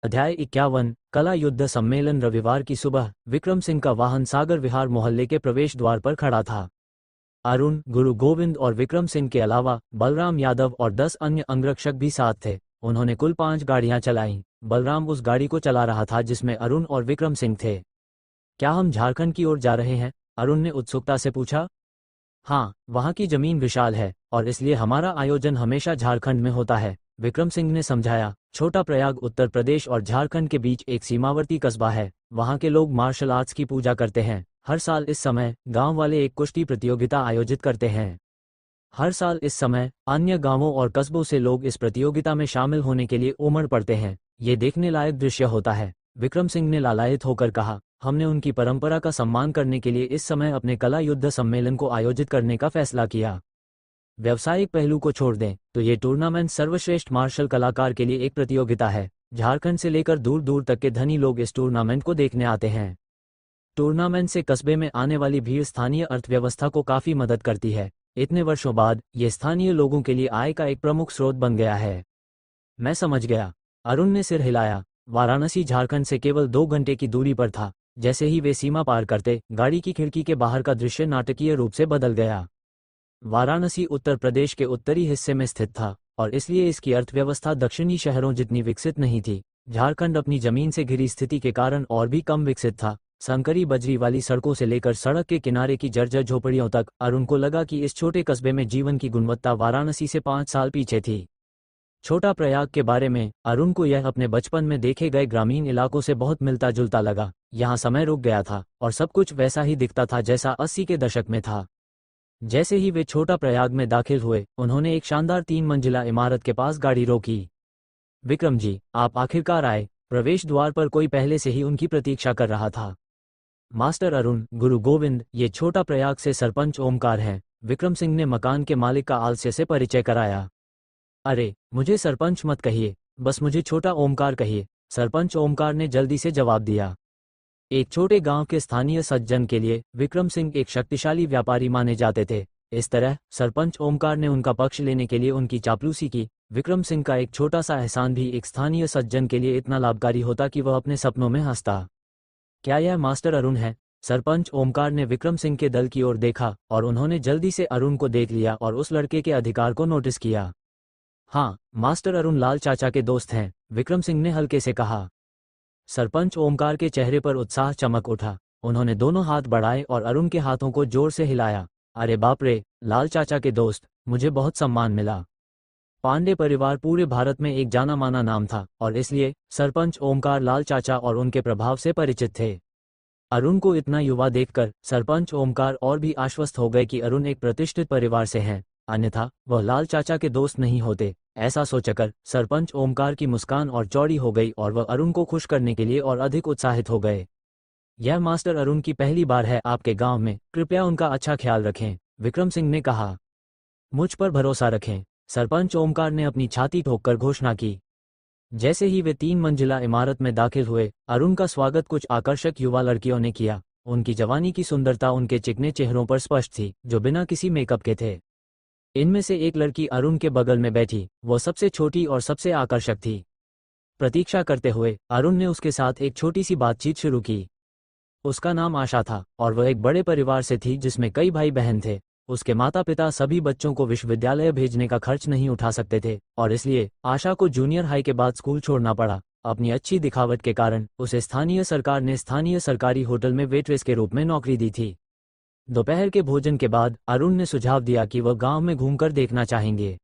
अध्याय 51 कला युद्ध सम्मेलन। रविवार की सुबह विक्रम सिंह का वाहन सागर विहार मोहल्ले के प्रवेश द्वार पर खड़ा था। अरुण, गुरु गोविंद और विक्रम सिंह के अलावा बलराम यादव और 10 अन्य अंगरक्षक भी साथ थे। उन्होंने कुल 5 गाड़ियां चलाईं। बलराम उस गाड़ी को चला रहा था जिसमें अरुण और विक्रम सिंह थे। क्या हम झारखंड की ओर जा रहे हैं? अरुण ने उत्सुकता से पूछा। हाँ, वहाँ की जमीन विशाल है और इसलिए हमारा आयोजन हमेशा झारखंड में होता है, विक्रम सिंह ने समझाया। छोटा प्रयाग उत्तर प्रदेश और झारखंड के बीच एक सीमावर्ती कस्बा है। वहाँ के लोग मार्शल आर्ट्स की पूजा करते हैं। हर साल इस समय गांव वाले एक कुश्ती प्रतियोगिता आयोजित करते हैं। हर साल इस समय अन्य गांवों और कस्बों से लोग इस प्रतियोगिता में शामिल होने के लिए उमड़ पड़ते हैं। ये देखने लायक दृश्य होता है, विक्रम सिंह ने लालायित होकर कहा। हमने उनकी परंपरा का सम्मान करने के लिए इस समय अपने कला युद्ध सम्मेलन को आयोजित करने का फैसला किया। व्यावसायिक पहलू को छोड़ दें तो ये टूर्नामेंट सर्वश्रेष्ठ मार्शल कलाकार के लिए एक प्रतियोगिता है। झारखंड से लेकर दूर दूर तक के धनी लोग इस टूर्नामेंट को देखने आते हैं। टूर्नामेंट से कस्बे में आने वाली भीड़ स्थानीय अर्थव्यवस्था को काफी मदद करती है। इतने वर्षों बाद ये स्थानीय लोगों के लिए आय का एक प्रमुख स्रोत बन गया है। मैं समझ गया, अरुण ने सिर हिलाया। वाराणसी झारखंड से केवल 2 घंटे की दूरी पर था। जैसे ही वे सीमा पार करते, गाड़ी की खिड़की के बाहर का दृश्य नाटकीय रूप से बदल गया। वाराणसी उत्तर प्रदेश के उत्तरी हिस्से में स्थित था और इसलिए इसकी अर्थव्यवस्था दक्षिणी शहरों जितनी विकसित नहीं थी। झारखंड अपनी जमीन से घिरी स्थिति के कारण और भी कम विकसित था। संकरी बजरी वाली सड़कों से लेकर सड़क के किनारे की जर्जर झोपड़ियों तक, अरुण को लगा कि इस छोटे कस्बे में जीवन की गुणवत्ता वाराणसी से 5 साल पीछे थी। छोटा प्रयाग के बारे में अरुण को यह अपने बचपन में देखे गए ग्रामीण इलाकों से बहुत मिलता जुलता लगा। यहाँ समय रुक गया था और सब कुछ वैसा ही दिखता था जैसा 80 के दशक में था। जैसे ही वे छोटा प्रयाग में दाखिल हुए, उन्होंने एक शानदार 3 मंजिला इमारत के पास गाड़ी रोकी। विक्रम जी, आप आखिरकार आए। प्रवेश द्वार पर कोई पहले से ही उनकी प्रतीक्षा कर रहा था। मास्टर अरुण, गुरु गोविंद, ये छोटा प्रयाग से सरपंच ओमकार हैं। विक्रम सिंह ने मकान के मालिक का आलस्य से परिचय कराया। अरे, मुझे सरपंच मत कहिए, बस मुझे छोटा ओमकार कहिए, सरपंच ओमकार ने जल्दी से जवाब दिया। एक छोटे गांव के स्थानीय सज्जन के लिए विक्रम सिंह एक शक्तिशाली व्यापारी माने जाते थे। इस तरह सरपंच ओमकार ने उनका पक्ष लेने के लिए उनकी चापलूसी की। विक्रम सिंह का एक छोटा सा एहसान भी एक स्थानीय सज्जन के लिए इतना लाभकारी होता कि वह अपने सपनों में हंसता। क्या यह मास्टर अरुण है? सरपंच ओमकार ने विक्रम सिंह के दल की ओर देखा और उन्होंने जल्दी से अरुण को देख लिया और उस लड़के के अधिकार को नोटिस किया। हाँ, मास्टर अरुण लाल चाचा के दोस्त हैं, विक्रम सिंह ने हल्के से कहा। सरपंच ओमकार के चेहरे पर उत्साह चमक उठा। उन्होंने दोनों हाथ बढ़ाए और अरुण के हाथों को जोर से हिलाया। अरे बाप रे, लाल चाचा के दोस्त, मुझे बहुत सम्मान मिला। पांडे परिवार पूरे भारत में एक जाना माना नाम था और इसलिए सरपंच ओमकार लाल चाचा और उनके प्रभाव से परिचित थे। अरुण को इतना युवा देखकर सरपंच ओमकार और भी आश्वस्त हो गए कि अरुण एक प्रतिष्ठित परिवार से हैं, अन्यथा वह लाल चाचा के दोस्त नहीं होते। ऐसा सोचकर सरपंच ओमकार की मुस्कान और चौड़ी हो गई और वह अरुण को खुश करने के लिए और अधिक उत्साहित हो गए। यह मास्टर अरुण की पहली बार है आपके गांव में, कृपया उनका अच्छा ख्याल रखें, विक्रम सिंह ने कहा। मुझ पर भरोसा रखें, सरपंच ओमकार ने अपनी छाती ठोककर घोषणा की। जैसे ही वे 3 मंजिला इमारत में दाखिल हुए, अरुण का स्वागत कुछ आकर्षक युवा लड़कियों ने किया। उनकी जवानी की सुंदरता उनके चिकने चेहरों पर स्पष्ट थी, जो बिना किसी मेकअप के थे। इनमें से एक लड़की अरुण के बगल में बैठी, वो सबसे छोटी और सबसे आकर्षक थी। प्रतीक्षा करते हुए अरुण ने उसके साथ एक छोटी सी बातचीत शुरू की। उसका नाम आशा था और वह एक बड़े परिवार से थी जिसमें कई भाई बहन थे। उसके माता पिता सभी बच्चों को विश्वविद्यालय भेजने का खर्च नहीं उठा सकते थे और इसलिए आशा को जूनियर हाई के बाद स्कूल छोड़ना पड़ा। अपनी अच्छी दिखावट के कारण उसे स्थानीय सरकार ने स्थानीय सरकारी होटल में वेट्रेस के रूप में नौकरी दी थी। दोपहर के भोजन के बाद अरुण ने सुझाव दिया कि वह गांव में घूमकर देखना चाहेंगे।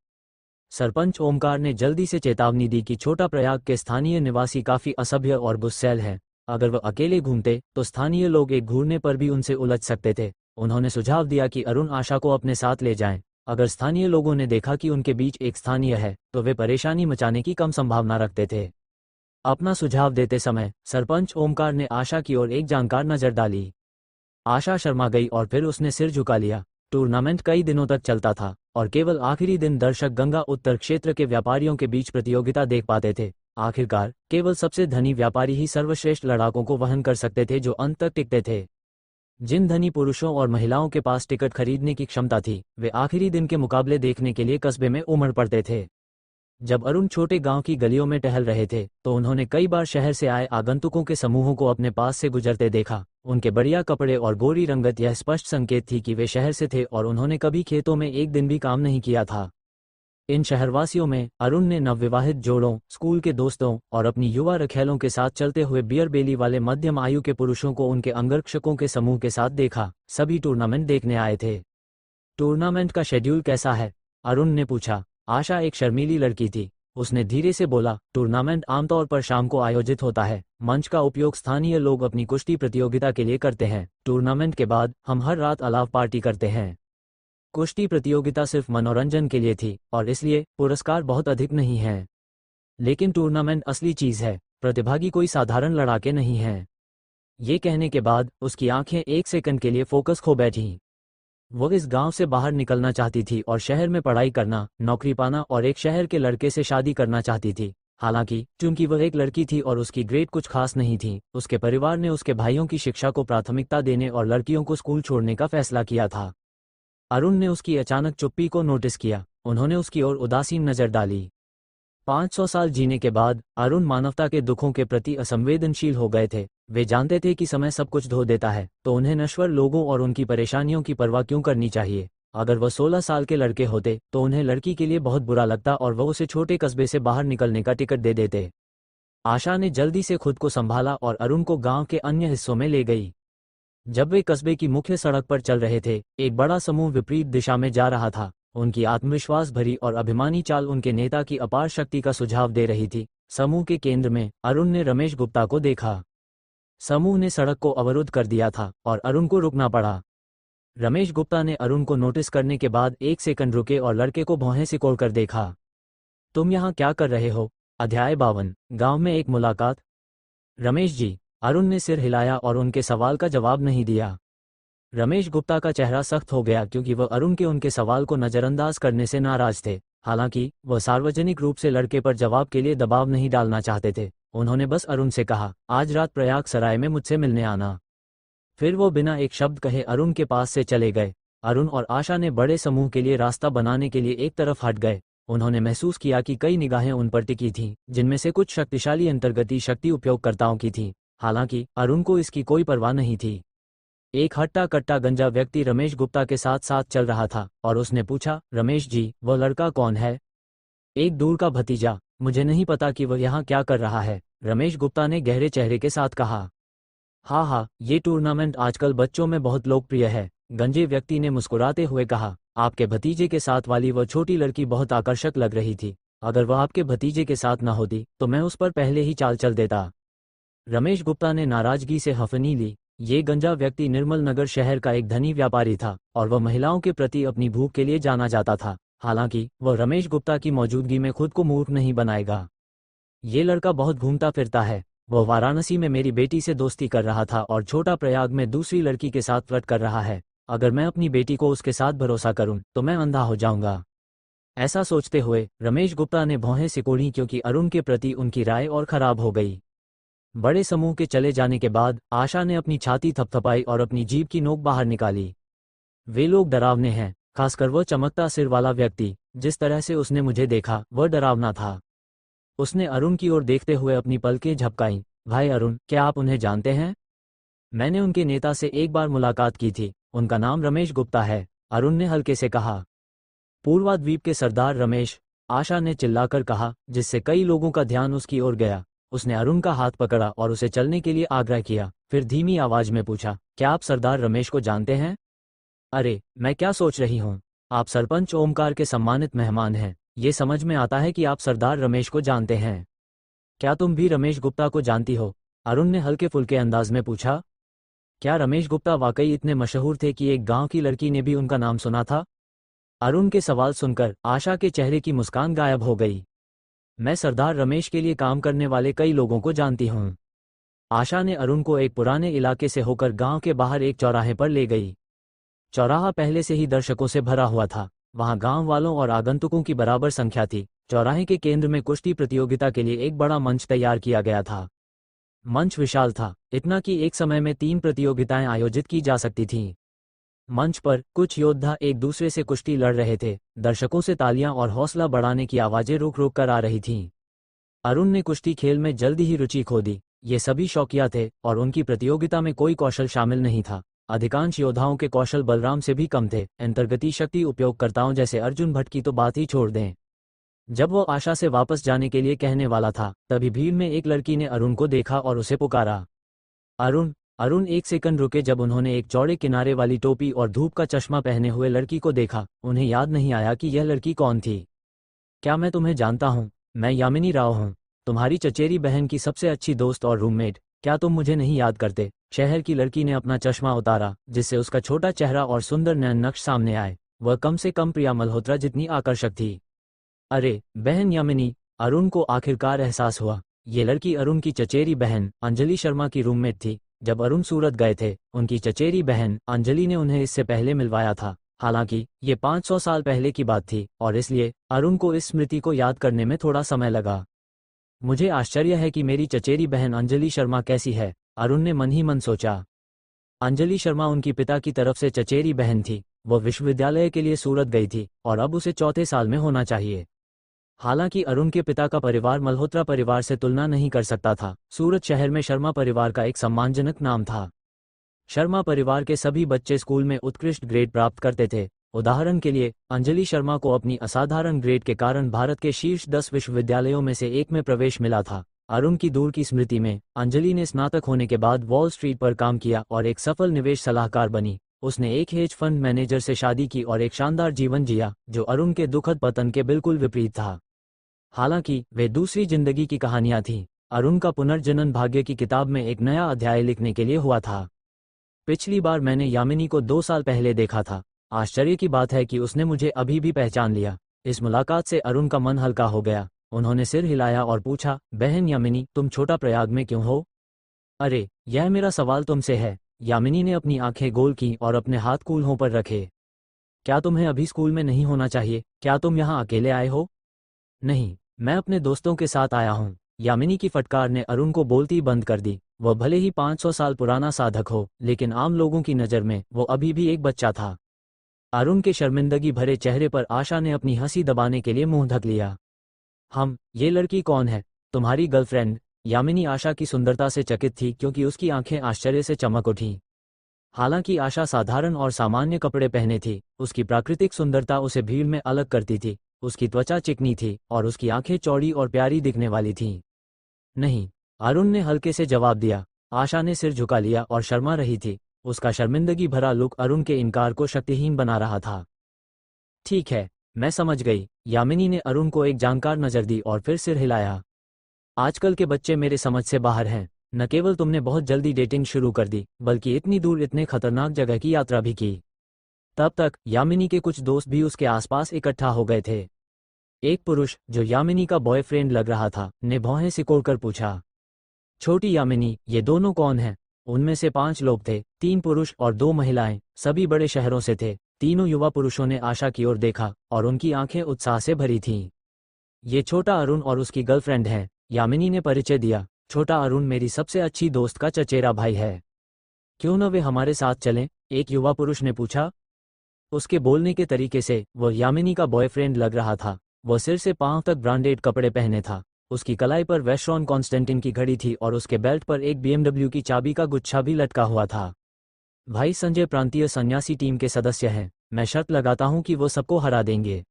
सरपंच ओमकार ने जल्दी से चेतावनी दी कि छोटा प्रयाग के स्थानीय निवासी काफी असभ्य और गुस्सैल हैं। अगर वह अकेले घूमते तो स्थानीय लोग एक घूरने पर भी उनसे उलझ सकते थे। उन्होंने सुझाव दिया कि अरुण आशा को अपने साथ ले जाएं। अगर स्थानीय लोगों ने देखा कि उनके बीच एक स्थानीय है तो वे परेशानी मचाने की कम संभावना रखते थे। अपना सुझाव देते समय सरपंच ओमकार ने आशा की ओर एक जानकार नजर डाली। आशा शर्मा गई और फिर उसने सिर झुका लिया। टूर्नामेंट कई दिनों तक चलता था और केवल आखिरी दिन दर्शक गंगा उत्तर क्षेत्र के व्यापारियों के बीच प्रतियोगिता देख पाते थे। आखिरकार केवल सबसे धनी व्यापारी ही सर्वश्रेष्ठ लड़ाकों को वहन कर सकते थे जो अंत तक टिकते थे। जिन धनी पुरुषों और महिलाओं के पास टिकट खरीदने की क्षमता थी, वे आखिरी दिन के मुकाबले देखने के लिए कस्बे में उमड़ पड़ते थे। जब अरुण छोटे गांव की गलियों में टहल रहे थे तो उन्होंने कई बार शहर से आए आगंतुकों के समूहों को अपने पास से गुजरते देखा। उनके बढ़िया कपड़े और गोरी रंगत यह स्पष्ट संकेत थी कि वे शहर से थे और उन्होंने कभी खेतों में एक दिन भी काम नहीं किया था। इन शहरवासियों में अरुण ने नवविवाहित जोड़ों, स्कूल के दोस्तों और अपनी युवा रखैलों के साथ चलते हुए बियर बेली वाले मध्यम आयु के पुरुषों को उनके अंगरक्षकों के समूह के साथ देखा। सभी टूर्नामेंट देखने आए थे। टूर्नामेंट का शेड्यूल कैसा है? अरुण ने पूछा। आशा एक शर्मीली लड़की थी। उसने धीरे से बोला, टूर्नामेंट आमतौर पर शाम को आयोजित होता है। मंच का उपयोग स्थानीय लोग अपनी कुश्ती प्रतियोगिता के लिए करते हैं। टूर्नामेंट के बाद हम हर रात अलाव पार्टी करते हैं। कुश्ती प्रतियोगिता सिर्फ मनोरंजन के लिए थी और इसलिए पुरस्कार बहुत अधिक नहीं हैं। लेकिन टूर्नामेंट असली चीज है। प्रतिभागी कोई साधारण लड़ाके नहीं हैं। ये कहने के बाद उसकी आंखें एक सेकंड के लिए फोकस खो बैठीं। वो इस गांव से बाहर निकलना चाहती थी और शहर में पढ़ाई करना, नौकरी पाना और एक शहर के लड़के से शादी करना चाहती थी। हालांकि चूंकि वह एक लड़की थी और उसकी ग्रेड कुछ खास नहीं थी, उसके परिवार ने उसके भाइयों की शिक्षा को प्राथमिकता देने और लड़कियों को स्कूल छोड़ने का फैसला किया था। अरुण ने उसकी अचानक चुप्पी को नोटिस किया। उन्होंने उसकी ओर उदासीन नजर डाली। 500 साल जीने के बाद अरुण मानवता के दुखों के प्रति असंवेदनशील हो गए थे। वे जानते थे कि समय सब कुछ धो देता है, तो उन्हें नश्वर लोगों और उनकी परेशानियों की परवाह क्यों करनी चाहिए। अगर वह 16 साल के लड़के होते तो उन्हें लड़की के लिए बहुत बुरा लगता और वह उसे छोटे कस्बे से बाहर निकलने का टिकट दे देते। आशा ने जल्दी से खुद को संभाला और अरुण को गांव के अन्य हिस्सों में ले गई। जब वे कस्बे की मुख्य सड़क पर चल रहे थे, एक बड़ा समूह विपरीत दिशा में जा रहा था। उनकी आत्मविश्वास भरी और अभिमानी चाल उनके नेता की अपार शक्ति का सुझाव दे रही थी। समूह के केंद्र में अरुण ने रमेश गुप्ता को देखा। समूह ने सड़क को अवरुद्ध कर दिया था और अरुण को रुकना पड़ा। रमेश गुप्ता ने अरुण को नोटिस करने के बाद एक सेकंड रुके और लड़के को भौहें सिकोड़कर देखा। तुम यहाँ क्या कर रहे हो? अध्याय 52। गांव में एक मुलाकात। रमेश जी। अरुण ने सिर हिलाया और उनके सवाल का जवाब नहीं दिया। रमेश गुप्ता का चेहरा सख्त हो गया क्योंकि वह अरुण के उनके सवाल को नजरअंदाज करने से नाराज थे। हालांकि वह सार्वजनिक रूप से लड़के पर जवाब के लिए दबाव नहीं डालना चाहते थे। उन्होंने बस अरुण से कहा, आज रात प्रयाग सराय में मुझसे मिलने आना। फिर वो बिना एक शब्द कहे अरुण के पास से चले गए। अरुण और आशा ने बड़े समूह के लिए रास्ता बनाने के लिए एक तरफ हट गए। उन्होंने महसूस किया कि कई निगाहें उन पर टिकी थीं, जिनमें से कुछ शक्तिशाली अंतर्गती शक्ति उपयोगकर्ताओं की थीं। हालांकि अरुण को इसकी कोई परवाह नहीं थी। एक हट्टा कट्टा गंजा व्यक्ति रमेश गुप्ता के साथ साथ चल रहा था और उसने पूछा, रमेश जी, वह लड़का कौन है? एक दूर का भतीजा। मुझे नहीं पता कि वह यहाँ क्या कर रहा है, रमेश गुप्ता ने गहरे चेहरे के साथ कहा। हाँ, ये टूर्नामेंट आजकल बच्चों में बहुत लोकप्रिय है, गंजे व्यक्ति ने मुस्कुराते हुए कहा। आपके भतीजे के साथ वाली वह छोटी लड़की बहुत आकर्षक लग रही थी। अगर वह आपके भतीजे के साथ न होती तो मैं उस पर पहले ही चाल चल देता। रमेश गुप्ता ने नाराजगी से हफनी ली। ये गंजा व्यक्ति निर्मल नगर शहर का एक धनी व्यापारी था और वह महिलाओं के प्रति अपनी भूख के लिए जाना जाता था। हालांकि वह रमेश गुप्ता की मौजूदगी में खुद को मूर्ख नहीं बनाएगा। ये लड़का बहुत घूमता फिरता है। वह वाराणसी में मेरी बेटी से दोस्ती कर रहा था और छोटा प्रयाग में दूसरी लड़की के साथ फ्लर्ट कर रहा है। अगर मैं अपनी बेटी को उसके साथ भरोसा करूं तो मैं अंधा हो जाऊंगा। ऐसा सोचते हुए रमेश गुप्ता ने भौहें सिकोड़ी क्योंकि अरुण के प्रति उनकी राय और खराब हो गई। बड़े समूह के चले जाने के बाद आशा ने अपनी छाती थपथपाई और अपनी जीभ की नोक बाहर निकाली। वे लोग डरावने हैं, खासकर वह चमकता सिर वाला व्यक्ति। जिस तरह से उसने मुझे देखा वह डरावना था। उसने अरुण की ओर देखते हुए अपनी पलकें झपकाईं। भाई अरुण, क्या आप उन्हें जानते हैं? मैंने उनके नेता से एक बार मुलाकात की थी। उनका नाम रमेश गुप्ता है, अरुण ने हल्के से कहा। पूर्वा द्वीप के सरदार रमेश, आशा ने चिल्लाकर कहा, जिससे कई लोगों का ध्यान उसकी ओर गया। उसने अरुण का हाथ पकड़ा और उसे चलने के लिए आग्रह किया, फिर धीमी आवाज में पूछा, क्या आप सरदार रमेश को जानते हैं? अरे, मैं क्या सोच रही हूँ, आप सरपंच ओमकार के सम्मानित मेहमान हैं। ये समझ में आता है कि आप सरदार रमेश को जानते हैं। क्या तुम भी रमेश गुप्ता को जानती हो? अरुण ने हल्के फुल्के अंदाज में पूछा। क्या रमेश गुप्ता वाकई इतने मशहूर थे कि एक गांव की लड़की ने भी उनका नाम सुना था? अरुण के सवाल सुनकर आशा के चेहरे की मुस्कान गायब हो गई। मैं सरदार रमेश के लिए काम करने वाले कई लोगों को जानती हूँ। आशा ने अरुण को एक पुराने इलाके से होकर गांव के बाहर एक चौराहे पर ले गई। चौराहा पहले से ही दर्शकों से भरा हुआ था। वहां गांव वालों और आगंतुकों की बराबर संख्या थी। चौराहे के केंद्र में कुश्ती प्रतियोगिता के लिए एक बड़ा मंच तैयार किया गया था। मंच विशाल था, इतना कि एक समय में 3 प्रतियोगिताएं आयोजित की जा सकती थीं। मंच पर कुछ योद्धा एक दूसरे से कुश्ती लड़ रहे थे। दर्शकों से तालियां और हौसला बढ़ाने की आवाजें रुक रुक कर आ रही थीं। अरुण ने कुश्ती खेल में जल्दी ही रुचि खो दी। ये सभी शौकिया थे और उनकी प्रतियोगिता में कोई कौशल शामिल नहीं था। अधिकांश योद्धाओं के कौशल बलराम से भी कम थे। अंतर्गति शक्ति उपयोगकर्ताओं जैसे अर्जुन भट्ट की तो बात ही छोड़ दें। जब वो आशा से वापस जाने के लिए कहने वाला था, तभी भीड़ में एक लड़की ने अरुण को देखा और उसे पुकारा, अरुण। अरुण एक सेकंड रुके जब उन्होंने एक चौड़े किनारे वाली टोपी और धूप का चश्मा पहने हुए लड़की को देखा। उन्हें याद नहीं आया कि यह लड़की कौन थी। क्या मैं तुम्हें जानता हूँ? मैं यामिनी राव हूँ, तुम्हारी चचेरी बहन की सबसे अच्छी दोस्त और रूममेट। क्या तुम मुझे नहीं याद करते? शहर की लड़की ने अपना चश्मा उतारा, जिससे उसका छोटा चेहरा और सुंदर नयन नक्श सामने आए। वह कम से कम प्रिया मल्होत्रा जितनी आकर्षक थी। अरे बहन यामिनी, अरुण को आखिरकार एहसास हुआ। ये लड़की अरुण की चचेरी बहन अंजलि शर्मा की रूममेट थी। जब अरुण सूरत गए थे, उनकी चचेरी बहन अंजलि ने उन्हें इससे पहले मिलवाया था। हालांकि ये 500 साल पहले की बात थी और इसलिए अरुण को इस स्मृति को याद करने में थोड़ा समय लगा। मुझे आश्चर्य है कि मेरी चचेरी बहन अंजलि शर्मा कैसी है, अरुण ने मन ही मन सोचा। अंजलि शर्मा उनकी पिता की तरफ से चचेरी बहन थी। वो विश्वविद्यालय के लिए सूरत गई थी और अब उसे चौथे साल में होना चाहिए। हालांकि अरुण के पिता का परिवार मल्होत्रा परिवार से तुलना नहीं कर सकता था। सूरत शहर में शर्मा परिवार का एक सम्मानजनक नाम था। शर्मा परिवार के सभी बच्चे स्कूल में उत्कृष्ट ग्रेड प्राप्त करते थे। उदाहरण के लिए, अंजलि शर्मा को अपनी असाधारण ग्रेड के कारण भारत के शीर्ष 10 विश्वविद्यालयों में से एक में प्रवेश मिला था। अरुण की दूर की स्मृति में, अंजलि ने स्नातक होने के बाद वॉल स्ट्रीट पर काम किया और एक सफल निवेश सलाहकार बनी। उसने एक हेज फंड मैनेजर से शादी की और एक शानदार जीवन जिया, जो अरुण के दुखद पतन के बिल्कुल विपरीत था। हालांकि वे दूसरी जिंदगी की कहानियां थीं। अरुण का पुनर्जनन भाग्य की किताब में एक नया अध्याय लिखने के लिए हुआ था। पिछली बार मैंने यामिनी को 2 साल पहले देखा था। आश्चर्य की बात है कि उसने मुझे अभी भी पहचान लिया। इस मुलाकात से अरुण का मन हल्का हो गया। उन्होंने सिर हिलाया और पूछा, बहन यामिनी, तुम छोटा प्रयाग में क्यों हो? अरे, यह मेरा सवाल तुमसे है। यामिनी ने अपनी आंखें गोल की और अपने हाथ कूल्हों पर रखे। क्या तुम्हें अभी स्कूल में नहीं होना चाहिए? क्या तुम यहाँ अकेले आए हो? नहीं, मैं अपने दोस्तों के साथ आया हूँ। यामिनी की फटकार ने अरुण को बोलती बंद कर दी। वह भले ही 500 साल पुराना साधक हो, लेकिन आम लोगों की नज़र में वो अभी भी एक बच्चा था। अरुण के शर्मिंदगी भरे चेहरे पर आशा ने अपनी हंसी दबाने के लिए मुंह ढक लिया। ये लड़की कौन है? तुम्हारी गर्लफ्रेंड? यामिनी आशा की सुंदरता से चकित थी क्योंकि उसकी आंखें आश्चर्य से चमक उठीं। हालांकि आशा साधारण और सामान्य कपड़े पहने थी, उसकी प्राकृतिक सुंदरता उसे भीड़ में अलग करती थी। उसकी त्वचा चिकनी थी और उसकी आंखें चौड़ी और प्यारी दिखने वाली थीं। नहीं, अरुण ने हल्के से जवाब दिया। आशा ने सिर झुका लिया और शर्मा रही थी। उसका शर्मिंदगी भरा लुक अरुण के इनकार को शक्तिहीन बना रहा था। ठीक है, मैं समझ गई। यामिनी ने अरुण को एक जानकार नजर दी और फिर सिर हिलाया। आजकल के बच्चे मेरे समझ से बाहर हैं। न केवल तुमने बहुत जल्दी डेटिंग शुरू कर दी, बल्कि इतनी दूर इतने खतरनाक जगह की यात्रा भी की। तब तक यामिनी के कुछ दोस्त भी उसके आसपास इकट्ठा हो गए थे। एक पुरुष, जो यामिनी का बॉयफ्रेंड लग रहा था, ने भौहें सिकोड़कर पूछा, छोटी यामिनी, ये दोनों कौन हैं? उनमें से 5 लोग थे, 3 पुरुष और 2 महिलाएं। सभी बड़े शहरों से थे। तीनों युवा पुरुषों ने आशा की ओर देखा और उनकी आंखें उत्साह से भरी थीं। ये छोटा अरुण और उसकी गर्लफ्रेंड है, यामिनी ने परिचय दिया। छोटा अरुण मेरी सबसे अच्छी दोस्त का चचेरा भाई है। क्यों न वे हमारे साथ चलें? एक युवा पुरुष ने पूछा। उसके बोलने के तरीके से वह यामिनी का बॉयफ्रेंड लग रहा था। वह सिर से पांव तक ब्रांडेड कपड़े पहने था। उसकी कलाई पर वेस्ट्रॉन कॉन्स्टेंटिन की घड़ी थी और उसके बेल्ट पर एक BMW की चाबी का गुच्छा भी लटका हुआ था। भाई संजय प्रांतीय सन्यासी टीम के सदस्य हैं। मैं शर्त लगाता हूं कि वो सबको हरा देंगे।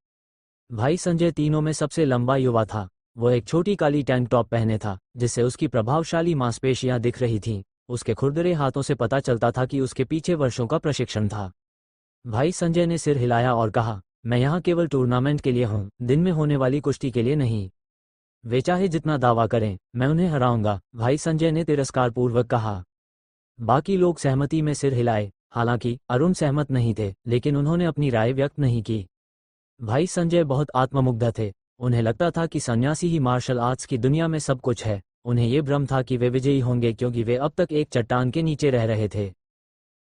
भाई संजय तीनों में सबसे लंबा युवा था। वह एक छोटी काली टैंक टॉप पहने था, जिससे उसकी प्रभावशाली मांसपेशियां दिख रही थीं। उसके खुरदरे हाथों से पता चलता था कि उसके पीछे वर्षों का प्रशिक्षण था। भाई संजय ने सिर हिलाया और कहा, मैं यहाँ केवल टूर्नामेंट के लिए हूँ, दिन में होने वाली कुश्ती के लिए नहीं। वे चाहे जितना दावा करें, मैं उन्हें हराऊंगा, भाई संजय ने तिरस्कारपूर्वक कहा। बाकी लोग सहमति में सिर हिलाए। हालांकि अरुण सहमत नहीं थे, लेकिन उन्होंने अपनी राय व्यक्त नहीं की। भाई संजय बहुत आत्ममुग्ध थे। उन्हें लगता था कि सन्यासी ही मार्शल आर्ट्स की दुनिया में सब कुछ है। उन्हें ये भ्रम था कि वे विजयी होंगे क्योंकि वे अब तक एक चट्टान के नीचे रह रहे थे।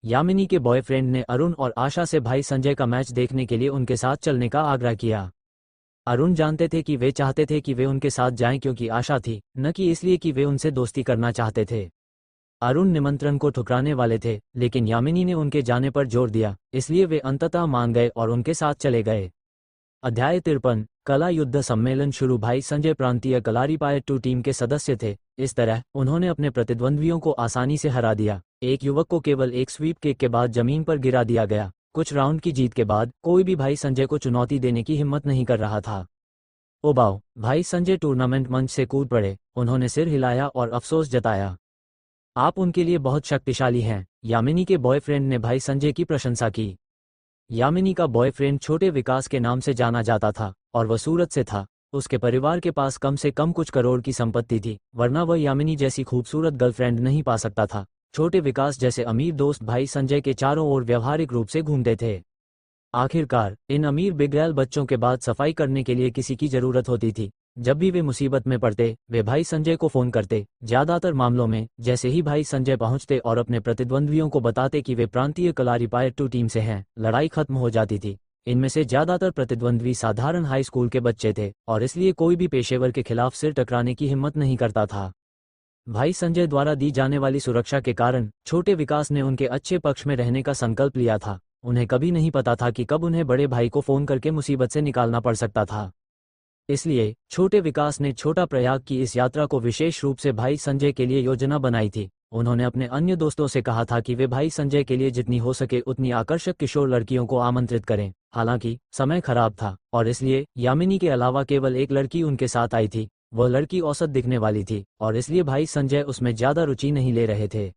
यामिनी के बॉयफ्रेंड ने अरुण और आशा से भाई संजय का मैच देखने के लिए उनके साथ चलने का आग्रह किया। अरुण जानते थे कि वे चाहते थे कि वे उनके साथ जाएं क्योंकि आशा थी, न कि इसलिए कि वे उनसे दोस्ती करना चाहते थे। अरुण निमंत्रण को ठुकराने वाले थे, लेकिन यामिनी ने उनके जाने पर जोर दिया, इसलिए वे अंततः मान गए और उनके साथ चले गए। अध्याय 53 कला युद्ध सम्मेलन शुरू। भाई संजय प्रांतीय कलारीपायट्टू टीम के सदस्य थे। इस तरह उन्होंने अपने प्रतिद्वंद्वियों को आसानी से हरा दिया। एक युवक को केवल एक स्वीप किक के बाद जमीन पर गिरा दिया गया। कुछ राउंड की जीत के बाद कोई भी भाई संजय को चुनौती देने की हिम्मत नहीं कर रहा था। ओबाओ! भाई संजय टूर्नामेंट मंच से कूद पड़े। उन्होंने सिर हिलाया और अफसोस जताया। आप उनके लिए बहुत शक्तिशाली हैं। यामिनी के बॉयफ्रेंड ने भाई संजय की प्रशंसा की। यामिनी का बॉयफ्रेंड छोटे विकास के नाम से जाना जाता था और वह सूरत से था। उसके परिवार के पास कम से कम कुछ करोड़ की संपत्ति थी, वरना वह यामिनी जैसी खूबसूरत गर्लफ्रेंड नहीं पा सकता था। छोटे विकास जैसे अमीर दोस्त भाई संजय के चारों ओर व्यवहारिक रूप से घूमते थे। आखिरकार इन अमीर बिगड़ैल बच्चों के बाद सफाई करने के लिए किसी की जरूरत होती थी। जब भी वे मुसीबत में पड़ते, वे भाई संजय को फोन करते। ज्यादातर मामलों में जैसे ही भाई संजय पहुंचते और अपने प्रतिद्वंद्वियों को बताते कि वे प्रांतीय कलारीपायट्टू टीम से हैं, लड़ाई खत्म हो जाती थी। इनमें से ज्यादातर प्रतिद्वंद्वी साधारण हाई स्कूल के बच्चे थे और इसलिए कोई भी पेशेवर के खिलाफ सिर टकराने की हिम्मत नहीं करता था। भाई संजय द्वारा दी जाने वाली सुरक्षा के कारण छोटे विकास ने उनके अच्छे पक्ष में रहने का संकल्प लिया था। उन्हें कभी नहीं पता था कि कब उन्हें बड़े भाई को फोन करके मुसीबत से निकालना पड़ सकता था। इसलिए छोटे विकास ने छोटा प्रयाग की इस यात्रा को विशेष रूप से भाई संजय के लिए योजना बनाई थी। उन्होंने अपने अन्य दोस्तों से कहा था कि वे भाई संजय के लिए जितनी हो सके उतनी आकर्षक किशोर लड़कियों को आमंत्रित करें। हालांकि समय खराब था और इसलिए यामिनी के अलावा केवल एक लड़की उनके साथ आई थी। वह लड़की औसत दिखने वाली थी और इसलिए भाई संजय उसमें ज्यादा रुचि नहीं ले रहे थे।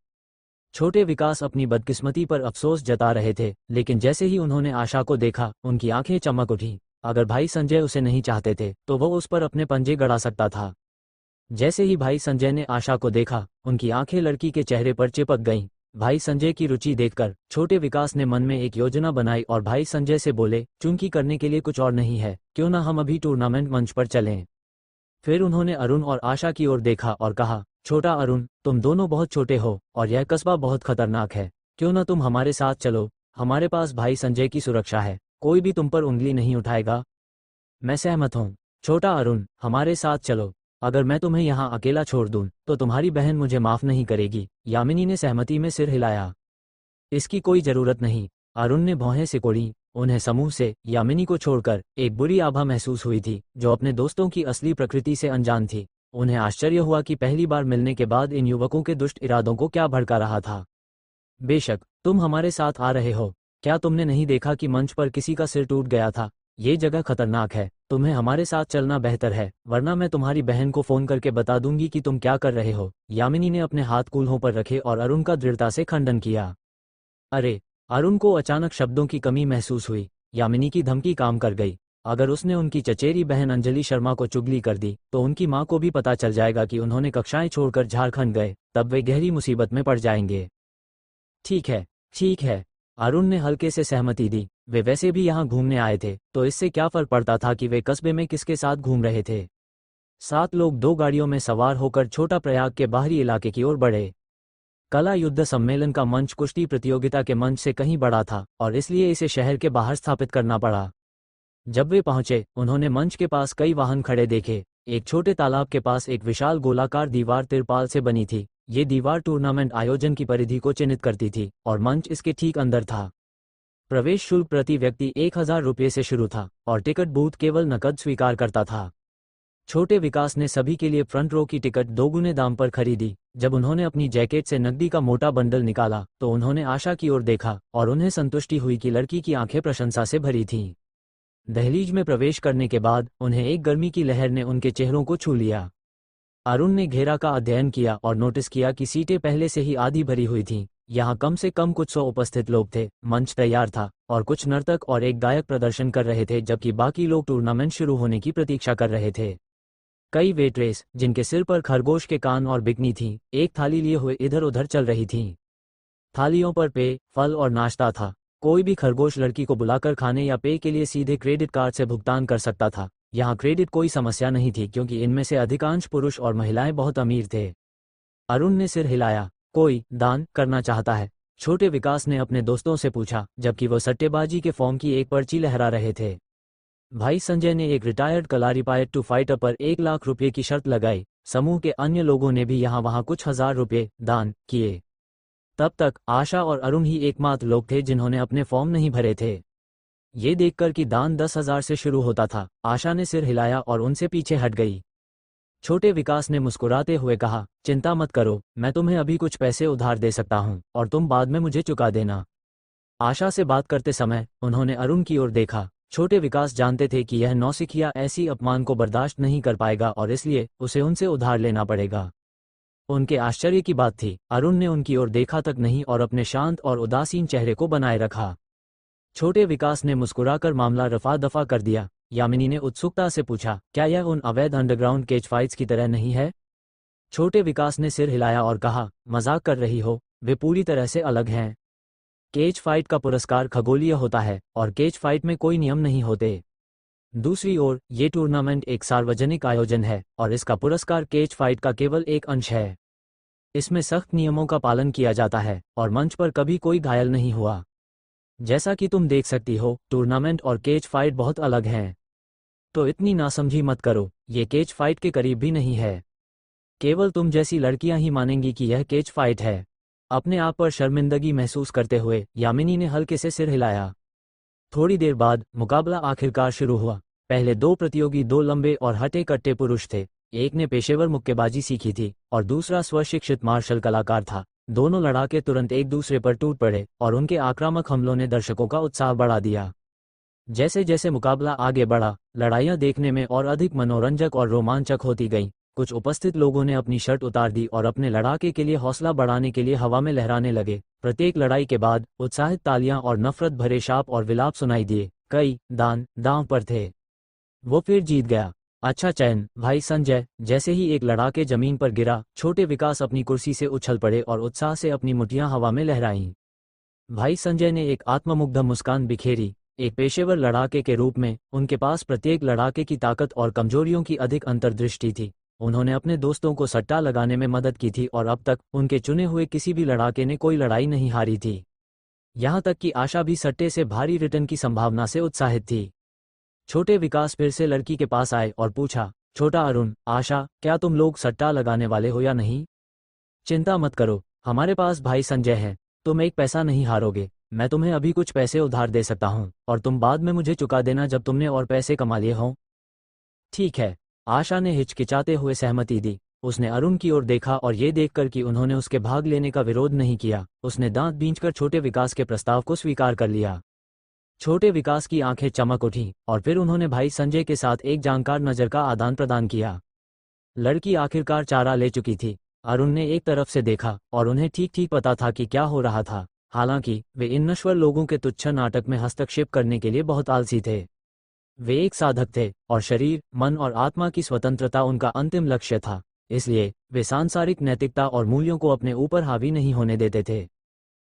छोटे विकास अपनी बदकिस्मती पर अफसोस जता रहे थे, लेकिन जैसे ही उन्होंने आशा को देखा, उनकी आंखें चमक उठी। अगर भाई संजय उसे नहीं चाहते थे तो वह उस पर अपने पंजे गड़ा सकता था। जैसे ही भाई संजय ने आशा को देखा, उनकी आंखें लड़की के चेहरे पर चिपक गईं। भाई संजय की रुचि देखकर छोटे विकास ने मन में एक योजना बनाई और भाई संजय से बोले, चुनकी करने के लिए कुछ और नहीं है, क्यों ना हम अभी टूर्नामेंट मंच पर चलें। फिर उन्होंने अरुण और आशा की ओर देखा और कहा, छोटा अरुण, तुम दोनों बहुत छोटे हो और यह कस्बा बहुत खतरनाक है, क्यों ना तुम हमारे साथ चलो। हमारे पास भाई संजय की सुरक्षा है, कोई भी तुम पर उंगली नहीं उठाएगा। मैं सहमत हूँ। छोटा अरुण, हमारे साथ चलो। अगर मैं तुम्हें यहाँ अकेला छोड़ दूं तो तुम्हारी बहन मुझे माफ नहीं करेगी। यामिनी ने सहमति में सिर हिलाया। इसकी कोई जरूरत नहीं। अरुण ने भौहें सिकोड़ी। उन्हें समूह से यामिनी को छोड़कर एक बुरी आभा महसूस हुई थी, जो अपने दोस्तों की असली प्रकृति से अनजान थी। उन्हें आश्चर्य हुआ कि पहली बार मिलने के बाद इन युवकों के दुष्ट इरादों को क्या भड़का रहा था। बेशक तुम हमारे साथ आ रहे हो। क्या तुमने नहीं देखा कि मंच पर किसी का सिर टूट गया था? ये जगह खतरनाक है, तुम्हें हमारे साथ चलना बेहतर है, वरना मैं तुम्हारी बहन को फोन करके बता दूंगी कि तुम क्या कर रहे हो। यामिनी ने अपने हाथ कूल्हों पर रखे और अरुण का दृढ़ता से खंडन किया। अरे! अरुण को अचानक शब्दों की कमी महसूस हुई। यामिनी की धमकी काम कर गई। अगर उसने उनकी चचेरी बहन अंजलि शर्मा को चुगली कर दी तो उनकी मां को भी पता चल जाएगा कि उन्होंने कक्षाएं छोड़कर झारखंड गए, तब वे गहरी मुसीबत में पड़ जाएंगे। ठीक है, ठीक है। अरुण ने हल्के से सहमति दी। वे वैसे भी यहाँ घूमने आए थे, तो इससे क्या फर्क पड़ता था कि वे कस्बे में किसके साथ घूम रहे थे। 7 लोग 2 गाड़ियों में सवार होकर छोटा प्रयाग के बाहरी इलाके की ओर बढ़े। कला युद्ध सम्मेलन का मंच कुश्ती प्रतियोगिता के मंच से कहीं बड़ा था और इसलिए इसे शहर के बाहर स्थापित करना पड़ा। जब वे पहुंचे, उन्होंने मंच के पास कई वाहन खड़े देखे। एक छोटे तालाब के पास एक विशाल गोलाकार दीवार तिरपाल से बनी थी। ये दीवार टूर्नामेंट आयोजन की परिधि को चिन्हित करती थी और मंच इसके ठीक अंदर था। प्रवेश शुल्क प्रति व्यक्ति 1000 रुपये से शुरू था और टिकट बूथ केवल नकद स्वीकार करता था। छोटे विकास ने सभी के लिए फ्रंट रो की टिकट 2 गुने दाम पर खरीदी। जब उन्होंने अपनी जैकेट से नकदी का मोटा बंडल निकाला तो उन्होंने आशा की ओर देखा और उन्हें संतुष्टि हुई कि लड़की की आंखें प्रशंसा से भरी थीं। दहलीज में प्रवेश करने के बाद उन्हें एक गर्मी की लहर ने उनके चेहरों को छू लिया। अरुण ने घेरा का अध्ययन किया और नोटिस किया कि सीटें पहले से ही आधी भरी हुई थीं। यहाँ कम से कम कुछ 100 उपस्थित लोग थे। मंच तैयार था और कुछ नर्तक और एक गायक प्रदर्शन कर रहे थे, जबकि बाकी लोग टूर्नामेंट शुरू होने की प्रतीक्षा कर रहे थे। कई वेट्रेस, जिनके सिर पर खरगोश के कान और बिकनी थीं, एक थाली लिए हुए इधर उधर चल रही थीं। थालियों पर पेय, फल और नाश्ता था। कोई भी खरगोश लड़की को बुलाकर खाने या पेय के लिए सीधे क्रेडिट कार्ड से भुगतान कर सकता था। यहाँ क्रेडिट कोई समस्या नहीं थी, क्योंकि इनमें से अधिकांश पुरुष और महिलाएं बहुत अमीर थे। अरुण ने सिर हिलाया। कोई दान करना चाहता है? छोटे विकास ने अपने दोस्तों से पूछा, जबकि वो सट्टेबाजी के फॉर्म की एक पर्ची लहरा रहे थे। भाई संजय ने एक रिटायर्ड कलारीपायट्टू फाइटर पर 1 लाख रुपये की शर्त लगाई। समूह के अन्य लोगों ने भी यहाँ वहाँ कुछ हजार रुपये दान किए। तब तक आशा और अरुण ही एकमात्र लोग थे जिन्होंने अपने फॉर्म नहीं भरे थे। ये देखकर कि दान 10,000 से शुरू होता था, आशा ने सिर हिलाया और उनसे पीछे हट गई। छोटे विकास ने मुस्कुराते हुए कहा, चिंता मत करो, मैं तुम्हें अभी कुछ पैसे उधार दे सकता हूँ और तुम बाद में मुझे चुका देना। आशा से बात करते समय उन्होंने अरुण की ओर देखा। छोटे विकास जानते थे कि यह नौसिखिया ऐसी अपमान को बर्दाश्त नहीं कर पाएगा और इसलिए उसे उनसे उधार लेना पड़ेगा। उनके आश्चर्य की बात थी, अरुण ने उनकी ओर देखा तक नहीं और अपने शांत और उदासीन चेहरे को बनाए रखा। छोटे विकास ने मुस्कुराकर मामला रफा दफा कर दिया। यामिनी ने उत्सुकता से पूछा, क्या यह उन अवैध अंडरग्राउंड केज फाइट्स की तरह नहीं है? छोटे विकास ने सिर हिलाया और कहा, मजाक कर रही हो, वे पूरी तरह से अलग हैं। केज फाइट का पुरस्कार खगोलीय होता है और केज फाइट में कोई नियम नहीं होते। दूसरी ओर ये टूर्नामेंट एक सार्वजनिक आयोजन है और इसका पुरस्कार केज फाइट का केवल एक अंश है। इसमें सख्त नियमों का पालन किया जाता है और मंच पर कभी कोई घायल नहीं हुआ। जैसा कि तुम देख सकती हो, टूर्नामेंट और केज फाइट बहुत अलग हैं। तो इतनी नासमझी मत करो, ये केज फाइट के करीब भी नहीं है। केवल तुम जैसी लड़कियां ही मानेंगी कि यह केज फाइट है। अपने आप पर शर्मिंदगी महसूस करते हुए यामिनी ने हल्के से सिर हिलाया। थोड़ी देर बाद मुकाबला आखिरकार शुरू हुआ। पहले दो प्रतियोगी दो लंबे और हटे कट्टे पुरुष थे। एक ने पेशेवर मुक्केबाजी सीखी थी और दूसरा स्वशिक्षित मार्शल कलाकार था। दोनों लड़ाके तुरंत एक दूसरे पर टूट पड़े और उनके आक्रामक हमलों ने दर्शकों का उत्साह बढ़ा दिया। जैसे जैसे मुकाबला आगे बढ़ा, लड़ाइयां देखने में और अधिक मनोरंजक और रोमांचक होती गईं। कुछ उपस्थित लोगों ने अपनी शर्ट उतार दी और अपने लड़ाके के लिए हौसला बढ़ाने के लिए हवा में लहराने लगे। प्रत्येक लड़ाई के बाद उत्साहित तालियां और नफरत भरे शाप और विलाप सुनाई दिए। कई दान दांव पर थे। वो फिर जीत गया। अच्छा चयन भाई संजय। जैसे ही एक लड़ाके जमीन पर गिरा, छोटे विकास अपनी कुर्सी से उछल पड़े और उत्साह से अपनी मुठ्ठियां हवा में लहराईं। भाई संजय ने एक आत्ममुग्ध मुस्कान बिखेरी। एक पेशेवर लड़ाके के रूप में उनके पास प्रत्येक लड़ाके की ताकत और कमजोरियों की अधिक अंतर्दृष्टि थी। उन्होंने अपने दोस्तों को सट्टा लगाने में मदद की थी और अब तक उनके चुने हुए किसी भी लड़ाके ने कोई लड़ाई नहीं हारी थी। यहाँ तक कि आशा भी सट्टे से भारी रिटर्न की संभावना से उत्साहित थी। छोटे विकास फिर से लड़की के पास आए और पूछा, छोटा अरुण, आशा, क्या तुम लोग सट्टा लगाने वाले हो या नहीं? चिंता मत करो, हमारे पास भाई संजय है। तुम एक पैसा नहीं हारोगे। मैं तुम्हें अभी कुछ पैसे उधार दे सकता हूँ और तुम बाद में मुझे चुका देना जब तुमने और पैसे कमा लिए हों। ठीक है, आशा ने हिचकिचाते हुए सहमति दी। उसने अरुण की ओर देखा और ये देखकर कि उन्होंने उसके भाग लेने का विरोध नहीं किया, उसने दांत बींचकर छोटे विकास के प्रस्ताव को स्वीकार कर लिया। छोटे विकास की आंखें चमक उठीं और फिर उन्होंने भाई संजय के साथ एक जानकार नज़र का आदान प्रदान किया। लड़की आखिरकार चारा ले चुकी थी। अरुण ने एक तरफ से देखा और उन्हें ठीक ठीक पता था कि क्या हो रहा था। हालांकि वे इन नश्वर लोगों के तुच्छ नाटक में हस्तक्षेप करने के लिए बहुत आलसी थे। वे एक साधक थे और शरीर, मन और आत्मा की स्वतंत्रता उनका अंतिम लक्ष्य था। इसलिए वे सांसारिक नैतिकता और मूल्यों को अपने ऊपर हावी नहीं होने देते थे।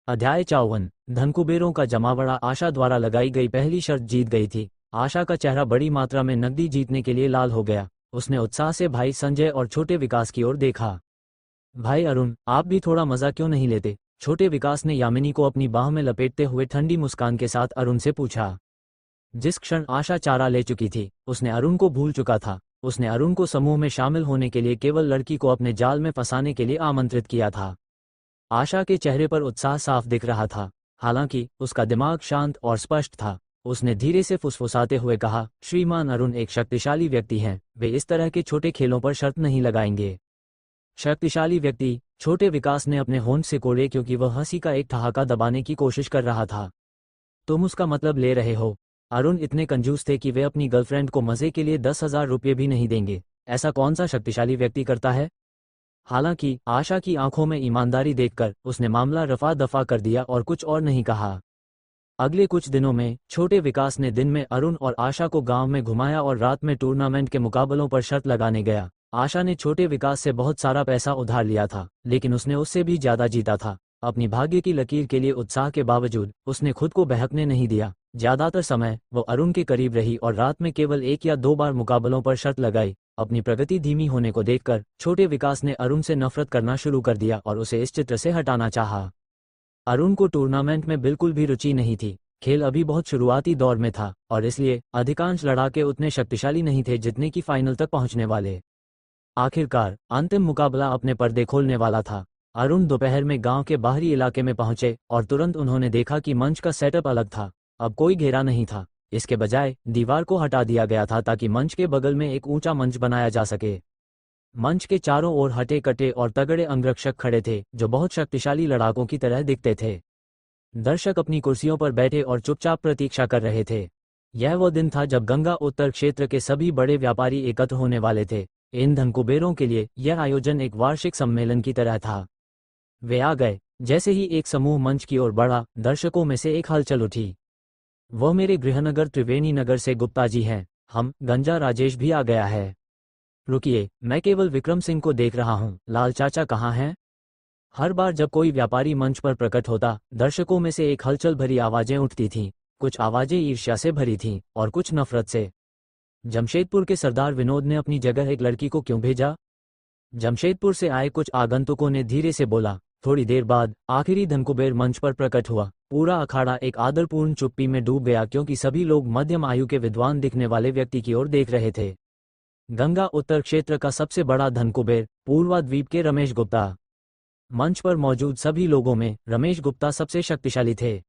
अध्याय 54। धनकुबेरों का जमावड़ा। आशा द्वारा लगाई गई पहली शर्त जीत गई थी। आशा का चेहरा बड़ी मात्रा में नकदी जीतने के लिए लाल हो गया। उसने उत्साह से भाई संजय और छोटे विकास की ओर देखा। भाई अरुण, आप भी थोड़ा मजा क्यों नहीं लेते? छोटे विकास ने यामिनी को अपनी बाह में लपेटते हुए ठंडी मुस्कान के साथ अरुण से पूछा। जिस क्षण आशा चारा ले चुकी थी, उसने अरुण को भूल चुका था। उसने अरुण को समूह में शामिल होने के लिए केवल लड़की को अपने जाल में फंसाने के लिए आमंत्रित किया था। आशा के चेहरे पर उत्साह साफ दिख रहा था, हालांकि उसका दिमाग शांत और स्पष्ट था। उसने धीरे से फुसफुसाते हुए कहा, श्रीमान अरुण एक शक्तिशाली व्यक्ति हैं, वे इस तरह के छोटे खेलों पर शर्त नहीं लगाएंगे। शक्तिशाली व्यक्ति? छोटे विकास ने अपने होंठ से कोड़े क्योंकि वह हंसी का एक ठहाका दबाने की कोशिश कर रहा था। तुम उसका मतलब ले रहे हो? अरुण इतने कंजूस थे कि वे अपनी गर्लफ्रेंड को मजे के लिए 10,000 रुपये भी नहीं देंगे। ऐसा कौन सा शक्तिशाली व्यक्ति करता है? हालांकि आशा की आंखों में ईमानदारी देखकर उसने मामला रफा दफा कर दिया और कुछ और नहीं कहा। अगले कुछ दिनों में छोटे विकास ने दिन में अरुण और आशा को गांव में घुमाया और रात में टूर्नामेंट के मुकाबलों पर शर्त लगाने गया। आशा ने छोटे विकास से बहुत सारा पैसा उधार लिया था, लेकिन उसने उससे भी ज्यादा जीता था। अपनी भाग्य की लकीर के लिए उत्साह के बावजूद उसने खुद को बहकने नहीं दिया। ज्यादातर समय वो अरुण के करीब रही और रात में केवल 1 या 2 बार मुकाबलों पर शर्त लगाई। अपनी प्रगति धीमी होने को देखकर छोटे विकास ने अरुण से नफरत करना शुरू कर दिया और उसे इस चित्र से हटाना चाहा। अरुण को टूर्नामेंट में बिल्कुल भी रुचि नहीं थी। खेल अभी बहुत शुरुआती दौर में था और इसलिए अधिकांश लड़ाके उतने शक्तिशाली नहीं थे जितने कि फाइनल तक पहुंचने वाले। आखिरकार अंतिम मुकाबला अपने पर्दे खोलने वाला था। अरुण दोपहर में गांव के बाहरी इलाके में पहुंचे और तुरंत उन्होंने देखा कि मंच का सेटअप अलग था। अब कोई घेरा नहीं था, इसके बजाय दीवार को हटा दिया गया था ताकि मंच के बगल में एक ऊंचा मंच बनाया जा सके। मंच के चारों ओर हटे कटे और तगड़े अंगरक्षक खड़े थे जो बहुत शक्तिशाली लड़ाकों की तरह दिखते थे। दर्शक अपनी कुर्सियों पर बैठे और चुपचाप प्रतीक्षा कर रहे थे। यह वो दिन था जब गंगा उत्तर क्षेत्र के सभी बड़े व्यापारी एकत्र होने वाले थे। इन धनकुबेरों के लिए यह आयोजन एक वार्षिक सम्मेलन की तरह था। वे आ गए। जैसे ही एक समूह मंच की ओर बढ़ा, दर्शकों में से एक हलचल उठी। वह मेरे गृहनगर त्रिवेणी नगर से गुप्ता जी हैं। हम गंजा राजेश भी आ गया है। रुकिए, मैं केवल विक्रम सिंह को देख रहा हूँ। लाल चाचा कहाँ हैं? हर बार जब कोई व्यापारी मंच पर प्रकट होता, दर्शकों में से एक हलचल भरी आवाजें उठती थीं। कुछ आवाजें ईर्ष्या से भरी थीं और कुछ नफरत से। जमशेदपुर के सरदार विनोद ने अपनी जगह एक लड़की को क्यों भेजा? जमशेदपुर से आए कुछ आगंतुकों ने धीरे से बोला। थोड़ी देर बाद आखिरी धनकुबेर मंच पर प्रकट हुआ। पूरा अखाड़ा एक आदरपूर्ण चुप्पी में डूब गया क्योंकि सभी लोग मध्यम आयु के विद्वान दिखने वाले व्यक्ति की ओर देख रहे थे। गंगा उत्तर क्षेत्र का सबसे बड़ा धनकुबेर, पूर्वा द्वीप के रमेश गुप्ता। मंच पर मौजूद सभी लोगों में रमेश गुप्ता सबसे शक्तिशाली थे।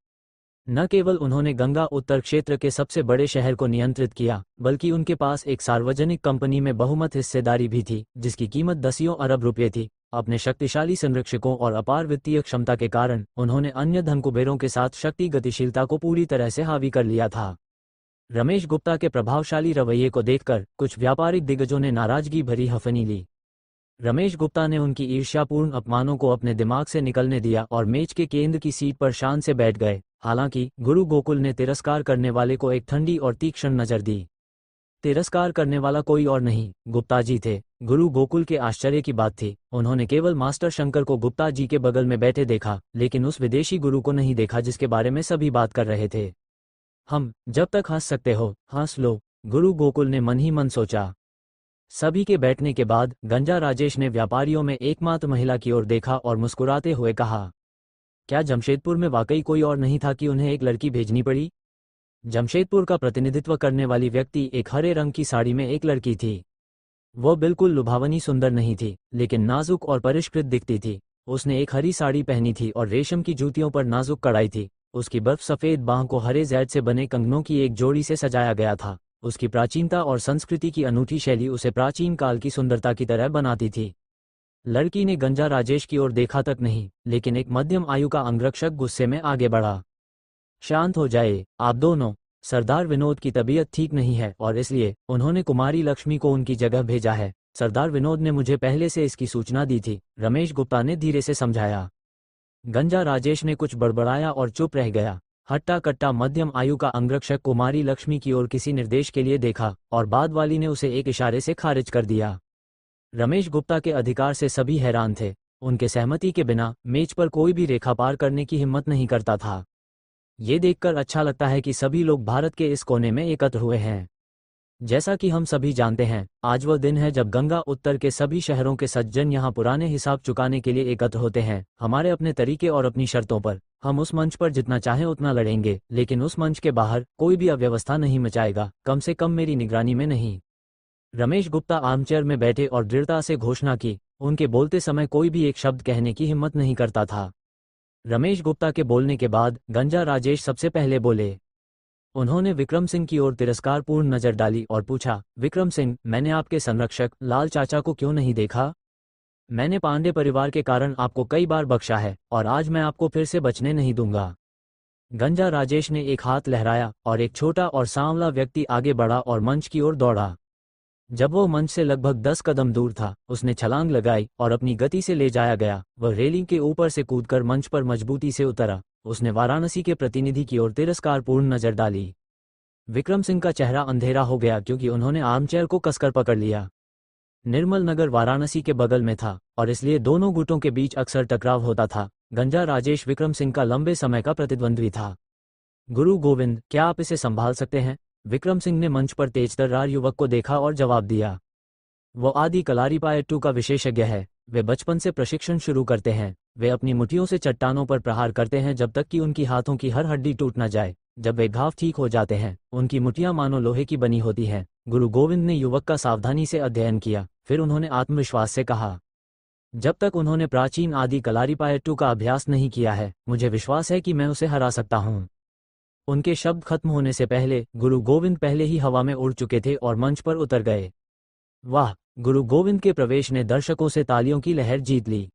न केवल उन्होंने गंगा उत्तर क्षेत्र के सबसे बड़े शहर को नियंत्रित किया, बल्कि उनके पास एक सार्वजनिक कंपनी में बहुमत हिस्सेदारी भी थी जिसकी कीमत दसियों अरब रुपये थी। अपने शक्तिशाली संरक्षकों और अपार वित्तीय क्षमता के कारण उन्होंने अन्य धनकुबेरों के साथ शक्ति गतिशीलता को पूरी तरह से हावी कर लिया था। रमेश गुप्ता के प्रभावशाली रवैये को देखकर कुछ व्यापारिक दिग्गजों ने नाराजगी भरी हफनी ली। रमेश गुप्ता ने उनकी ईर्ष्यापूर्ण अपमानों को अपने दिमाग से निकलने दिया और मेज के केंद्र की सीट पर शान से बैठ गए। हालांकि गुरु गोकुल ने तिरस्कार करने वाले को एक ठंडी और तीक्ष्ण नजर दी। तिरस्कार करने वाला कोई और नहीं, गुप्ता जी थे। गुरु गोकुल के आश्चर्य की बात थी, उन्होंने केवल मास्टर शंकर को गुप्ता जी के बगल में बैठे देखा, लेकिन उस विदेशी गुरु को नहीं देखा जिसके बारे में सभी बात कर रहे थे। हम जब तक हंस सकते हो हंस लो, गुरु गोकुल ने मन ही मन सोचा। सभी के बैठने के बाद गंजा राजेश ने व्यापारियों में एकमात्र महिला की ओर देखा और मुस्कुराते हुए कहा, क्या जमशेदपुर में वाकई कोई और नहीं था कि उन्हें एक लड़की भेजनी पड़ी? जमशेदपुर का प्रतिनिधित्व करने वाली व्यक्ति एक हरे रंग की साड़ी में एक लड़की थी। वो बिल्कुल लुभावनी सुंदर नहीं थी, लेकिन नाजुक और परिष्कृत दिखती थी। उसने एक हरी साड़ी पहनी थी और रेशम की जूतियों पर नाजुक कढ़ाई थी। उसकी बर्फ सफ़ेद बाह को हरे जैड से बने कंगनों की एक जोड़ी से सजाया गया था। उसकी प्राचीनता और संस्कृति की अनूठी शैली उसे प्राचीन काल की सुंदरता की तरह बनाती थी। लड़की ने गंजा राजेश की ओर देखा तक नहीं, लेकिन एक मध्यम आयु का अंगरक्षक गुस्से में आगे बढ़ा। शांत हो जाए आप दोनों। सरदार विनोद की तबीयत ठीक नहीं है और इसलिए उन्होंने कुमारी लक्ष्मी को उनकी जगह भेजा है। सरदार विनोद ने मुझे पहले से इसकी सूचना दी थी, रमेश गुप्ता ने धीरे से समझाया। गंजा राजेश ने कुछ बड़बड़ाया और चुप रह गया। हट्टा कट्टा मध्यम आयु का अंगरक्षक कुमारी लक्ष्मी की ओर किसी निर्देश के लिए देखा और बाद वाली ने उसे एक इशारे से खारिज कर दिया। रमेश गुप्ता के अधिकार से सभी हैरान थे। उनके सहमति के बिना मेज पर कोई भी रेखा पार करने की हिम्मत नहीं करता था। ये देखकर अच्छा लगता है कि सभी लोग भारत के इस कोने में एकत्र हुए हैं। जैसा कि हम सभी जानते हैं, आज वह दिन है जब गंगा उत्तर के सभी शहरों के सज्जन यहाँ पुराने हिसाब चुकाने के लिए एकत्र होते हैं, हमारे अपने तरीके और अपनी शर्तों पर। हम उस मंच पर जितना चाहें उतना लड़ेंगे, लेकिन उस मंच के बाहर कोई भी अव्यवस्था नहीं मचाएगा, कम से कम मेरी निगरानी में नहीं। रमेश गुप्ता आर्मचेयर में बैठे और दृढ़ता से घोषणा की। उनके बोलते समय कोई भी एक शब्द कहने की हिम्मत नहीं करता था। रमेश गुप्ता के बोलने के बाद गंजा राजेश सबसे पहले बोले। उन्होंने विक्रम सिंह की ओर तिरस्कारपूर्ण नजर डाली और पूछा, विक्रम सिंह, मैंने आपके संरक्षक लाल चाचा को क्यों नहीं देखा? मैंने पांडे परिवार के कारण आपको कई बार बख्शा है और आज मैं आपको फिर से बचने नहीं दूंगा। गंजा राजेश ने एक हाथ लहराया और एक छोटा और सांवला व्यक्ति आगे बढ़ा और मंच की ओर दौड़ा। जब वो मंच से लगभग 10 कदम दूर था, उसने छलांग लगाई और अपनी गति से ले जाया गया। वह रेलिंग के ऊपर से कूदकर मंच पर मजबूती से उतरा। उसने वाराणसी के प्रतिनिधि की ओर तिरस्कारपूर्ण नजर डाली। विक्रम सिंह का चेहरा अंधेरा हो गया क्योंकि उन्होंने आर्मचेयर को कसकर पकड़ लिया। निर्मल नगर वाराणसी के बगल में था और इसलिए दोनों गुटों के बीच अक्सर टकराव होता था। गंजा राजेश विक्रम सिंह का लंबे समय का प्रतिद्वंद्वी था। गुरु गोविंद, क्या आप इसे संभाल सकते हैं? विक्रम सिंह ने मंच पर तेजतर्रार युवक को देखा और जवाब दिया। वो आदि कलारीपायट्टू का विशेषज्ञ है। वे बचपन से प्रशिक्षण शुरू करते हैं। वे अपनी मुट्ठियों से चट्टानों पर प्रहार करते हैं जब तक कि उनकी हाथों की हर हड्डी टूट न जाए। जब वे घाव ठीक हो जाते हैं, उनकी मुठ्ठियां मानो लोहे की बनी होती हैं। गुरु गोविंद ने युवक का सावधानी से अध्ययन किया, फिर उन्होंने आत्मविश्वास से कहा, जब तक उन्होंने प्राचीन आदि कलारीपायट्टू का अभ्यास नहीं किया है, मुझे विश्वास है कि मैं उसे हरा सकता हूँ। उनके शब्द खत्म होने से पहले गुरु गोविंद पहले ही हवा में उड़ चुके थे और मंच पर उतर गए। वाह! गुरु गोविंद के प्रवेश ने दर्शकों से तालियों की लहर जीत ली।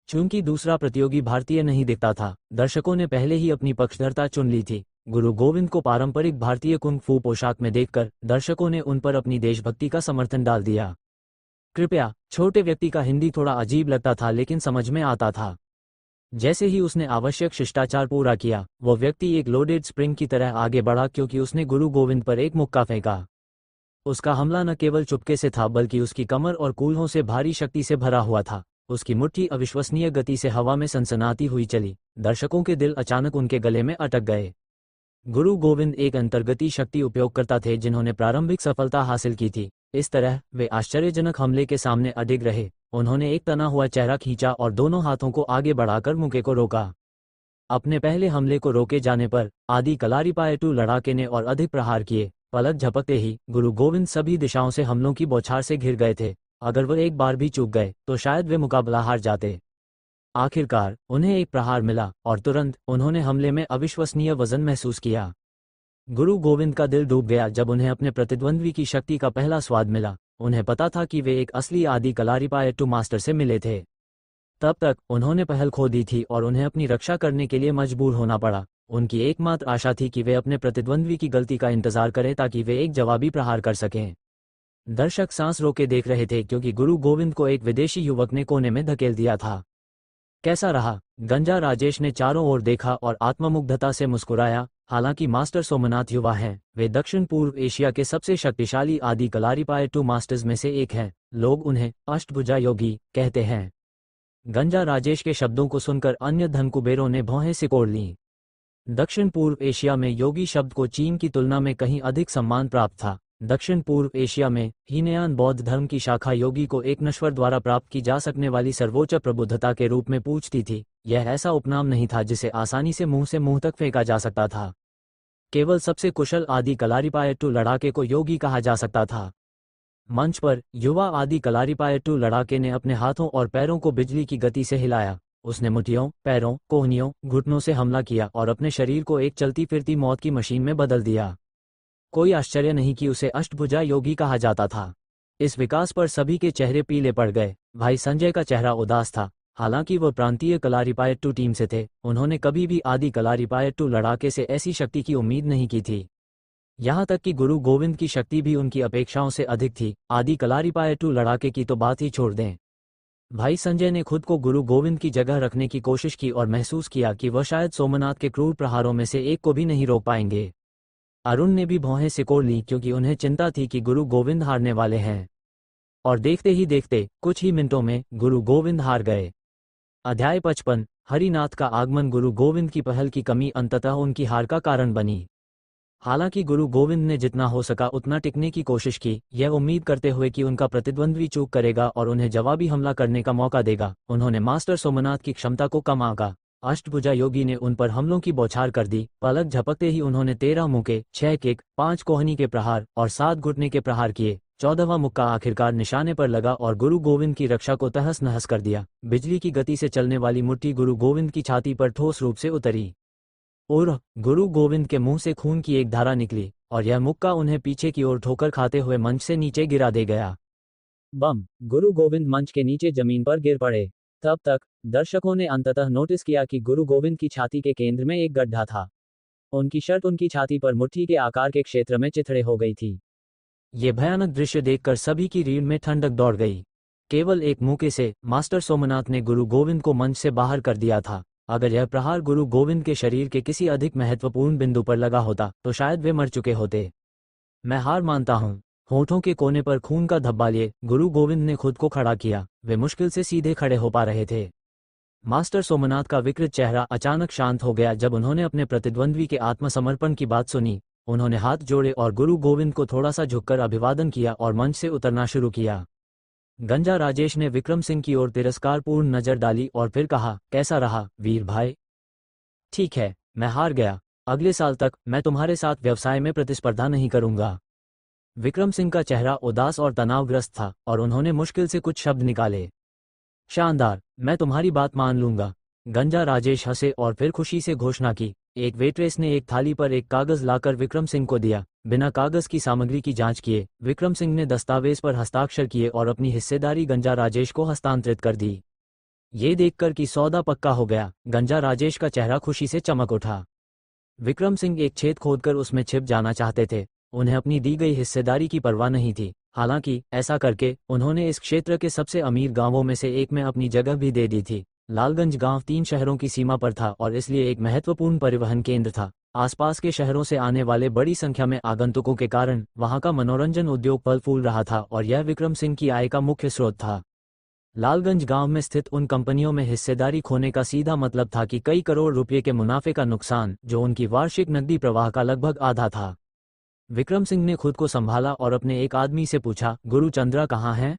चूंकि दूसरा प्रतियोगी भारतीय नहीं दिखता था, दर्शकों ने पहले ही अपनी पक्षधरता चुन ली थी। गुरु गोविंद को पारंपरिक भारतीय कुंग फू पोशाक में देखकर दर्शकों ने उन पर अपनी देशभक्ति का समर्थन डाल दिया। कृपया, छोटे व्यक्ति का हिंदी थोड़ा अजीब लगता था लेकिन समझ में आता था। जैसे ही उसने आवश्यक शिष्टाचार पूरा किया, वो व्यक्ति एक लोडेड स्प्रिंग की तरह आगे बढ़ा क्योंकि उसने गुरु गोविंद पर एक मुक्का फेंका। उसका हमला न केवल चुपके से था बल्कि उसकी कमर और कूल्हों से भारी शक्ति से भरा हुआ था। उसकी मुट्ठी अविश्वसनीय गति से हवा में सनसनाती हुई चली। दर्शकों के दिल अचानक उनके गले में अटक गए। गुरु गोविंद एक अंतर्गती शक्ति उपयोगकर्ता थे जिन्होंने प्रारंभिक सफलता हासिल की थी। इस तरह वे आश्चर्यजनक हमले के सामने अडिग रहे। उन्होंने एक तना हुआ चेहरा खींचा और दोनों हाथों को आगे बढ़ाकर मुक्के को रोका। अपने पहले हमले को रोके जाने पर आदि कलारीपायट्टू लड़ाके ने और अधिक प्रहार किए। पलक झपकते ही गुरु गोविंद सभी दिशाओं से हमलों की बौछार से घिर गए थे। अगर वह एक बार भी चूक गए तो शायद वे मुकाबला हार जाते। आखिरकार उन्हें एक प्रहार मिला और तुरंत उन्होंने हमले में अविश्वसनीय वजन महसूस किया। गुरु गोविंद का दिल डूब गया जब उन्हें अपने प्रतिद्वंद्वी की शक्ति का पहला स्वाद मिला। उन्हें पता था कि वे एक असली आदि कलारीपायट्टू मास्टर से मिले थे। तब तक उन्होंने पहल खो दी थी और उन्हें अपनी रक्षा करने के लिए मजबूर होना पड़ा। उनकी एकमात्र आशा थी कि वे अपने प्रतिद्वंद्वी की गलती का इंतजार करें ताकि वे एक जवाबी प्रहार कर सकें। दर्शक सांस रोके देख रहे थे क्योंकि गुरु गोविंद को एक विदेशी युवक ने कोने में धकेल दिया था। कैसा रहा? गंजा राजेश ने चारों ओर देखा और आत्ममुग्धता से मुस्कुराया। हालांकि मास्टर सोमनाथ युवा हैं, वे दक्षिण पूर्व एशिया के सबसे शक्तिशाली आदि कलारीपायट्टू मास्टर्स में से एक हैं। लोग उन्हें अष्टभुजा योगी कहते हैं। गंजा राजेश के शब्दों को सुनकर अन्य धनकुबेरों ने भौहें सिकोड़ लीं। दक्षिण पूर्व एशिया में योगी शब्द को चीन की तुलना में कहीं अधिक सम्मान प्राप्त था। दक्षिण पूर्व एशिया में हीनयान बौद्ध धर्म की शाखा योगी को एक नश्वर द्वारा प्राप्त की जा सकने वाली सर्वोच्च प्रबुद्धता के रूप में पूजती थी। यह ऐसा उपनाम नहीं था जिसे आसानी से मुंह तक फेंका जा सकता था। केवल सबसे कुशल आदि कलारीपायट्टू लड़ाके को योगी कहा जा सकता था। मंच पर युवा आदि कलारीपायट्टू लड़ाके ने अपने हाथों और पैरों को बिजली की गति से हिलाया। उसने मुट्ठियों, पैरों, कोहनियों, घुटनों से हमला किया और अपने शरीर को एक चलती फिरती मौत की मशीन में बदल दिया। कोई आश्चर्य नहीं कि उसे अष्टभुजा योगी कहा जाता था। इस विकास पर सभी के चेहरे पीले पड़ गए। भाई संजय का चेहरा उदास था। हालांकि वह प्रांतीय कलारीपायट्टू टीम से थे, उन्होंने कभी भी आदि कलारीपायट्टू लड़ाके से ऐसी शक्ति की उम्मीद नहीं की थी। यहाँ तक कि गुरु गोविंद की शक्ति भी उनकी अपेक्षाओं से अधिक थी। आदि कलारीपायट्टू लड़ाके की तो बात ही छोड़ दें। भाई संजय ने खुद को गुरु गोविंद की जगह रखने की कोशिश की और महसूस किया कि वह शायद सोमनाथ के क्रूर प्रहारों में से एक को भी नहीं रोक पाएंगे। अरुण ने भी भौहें सिकोड़ लीं क्योंकि उन्हें चिंता थी कि गुरु गोविंद हारने वाले हैं। और देखते ही देखते कुछ ही मिनटों में गुरु गोविंद हार गए। अध्याय 55 हरिनाथ का आगमन। गुरु गोविंद की पहल की कमी अंततः उनकी हार का कारण बनी। हालांकि गुरु गोविंद ने जितना हो सका उतना टिकने की कोशिश की, यह उम्मीद करते हुए कि उनका प्रतिद्वंद्वी चूक करेगा और उन्हें जवाबी हमला करने का मौका देगा। उन्होंने मास्टर सोमनाथ की क्षमता को कम आंका। अष्टभुजा योगी ने उन पर हमलों की बौछार कर दी। पलक झपकते ही उन्होंने 13 मुक्के, 6 किक, 5 कोहनी के प्रहार और 7 घुटने के प्रहार किए। 14वां मुक्का आखिरकार निशाने पर लगा और गुरु गोविंद की रक्षा को तहस नहस कर दिया। बिजली की गति से चलने वाली मुट्ठी गुरु गोविंद की छाती पर ठोस रूप से उतरी और गुरु गोविंद के मुंह से खून की एक धारा निकली और यह मुक्का उन्हें पीछे की ओर ठोकर खाते हुए मंच से नीचे गिरा दे गया। बम! गुरु गोविंद मंच के नीचे जमीन पर गिर पड़े। तब तक दर्शकों ने अंततः नोटिस किया कि गुरु गोविंद की छाती के केंद्र में एक गड्ढा था। उनकी शर्ट उनकी छाती पर मुट्ठी के आकार के क्षेत्र में चिथड़े हो गई थी। ये भयानक दृश्य देखकर सभी की रीढ़ में ठंडक दौड़ गई। केवल एक मुक्के से मास्टर सोमनाथ ने गुरु गोविंद को मंच से बाहर कर दिया था। अगर यह प्रहार गुरु गोविंद के शरीर के किसी अधिक महत्वपूर्ण बिंदु पर लगा होता तो शायद वे मर चुके होते। मैं हार मानता हूँ। होठों के कोने पर खून का धब्बा लिए गुरु गोविंद ने खुद को खड़ा किया। वे मुश्किल से सीधे खड़े हो पा रहे थे। मास्टर सोमनाथ का विकृत चेहरा अचानक शांत हो गया जब उन्होंने अपने प्रतिद्वंद्वी के आत्मसमर्पण की बात सुनी। उन्होंने हाथ जोड़े और गुरु गोविंद को थोड़ा सा झुककर अभिवादन किया और मंच से उतरना शुरू किया। गंजा राजेश ने विक्रम सिंह की ओर तिरस्कारपूर्ण नजर डाली और फिर कहा, कैसा रहा वीर भाई? ठीक है, मैं हार गया। अगले साल तक मैं तुम्हारे साथ व्यवसाय में प्रतिस्पर्धा नहीं करूंगा। विक्रम सिंह का चेहरा उदास और तनावग्रस्त था और उन्होंने मुश्किल से कुछ शब्द निकाले। शानदार, मैं तुम्हारी बात मान लूंगा। गंजा राजेश हंसे और फिर खुशी से घोषणा की। एक वेट्रेस ने एक थाली पर एक कागज लाकर विक्रम सिंह को दिया। बिना कागज की सामग्री की जांच किए विक्रम सिंह ने दस्तावेज पर हस्ताक्षर किए और अपनी हिस्सेदारी गंजा राजेश को हस्तांतरित कर दी। ये देखकर कि सौदा पक्का हो गया, गंजा राजेश का चेहरा खुशी से चमक उठा। विक्रम सिंह एक छेद खोदकर उसमें छिप जाना चाहते थे। उन्हें अपनी दी गई हिस्सेदारी की परवाह नहीं थी। हालांकि ऐसा करके उन्होंने इस क्षेत्र के सबसे अमीर गांवों में से एक में अपनी जगह भी दे दी थी। लालगंज गांव 3 शहरों की सीमा पर था और इसलिए एक महत्वपूर्ण परिवहन केंद्र था। आसपास के शहरों से आने वाले बड़ी संख्या में आगंतुकों के कारण वहां का मनोरंजन उद्योग फल फूल रहा था और यह विक्रम सिंह की आय का मुख्य स्रोत था। लालगंज गांव में स्थित उन कंपनियों में हिस्सेदारी खोने का सीधा मतलब था कि कई करोड़ रुपये के मुनाफे का नुकसान, जो उनकी वार्षिक नकदी प्रवाह का लगभग आधा था। विक्रम सिंह ने खुद को संभाला और अपने एक आदमी से पूछा, गुरु चंद्रा कहाँ हैं?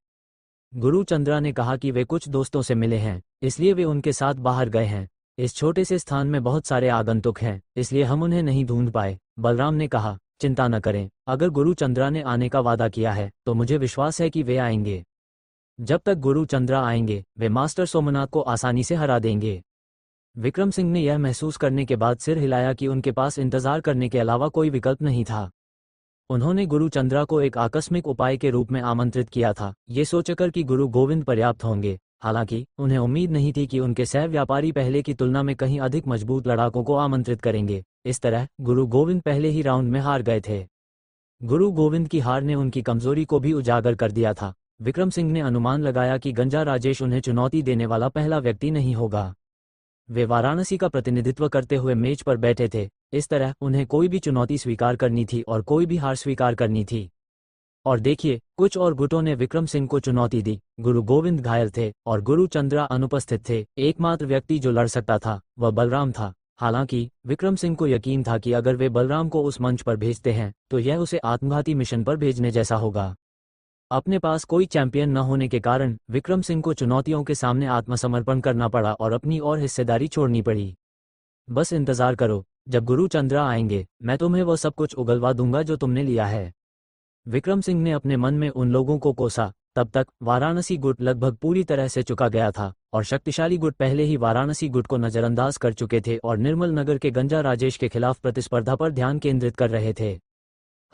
गुरु चंद्रा ने कहा कि वे कुछ दोस्तों से मिले हैं, इसलिए वे उनके साथ बाहर गए हैं। इस छोटे से स्थान में बहुत सारे आगंतुक हैं, इसलिए हम उन्हें नहीं ढूंढ पाए। बलराम ने कहा, चिंता न करें, अगर गुरु चंद्रा ने आने का वादा किया है तो मुझे विश्वास है कि वे आएंगे। जब तक गुरु चंद्रा आएंगे वे मास्टर सोमनाथ को आसानी से हरा देंगे। विक्रम सिंह ने यह महसूस करने के बाद सिर हिलाया कि उनके पास इंतजार करने के अलावा कोई विकल्प नहीं था। उन्होंने गुरु चंद्रा को एक आकस्मिक उपाय के रूप में आमंत्रित किया था, ये सोचकर कि गुरु गोविंद पर्याप्त होंगे। हालांकि उन्हें उम्मीद नहीं थी कि उनके सह व्यापारी पहले की तुलना में कहीं अधिक मजबूत लड़ाकों को आमंत्रित करेंगे। इस तरह गुरु गोविंद पहले ही राउंड में हार गए थे। गुरु गोविंद की हार ने उनकी कमजोरी को भी उजागर कर दिया था। विक्रम सिंह ने अनुमान लगाया कि गंजा राजेश उन्हें चुनौती देने वाला पहला व्यक्ति नहीं होगा। वे वाराणसी का प्रतिनिधित्व करते हुए मेज पर बैठे थे। इस तरह उन्हें कोई भी चुनौती स्वीकार करनी थी और कोई भी हार स्वीकार करनी थी। और देखिए, कुछ और गुटों ने विक्रम सिंह को चुनौती दी। गुरु गोविंद घायल थे और गुरु चंद्रा अनुपस्थित थे। एकमात्र व्यक्ति जो लड़ सकता था वह बलराम था। हालांकि विक्रम सिंह को यकीन था कि अगर वे बलराम को उस मंच पर भेजते हैं तो यह उसे आत्मघाती मिशन पर भेजने जैसा होगा। अपने पास कोई चैंपियन न होने के कारण विक्रम सिंह को चुनौतियों के सामने आत्मसमर्पण करना पड़ा और अपनी और हिस्सेदारी छोड़नी पड़ी। बस इंतजार करो, जब गुरु चंद्रा आएंगे मैं तुम्हें वह सब कुछ उगलवा दूंगा जो तुमने लिया है। विक्रम सिंह ने अपने मन में उन लोगों को कोसा। तब तक वाराणसी गुट लगभग पूरी तरह से चुका गया था और शक्तिशाली गुट पहले ही वाराणसी गुट को नजरअंदाज कर चुके थे और निर्मल नगर के गंजा राजेश के खिलाफ प्रतिस्पर्धा पर ध्यान केंद्रित कर रहे थे।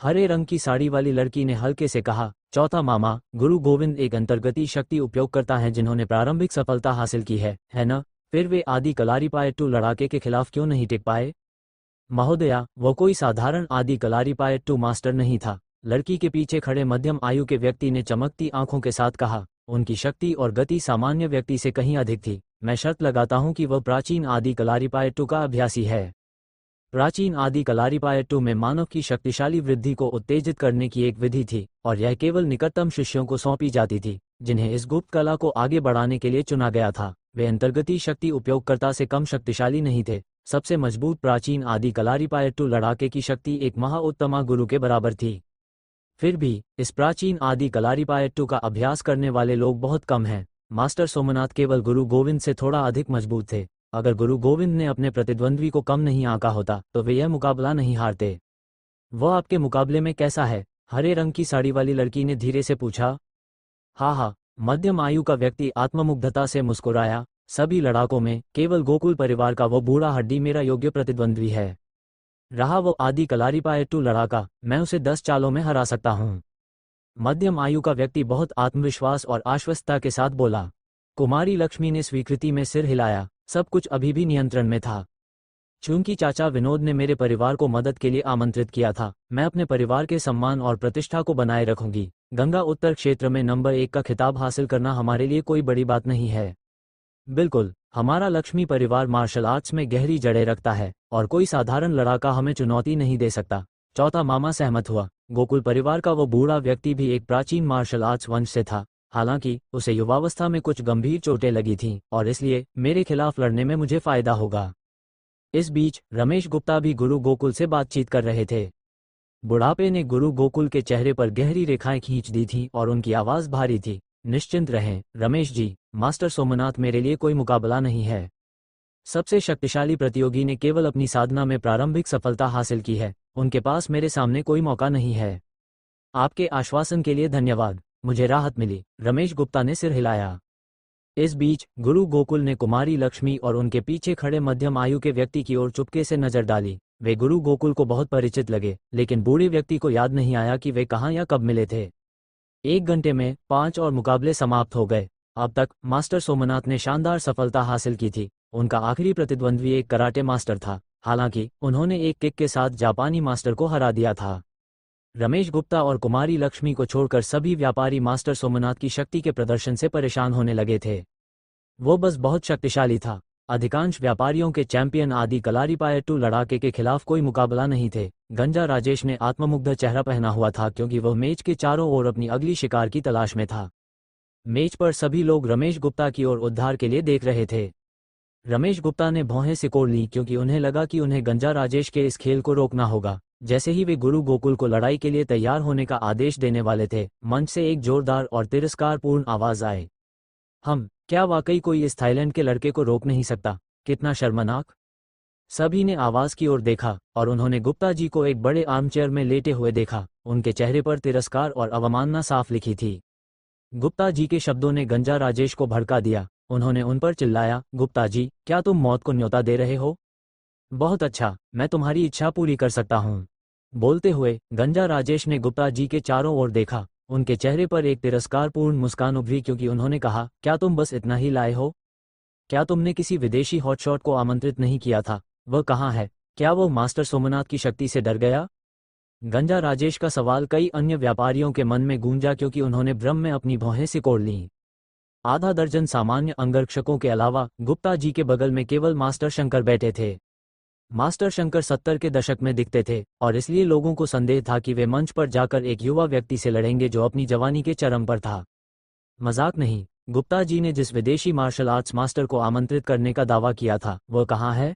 हरे रंग की साड़ी वाली लड़की ने हल्के से कहा, चौथा मामा, गुरु गोविंद एक अंतर्गती शक्ति उपयोगकर्ता हैं जिन्होंने प्रारंभिक सफलता हासिल की है न? फिर वे आदि कलारीपायट्टू लड़ाके के खिलाफ क्यों नहीं टिक पाए? महोदया, वो कोई साधारण आदि कलारीपायट्टू मास्टर नहीं था। लड़की के पीछे खड़े मध्यम आयु के व्यक्ति ने चमकती आंखों के साथ कहा। उनकी शक्ति और गति सामान्य व्यक्ति से कहीं अधिक थी। मैं शर्त लगाता हूं कि वह प्राचीन आदि कलारीपायट्टू का अभ्यासी है। प्राचीन आदि कलारीपायट्टू में मानव की शक्तिशाली वृद्धि को उत्तेजित करने की एक विधि थी और यह केवल निकटतम शिष्यों को सौंपी जाती थी, जिन्हें इस गुप्त कला को आगे बढ़ाने के लिए चुना गया था। वे अंतर्गती शक्ति उपयोगकर्ता से कम शक्तिशाली नहीं थे। सबसे मजबूत प्राचीन आदि कलारीपायट्टू लड़ाके की शक्ति एक महाउत्तमा गुरु के बराबर थी। फिर भी इस प्राचीन आदि कलारीपायट्टू का अभ्यास करने वाले लोग बहुत कम हैं। मास्टर सोमनाथ केवल गुरु गोविंद से थोड़ा अधिक मजबूत थे। अगर गुरु गोविंद ने अपने प्रतिद्वंद्वी को कम नहीं आंका होता तो वे यह मुकाबला नहीं हारते। वह आपके मुकाबले में कैसा है? हरे रंग की साड़ी वाली लड़की ने धीरे से पूछा। हाँ, मध्यम आयु का व्यक्ति आत्ममुग्धता से मुस्कुराया। सभी लड़ाकों में केवल गोकुल परिवार का वो बूढ़ा हड्डी मेरा योग्य प्रतिद्वंद्वी है। रहा वो आदि कलारीपायट्टू लड़ाका, मैं उसे 10 चालों में हरा सकता हूँ। मध्यम आयु का व्यक्ति बहुत आत्मविश्वास और आश्वस्तता के साथ बोला। कुमारी लक्ष्मी ने स्वीकृति में सिर हिलाया। सब कुछ अभी भी नियंत्रण में था। चूंकि चाचा विनोद ने मेरे परिवार को मदद के लिए आमंत्रित किया था, मैं अपने परिवार के सम्मान और प्रतिष्ठा को बनाए रखूंगी। गंगा उत्तर क्षेत्र में नंबर 1 का खिताब हासिल करना हमारे लिए कोई बड़ी बात नहीं है। बिल्कुल, हमारा लक्ष्मी परिवार मार्शल आर्ट्स में गहरी जड़ें रखता है और कोई साधारण लड़ाका हमें चुनौती नहीं दे सकता। चौथा मामा सहमत हुआ। गोकुल परिवार का वो बूढ़ा व्यक्ति भी एक प्राचीन मार्शल आर्ट्स वंश से था। हालांकि उसे युवावस्था में कुछ गंभीर चोटें लगी थीं और इसलिए मेरे खिलाफ लड़ने में मुझे फायदा होगा। इस बीच रमेश गुप्ता भी गुरु गोकुल से बातचीत कर रहे थे। बुढ़ापे ने गुरु गोकुल के चेहरे पर गहरी रेखाएं खींच दी थीं और उनकी आवाज भारी थी। निश्चिंत रहें रमेश जी, मास्टर सोमनाथ मेरे लिए कोई मुकाबला नहीं है। सबसे शक्तिशाली प्रतियोगी ने केवल अपनी साधना में प्रारंभिक सफलता हासिल की है, उनके पास मेरे सामने कोई मौका नहीं है। आपके आश्वासन के लिए धन्यवाद, मुझे राहत मिली। रमेश गुप्ता ने सिर हिलाया। इस बीच गुरु गोकुल ने कुमारी लक्ष्मी और उनके पीछे खड़े मध्यम आयु के व्यक्ति की ओर चुपके से नजर डाली। वे गुरु गोकुल को बहुत परिचित लगे, लेकिन बूढ़े व्यक्ति को याद नहीं आया कि वे कहाँ या कब मिले थे। 1 घंटे में 5 और मुकाबले समाप्त हो गए। अब तक मास्टर सोमनाथ ने शानदार सफलता हासिल की थी। उनका आखिरी प्रतिद्वंद्वी एक कराटे मास्टर था, हालांकि उन्होंने एक किक के साथ जापानी मास्टर को हरा दिया था। रमेश गुप्ता और कुमारी लक्ष्मी को छोड़कर सभी व्यापारी मास्टर सोमनाथ की शक्ति के प्रदर्शन से परेशान होने लगे थे। वो बस बहुत शक्तिशाली था। अधिकांश व्यापारियों के चैंपियन आदि कलारीपायट्टू लड़ाके के खिलाफ कोई मुकाबला नहीं थे। गंजा राजेश ने आत्ममुग्ध चेहरा पहना हुआ था, क्योंकि वह मेज के चारों ओर अपनी अगली शिकार की तलाश में था। मेज पर सभी लोग रमेश गुप्ता की ओर उद्धार के लिए देख रहे थे। रमेश गुप्ता ने भौहें सिकोड़ ली, क्योंकि उन्हें लगा कि उन्हें गंजा राजेश के इस खेल को रोकना होगा। जैसे ही वे गुरु गोकुल को लड़ाई के लिए तैयार होने का आदेश देने वाले थे, मंच से एक जोरदार और तिरस्कारपूर्ण आवाज आए। क्या वाकई कोई इस थाईलैंड के लड़के को रोक नहीं सकता? कितना शर्मनाक। सभी ने आवाज की ओर देखा और उन्होंने गुप्ता जी को एक बड़े आर्मचेयर में लेटे हुए देखा। उनके चेहरे पर तिरस्कार और अवमानना साफ लिखी थी। गुप्ता जी के शब्दों ने गंजा राजेश को भड़का दिया। उन्होंने उन पर चिल्लाया, गुप्ता जी, क्या तुम मौत को न्योता दे रहे हो? बहुत अच्छा, मैं तुम्हारी इच्छा पूरी कर सकता हूँ। बोलते हुए गंजा राजेश ने गुप्ता जी के चारों ओर देखा। उनके चेहरे पर एक तिरस्कारपूर्ण मुस्कान उभरी, क्योंकि उन्होंने कहा, क्या तुम बस इतना ही लाए हो? क्या तुमने किसी विदेशी हॉटशॉट को आमंत्रित नहीं किया था? वह कहाँ है? क्या वो मास्टर सोमनाथ की शक्ति से डर गया? गंजा राजेश का सवाल कई अन्य व्यापारियों के मन में गूंजा, क्योंकि उन्होंने भ्रम में अपनी भौहें सिकोड़ लीं। आधा दर्जन सामान्य अंगरक्षकों के अलावा गुप्ता जी के बगल में केवल मास्टर शंकर बैठे थे। मास्टर शंकर 70 के दशक में दिखते थे, और इसलिए लोगों को संदेह था कि वे मंच पर जाकर एक युवा व्यक्ति से लड़ेंगे जो अपनी जवानी के चरम पर था। मजाक नहीं, गुप्ता जी ने जिस विदेशी मार्शल आर्ट्स मास्टर को आमंत्रित करने का दावा किया था, वह कहाँ है?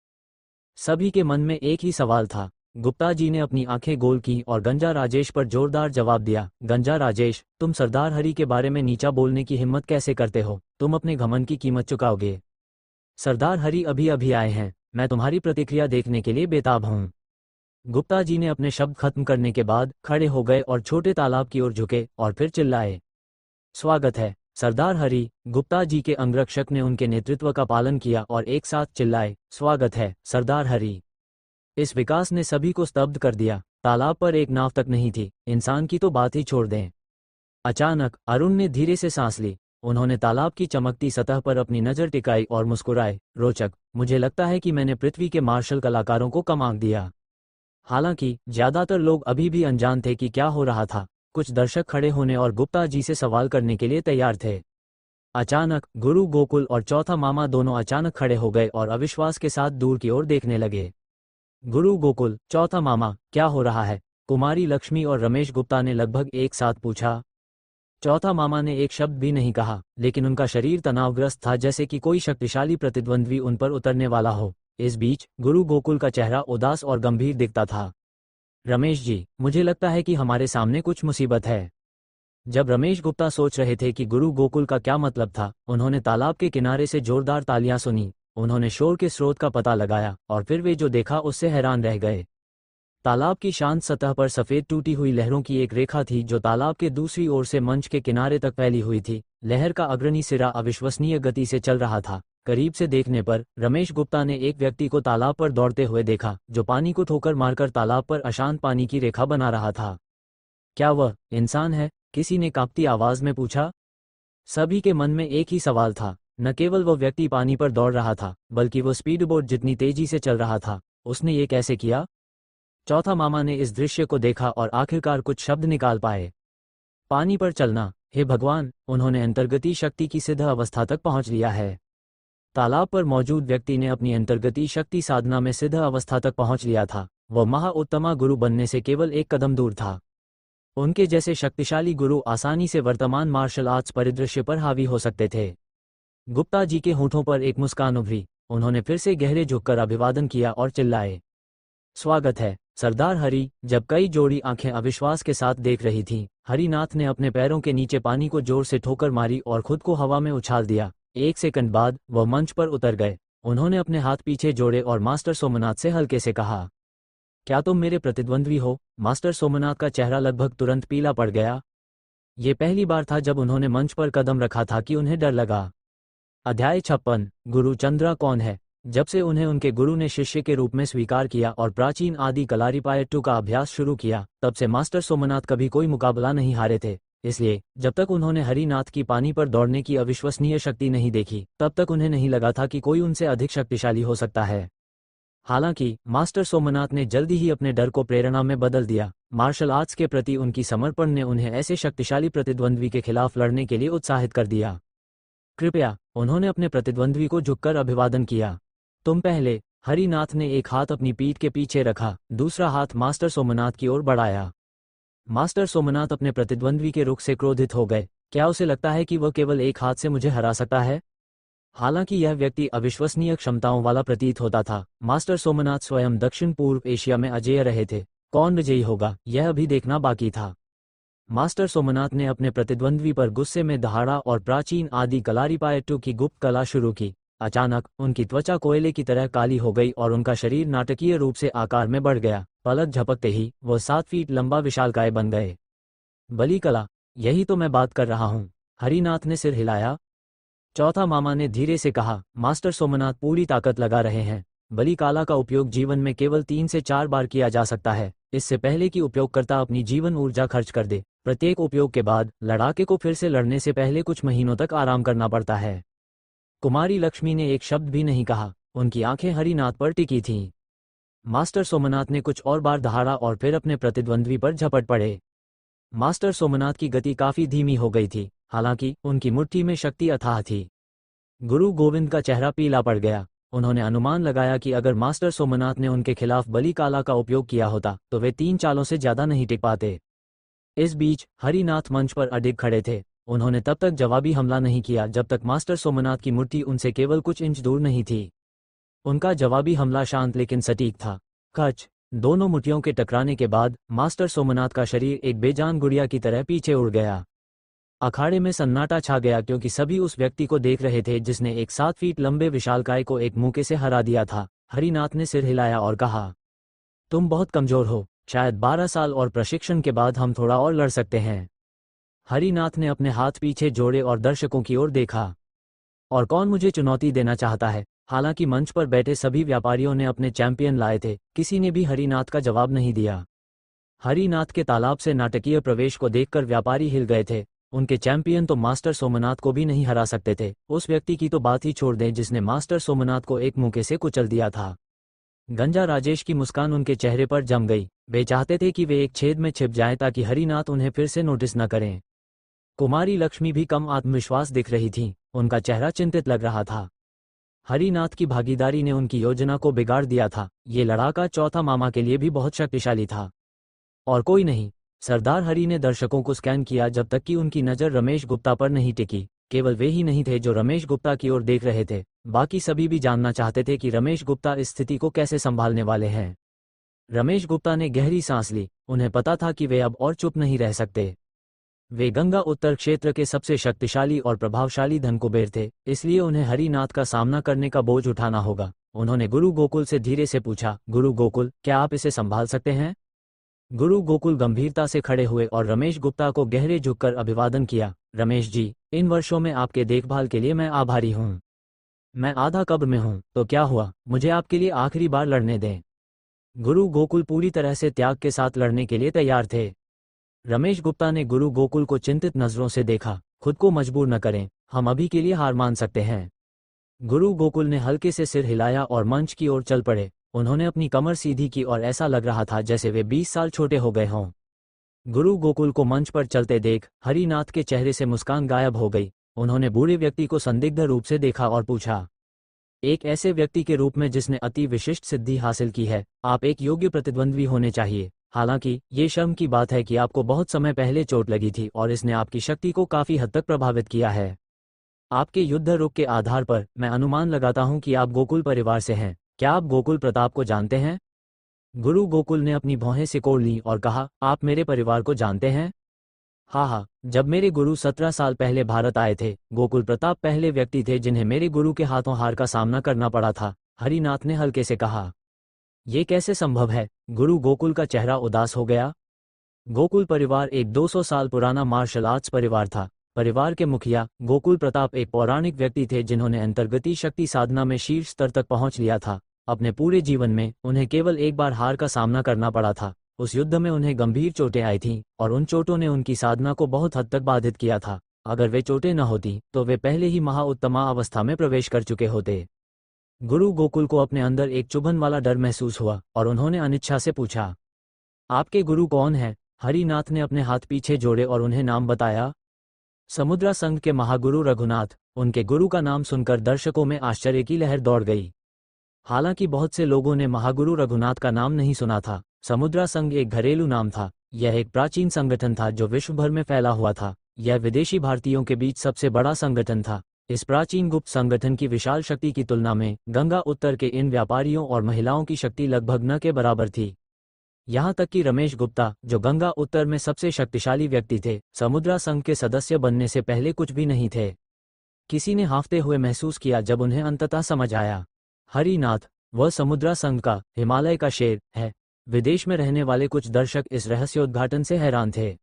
सभी के मन में एक ही सवाल था। गुप्ता जी ने अपनी आंखें गोल की और गंजा राजेश पर जोरदार जवाब दिया, गंजा राजेश, तुम सरदार हरी के बारे में नीचा बोलने की हिम्मत कैसे करते हो? तुम अपने घमंड की कीमत चुकाओगे। सरदार हरी अभी अभी आए हैं, मैं तुम्हारी प्रतिक्रिया देखने के लिए बेताब हूं। गुप्ता जी ने अपने शब्द खत्म करने के बाद खड़े हो गए और छोटे तालाब की ओर झुके और फिर चिल्लाए, स्वागत है सरदार हरी। गुप्ता जी के अंगरक्षक ने उनके नेतृत्व का पालन किया और एक साथ चिल्लाए, स्वागत है सरदार हरी। इस विकास ने सभी को स्तब्ध कर दिया। तालाब पर एक नाव तक नहीं थी, इंसान की तो बात ही छोड़ दें। अचानक अरुण ने धीरे से सांस ली। उन्होंने तालाब की चमकती सतह पर अपनी नजर टिकाई और मुस्कुराए, रोचक, मुझे लगता है कि मैंने पृथ्वी के मार्शल कलाकारों को कम आंक दिया। हालांकि ज्यादातर लोग अभी भी अनजान थे कि क्या हो रहा था। कुछ दर्शक खड़े होने और गुप्ता जी से सवाल करने के लिए तैयार थे। अचानक गुरु गोकुल और चौथा मामा दोनों अचानक खड़े हो गए और अविश्वास के साथ दूर की ओर देखने लगे। गुरु गोकुल, चौथा मामा, क्या हो रहा है? कुमारी लक्ष्मी और रमेश गुप्ता ने लगभग एक साथ पूछा। चौथा मामा ने एक शब्द भी नहीं कहा, लेकिन उनका शरीर तनावग्रस्त था, जैसे कि कोई शक्तिशाली प्रतिद्वंद्वी उन पर उतरने वाला हो। इस बीच गुरु गोकुल का चेहरा उदास और गंभीर दिखता था। रमेश जी, मुझे लगता है कि हमारे सामने कुछ मुसीबत है। जब रमेश गुप्ता सोच रहे थे कि गुरु गोकुल का क्या मतलब था, उन्होंने तालाब के किनारे से जोरदार तालियां सुनी। उन्होंने शोर के स्रोत का पता लगाया और फिर वे जो देखा उससे हैरान रह गए। तालाब की शांत सतह पर सफेद टूटी हुई लहरों की एक रेखा थी, जो तालाब के दूसरी ओर से मंच के किनारे तक फैली हुई थी। लहर का अग्रणी सिरा अविश्वसनीय गति से चल रहा था। करीब से देखने पर रमेश गुप्ता ने एक व्यक्ति को तालाब पर दौड़ते हुए देखा, जो पानी को ठोकर मारकर तालाब पर अशांत पानी की रेखा बना रहा था। क्या वह इंसान है? किसी ने कांपती आवाज में पूछा। सभी के मन में एक ही सवाल था। न केवल वह व्यक्ति पानी पर दौड़ रहा था, बल्कि वो स्पीडबोट जितनी तेजी से चल रहा था। उसने ये कैसे किया? चौथा मामा ने इस दृश्य को देखा और आखिरकार कुछ शब्द निकाल पाए। पानी पर चलना, हे भगवान, उन्होंने अंतर्गती शक्ति की सिद्ध अवस्था तक पहुंच लिया है। तालाब पर मौजूद व्यक्ति ने अपनी अंतर्गती शक्ति साधना में सिद्ध अवस्था तक पहुंच लिया था। वह महाउत्तमा गुरु बनने से केवल एक कदम दूर था। उनके जैसे शक्तिशाली गुरु आसानी से वर्तमान मार्शल आर्ट्स परिदृश्य पर हावी हो सकते थे। गुप्ता जी के होठों पर एक मुस्कान उभरी। उन्होंने फिर से गहरे झुककर अभिवादन किया और चिल्लाए, स्वागत है सरदार हरी। जब कई जोड़ी आंखें अविश्वास के साथ देख रही थीं, हरिनाथ ने अपने पैरों के नीचे पानी को जोर से ठोकर मारी और खुद को हवा में उछाल दिया। 1 सेकंड बाद वह मंच पर उतर गए। उन्होंने अपने हाथ पीछे जोड़े और मास्टर सोमनाथ से हल्के से कहा, क्या तुम मेरे प्रतिद्वंद्वी हो? मास्टर सोमनाथ का चेहरा लगभग तुरंत पीला पड़ गया। ये पहली बार था जब उन्होंने मंच पर कदम रखा था कि उन्हें डर लगा। अध्याय 56 गुरु चंद्रा कौन है? जब से उन्हें उनके गुरु ने शिष्य के रूप में स्वीकार किया और प्राचीन आदि कलारीपायट्टू का अभ्यास शुरू किया, तब से मास्टर सोमनाथ कभी कोई मुकाबला नहीं हारे थे। इसलिए जब तक उन्होंने हरिनाथ की पानी पर दौड़ने की अविश्वसनीय शक्ति नहीं देखी, तब तक उन्हें नहीं लगा था कि कोई उनसे अधिक शक्तिशाली हो सकता है। हालांकि मास्टर सोमनाथ ने जल्दी ही अपने डर को प्रेरणा में बदल दिया। मार्शल आर्ट्स के प्रति उनकी समर्पण ने उन्हें ऐसे शक्तिशाली प्रतिद्वंद्वी के खिलाफ लड़ने के लिए उत्साहित कर दिया। कृपया, उन्होंने अपने प्रतिद्वंद्वी को झुककर अभिवादन किया। तुम पहले। हरिनाथ ने एक हाथ अपनी पीठ के पीछे रखा, दूसरा हाथ मास्टर सोमनाथ की ओर बढ़ाया। मास्टर सोमनाथ अपने प्रतिद्वंद्वी के रुख से क्रोधित हो गए। क्या उसे लगता है कि वह केवल एक हाथ से मुझे हरा सकता है? हालांकि यह व्यक्ति अविश्वसनीय क्षमताओं वाला प्रतीत होता था। मास्टर सोमनाथ स्वयं दक्षिण पूर्व एशिया में अजेय रहे थे। कौन विजयी होगा, यह अभी देखना बाकी था। मास्टर सोमनाथ ने अपने प्रतिद्वंद्वी पर गुस्से में दहाड़ा और प्राचीन आदि कलारीपायट्टू की गुप्त कला शुरू की। अचानक उनकी त्वचा कोयले की तरह काली हो गई और उनका शरीर नाटकीय रूप से आकार में बढ़ गया। पलक झपकते ही वह 7 फीट लंबा विशालकाय बन गए। बली कला, यही तो मैं बात कर रहा हूँ। हरिनाथ ने सिर हिलाया। चौथा मामा ने धीरे से कहा, मास्टर सोमनाथ पूरी ताकत लगा रहे हैं। बली कला का उपयोग जीवन में केवल 3 से 4 बार किया जा सकता है। इससे पहले कि उपयोगकर्ता अपनी जीवन ऊर्जा खर्च कर दे। प्रत्येक उपयोग के बाद लड़ाके को फिर से लड़ने से पहले कुछ महीनों तक आराम करना पड़ता है। कुमारी लक्ष्मी ने एक शब्द भी नहीं कहा। उनकी आंखें हरिनाथ पर टिकी थीं। मास्टर सोमनाथ ने कुछ और बार दहाड़ा और फिर अपने प्रतिद्वंद्वी पर झपट पड़े। मास्टर सोमनाथ की गति काफी धीमी हो गई थी, हालांकि उनकी मुट्ठी में शक्ति अथाह थी। गुरु गोविंद का चेहरा पीला पड़ गया। उन्होंने अनुमान लगाया कि अगर मास्टर सोमनाथ ने उनके खिलाफ बली कला का उपयोग किया होता तो वे 3 चालों से ज्यादा नहीं टिक पाते। इस बीच हरिनाथ मंच पर अडिग खड़े थे। उन्होंने तब तक जवाबी हमला नहीं किया जब तक मास्टर सोमनाथ की मुट्ठी उनसे केवल कुछ इंच दूर नहीं थी। उनका जवाबी हमला शांत लेकिन सटीक था। कच, दोनों मुट्ठियों के टकराने के बाद मास्टर सोमनाथ का शरीर एक बेजान गुड़िया की तरह पीछे उड़ गया। अखाड़े में सन्नाटा छा गया क्योंकि सभी उस व्यक्ति को देख रहे थे जिसने एक 7 फीट लंबे विशालकाय को एक मुक्के से हरा दिया था। हरिनाथ ने सिर हिलाया और कहा, तुम बहुत कमजोर हो। शायद 12 साल और प्रशिक्षण के बाद हम थोड़ा और लड़ सकते हैं। हरिनाथ ने अपने हाथ पीछे जोड़े और दर्शकों की ओर देखा। और कौन मुझे चुनौती देना चाहता है? हालांकि मंच पर बैठे सभी व्यापारियों ने अपने चैंपियन लाए थे, किसी ने भी हरिनाथ का जवाब नहीं दिया। हरिनाथ के तालाब से नाटकीय प्रवेश को देखकर व्यापारी हिल गए थे। उनके चैंपियन तो मास्टर सोमनाथ को भी नहीं हरा सकते थे। उस व्यक्ति की तो बात ही छोड़ दें जिसने मास्टर सोमनाथ को एक मुक्के से कुचल दिया था। गंजा राजेश की मुस्कान उनके चेहरे पर जम गई। वे चाहते थे कि वे एक छेद में छिप जाएं ताकि हरिनाथ उन्हें फिर से नोटिस न करें। कुमारी लक्ष्मी भी कम आत्मविश्वास दिख रही थीं। उनका चेहरा चिंतित लग रहा था। हरिनाथ की भागीदारी ने उनकी योजना को बिगाड़ दिया था। ये लड़ाका चौथा मामा के लिए भी बहुत शक्तिशाली था। और कोई नहीं। सरदार हरि ने दर्शकों को स्कैन किया जब तक कि उनकी नज़र रमेश गुप्ता पर नहीं टिकी। केवल वे ही नहीं थे जो रमेश गुप्ता की ओर देख रहे थे, बाकी सभी भी जानना चाहते थे कि रमेश गुप्ता इस स्थिति को कैसे संभालने वाले हैं। रमेश गुप्ता ने गहरी सांस ली। उन्हें पता था कि वे अब और चुप नहीं रह सकते। वे गंगा उत्तर क्षेत्र के सबसे शक्तिशाली और प्रभावशाली धनकुबेर थे, इसलिए उन्हें हरिनाथ का सामना करने का बोझ उठाना होगा। उन्होंने गुरु गोकुल से धीरे से पूछा, गुरु गोकुल, क्या आप इसे संभाल सकते हैं? गुरु गोकुल गंभीरता से खड़े हुए और रमेश गुप्ता को गहरे झुककर अभिवादन किया। रमेश जी, इन वर्षों में आपके देखभाल के लिए मैं आभारी हूँ। मैं आधा कब्र में हूँ, तो क्या हुआ, मुझे आपके लिए आखिरी बार लड़ने दें। गुरु गोकुल पूरी तरह से त्याग के साथ लड़ने के लिए तैयार थे। रमेश गुप्ता ने गुरु गोकुल को चिंतित नजरों से देखा। खुद को मजबूर न करें, हम अभी के लिए हार मान सकते हैं। गुरु गोकुल ने हल्के से सिर हिलाया और मंच की ओर चल पड़े। उन्होंने अपनी कमर सीधी की और ऐसा लग रहा था जैसे वे 20 साल छोटे हो गए हों। गुरु गोकुल को मंच पर चलते देख हरिनाथ के चेहरे से मुस्कान गायब हो गई। उन्होंने बूढ़े व्यक्ति को संदिग्ध रूप से देखा और पूछा, एक ऐसे व्यक्ति के रूप में जिसने अति विशिष्ट सिद्धि हासिल की है, आप एक योग्य प्रतिद्वंद्वी होने चाहिए। हालांकि ये शर्म की बात है कि आपको बहुत समय पहले चोट लगी थी और इसने आपकी शक्ति को काफी हद तक प्रभावित किया है। आपके युद्ध रुख के आधार पर मैं अनुमान लगाता हूं कि आप गोकुल परिवार से हैं। क्या आप गोकुल प्रताप को जानते हैं? गुरु गोकुल ने अपनी भौहें सिकोड़ लीं और कहा, आप मेरे परिवार को जानते हैं? हाँ हाँ, जब मेरे गुरु 17 साल पहले भारत आए थे, गोकुल प्रताप पहले व्यक्ति थे जिन्हें मेरे गुरु के हाथों हार का सामना करना पड़ा था, हरिनाथ ने हल्के से कहा। ये कैसे संभव है? गुरु गोकुल का चेहरा उदास हो गया। गोकुल परिवार एक 200 साल पुराना मार्शल आर्ट्स परिवार था। परिवार के मुखिया गोकुल प्रताप एक पौराणिक व्यक्ति थे जिन्होंने अंतर्गति शक्ति साधना में शीर्ष स्तर तक पहुंच लिया था। अपने पूरे जीवन में उन्हें केवल एक बार हार का सामना करना पड़ा था। उस युद्ध में उन्हें गंभीर चोटें आई थीं और उन चोटों ने उनकी साधना को बहुत हद तक बाधित किया था। अगर वे चोटें न होती तो वे पहले ही महाउत्तमा अवस्था में प्रवेश कर चुके होते। गुरु गोकुल को अपने अंदर एक चुभन वाला डर महसूस हुआ और उन्होंने अनिच्छा से पूछा, आपके गुरु कौन है? हरिनाथ ने अपने हाथ पीछे जोड़े और उन्हें नाम बताया। समुद्रा संघ के महागुरु रघुनाथ। उनके गुरु का नाम सुनकर दर्शकों में आश्चर्य की लहर दौड़ गई। हालांकि बहुत से लोगों ने महागुरु रघुनाथ का नाम नहीं सुना था। समुद्रा संघ एक घरेलू नाम था। यह एक प्राचीन संगठन था जो विश्व भर में फैला हुआ था। यह विदेशी भारतीयों के बीच सबसे बड़ा संगठन था। इस प्राचीन गुप्त संगठन की विशाल शक्ति की तुलना में गंगा उत्तर के इन व्यापारियों और महिलाओं की शक्ति लगभग न के बराबर थी। यहाँ तक कि रमेश गुप्ता, जो गंगा उत्तर में सबसे शक्तिशाली व्यक्ति थे, समुद्रा संघ के सदस्य बनने से पहले कुछ भी नहीं थे। किसी ने हांफते हुए महसूस किया जब उन्हें अंततः समझ आया। हरिनाथ, वह समुद्रा संघ का, हिमालय का शेर है। विदेश में रहने वाले कुछ दर्शक इस रहस्योद्घाटन से हैरान थे।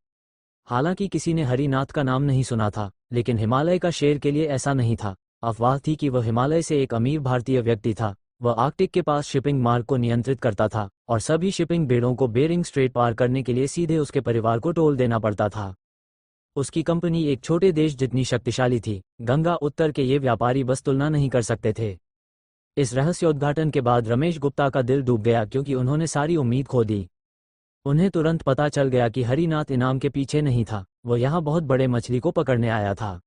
हालांकि किसी ने हरिनाथ का नाम नहीं सुना था, लेकिन हिमालय का शेर के लिए ऐसा नहीं था। अफवाह थी कि वह हिमालय से एक अमीर भारतीय व्यक्ति था। वह आर्कटिक के पास शिपिंग मार्ग को नियंत्रित करता था और सभी शिपिंग बेड़ों को बेरिंग स्ट्रेट पार करने के लिए सीधे उसके परिवार को टोल देना पड़ता था। उसकी कंपनी एक छोटे देश जितनी शक्तिशाली थी, गंगा उत्तर के ये व्यापारी बस तुलना नहीं कर सकते थे। इस रहस्योद्घाटन के बाद रमेश गुप्ता का दिल डूब गया क्योंकि उन्होंने सारी उम्मीद खो दी। उन्हें तुरंत पता चल गया कि हरिनाथ इनाम के पीछे नहीं था, वह यहाँ बहुत बड़े मछली को पकड़ने आया था।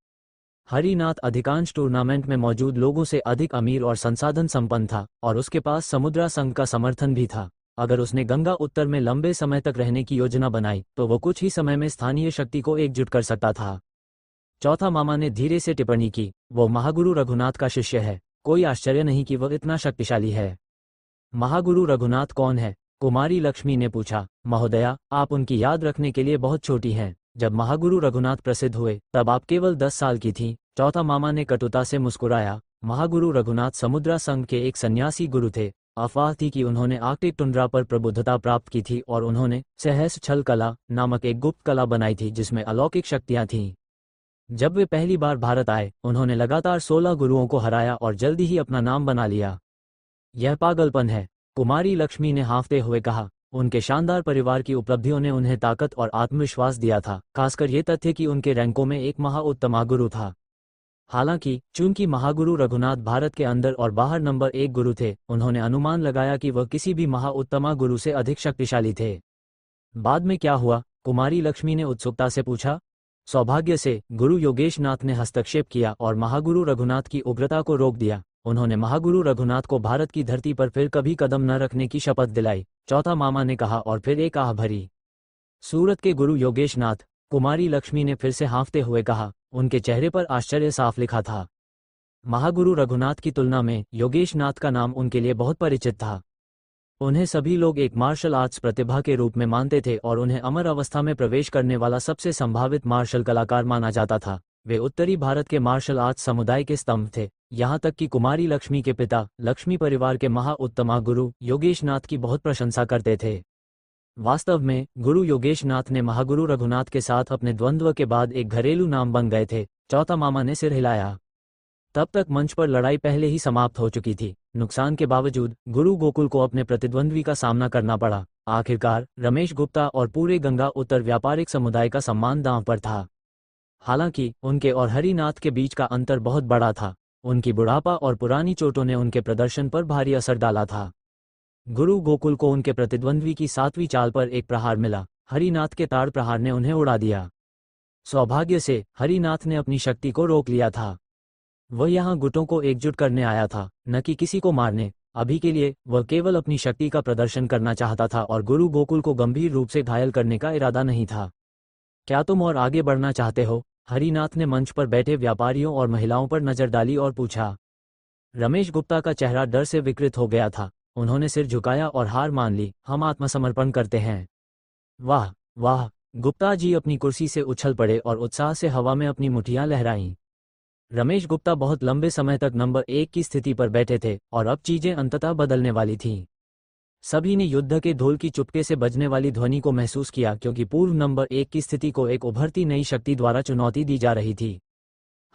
हरिनाथ अधिकांश टूर्नामेंट में मौजूद लोगों से अधिक अमीर और संसाधन संपन्न था और उसके पास समुद्रा संघ का समर्थन भी था। अगर उसने गंगा उत्तर में लंबे समय तक रहने की योजना बनाई तो वो कुछ ही समय में स्थानीय शक्ति को एकजुट कर सकता था। चौथा मामा ने धीरे से टिप्पणी की, वो महागुरु रघुनाथ का शिष्य है। कोई आश्चर्य नहीं कि वह इतना शक्तिशाली है। महागुरु रघुनाथ कौन है? कुमारी लक्ष्मी ने पूछा। महोदया, आप उनकी याद रखने के लिए बहुत छोटी हैं। जब महागुरु रघुनाथ प्रसिद्ध हुए तब आप केवल 10 साल की थीं। चौथा मामा ने कटुता से मुस्कुराया। महागुरु रघुनाथ समुद्रा संघ के एक सन्यासी गुरु थे। अफवाह थी कि उन्होंने आर्कटिक टुंड्रा पर प्रबुद्धता प्राप्त की थी और उन्होंने सहस्र छल कला नामक एक गुप्त कला बनाई थी जिसमें अलौकिक शक्तियां थीं। जब वे पहली बार भारत आए, उन्होंने लगातार 16 गुरुओं को हराया और जल्दी ही अपना नाम बना लिया। यह पागलपन है, कुमारी लक्ष्मी ने हाँफते हुए कहा। उनके शानदार परिवार की उपलब्धियों ने उन्हें ताकत और आत्मविश्वास दिया था, खासकर ये तथ्य कि उनके रैंकों में एक महाउत्तमा गुरु था। हालांकि चूंकि महागुरु रघुनाथ भारत के अंदर और बाहर नंबर 1 गुरु थे, उन्होंने अनुमान लगाया कि वह किसी भी महाउत्तमा गुरु से अधिक शक्तिशाली थे। बाद में क्या हुआ? कुमारी लक्ष्मी ने उत्सुकता से पूछा। सौभाग्य से गुरु योगेश नाथ ने हस्तक्षेप किया और महागुरु रघुनाथ की उग्रता को रोक दिया। उन्होंने महागुरु रघुनाथ को भारत की धरती पर फिर कभी कदम न रखने की शपथ दिलाई। चौथा मामा ने कहा और फिर एक आह भरी। सूरत के गुरु योगेश नाथ, कुमारी लक्ष्मी ने फिर से हाँफते हुए कहा। उनके चेहरे पर आश्चर्य साफ लिखा था। महागुरु रघुनाथ की तुलना में योगेश नाथ का नाम उनके लिए बहुत परिचित था। उन्हें सभी लोग एक मार्शल आर्ट्स प्रतिभा के रूप में मानते थे और उन्हें अमर अवस्था में प्रवेश करने वाला सबसे संभावित मार्शल कलाकार माना जाता था। वे उत्तरी भारत के मार्शल आर्ट्स समुदाय के स्तंभ थे। यहाँ तक कि कुमारी लक्ष्मी के पिता लक्ष्मी परिवार के महाउत्तमा गुरु योगेश नाथ की बहुत प्रशंसा करते थे। वास्तव में गुरु योगेश नाथ ने महागुरु रघुनाथ के साथ अपने द्वंद्व के बाद एक घरेलू नाम बन गए थे। चौथा मामा ने सिर हिलाया। तब तक मंच पर लड़ाई पहले ही समाप्त हो चुकी थी। नुकसान के बावजूद गुरु गोकुल को अपने प्रतिद्वंद्वी का सामना करना पड़ा। आखिरकार रमेश गुप्ता और पूरे गंगा उत्तर व्यापारिक समुदाय का सम्मान दांव पर था। हालांकि उनके और हरिनाथ के बीच का अंतर बहुत बड़ा था। उनकी बुढ़ापा और पुरानी चोटों ने उनके प्रदर्शन पर भारी असर डाला था। गुरु गोकुल को उनके प्रतिद्वंद्वी की 7वीं चाल पर एक प्रहार मिला। हरिनाथ के ताड़ प्रहार ने उन्हें उड़ा दिया। सौभाग्य से हरिनाथ ने अपनी शक्ति को रोक लिया था। वह यहाँ गुटों को एकजुट करने आया था, न कि किसी को मारने। अभी के लिए वह केवल अपनी शक्ति का प्रदर्शन करना चाहता था और गुरु गोकुल को गंभीर रूप से घायल करने का इरादा नहीं था। क्या तुम और आगे बढ़ना चाहते हो? हरिनाथ ने मंच पर बैठे व्यापारियों और महिलाओं पर नजर डाली और पूछा। रमेश गुप्ता का चेहरा डर से विकृत हो गया था। उन्होंने सिर झुकाया और हार मान ली। हम आत्मसमर्पण करते हैं। वाह वाह, गुप्ता जी अपनी कुर्सी से उछल पड़े और उत्साह से हवा में अपनी मुठ्ठियां लहराईं। रमेश गुप्ता बहुत लंबे समय तक नंबर 1 की स्थिति पर बैठे थे और अब चीजें अंततः बदलने वाली थीं। सभी ने युद्ध के ढोल की चुपके से बजने वाली ध्वनि को महसूस किया, क्योंकि पूर्व नंबर 1 की स्थिति को एक उभरती नई शक्ति द्वारा चुनौती दी जा रही थी।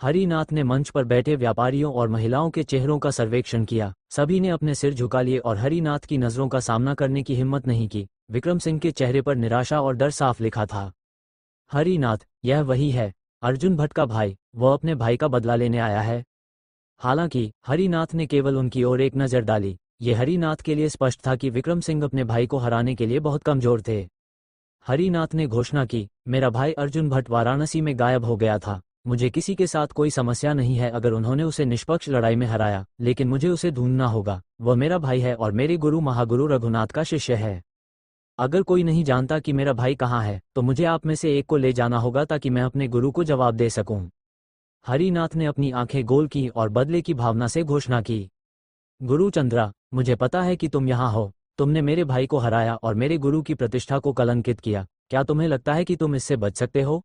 हरिनाथ ने मंच पर बैठे व्यापारियों और महिलाओं के चेहरों का सर्वेक्षण किया। सभी ने अपने सिर झुका लिए और हरिनाथ की नजरों का सामना करने की हिम्मत नहीं की। विक्रम सिंह के चेहरे पर निराशा और डर साफ लिखा था। हरिनाथ, यह वही है, अर्जुन भट्ट का भाई, वह अपने भाई का बदला लेने आया है। हालांकि हरिनाथ ने केवल उनकी ओर एक नज़र डाली। ये हरिनाथ के लिए स्पष्ट था कि विक्रम सिंह अपने भाई को हराने के लिए बहुत कमजोर थे। हरिनाथ ने घोषणा की, मेरा भाई अर्जुन भट्ट वाराणसी में गायब हो गया था। मुझे किसी के साथ कोई समस्या नहीं है अगर उन्होंने उसे निष्पक्ष लड़ाई में हराया, लेकिन मुझे उसे ढूंढना होगा। वह मेरा भाई है और मेरे गुरु महागुरु रघुनाथ का शिष्य है। अगर कोई नहीं जानता कि मेरा भाई कहाँ है, तो मुझे आप में से एक को ले जाना होगा ताकि मैं अपने गुरु को जवाब दे सकूं। हरिनाथ ने अपनी आंखें गोल की और बदले की भावना से घोषणा की, गुरु चंद्रा, मुझे पता है कि तुम यहाँ हो। तुमने मेरे भाई को हराया और मेरे गुरु की प्रतिष्ठा को कलंकित किया। क्या तुम्हें लगता है कि तुम इससे बच सकते हो?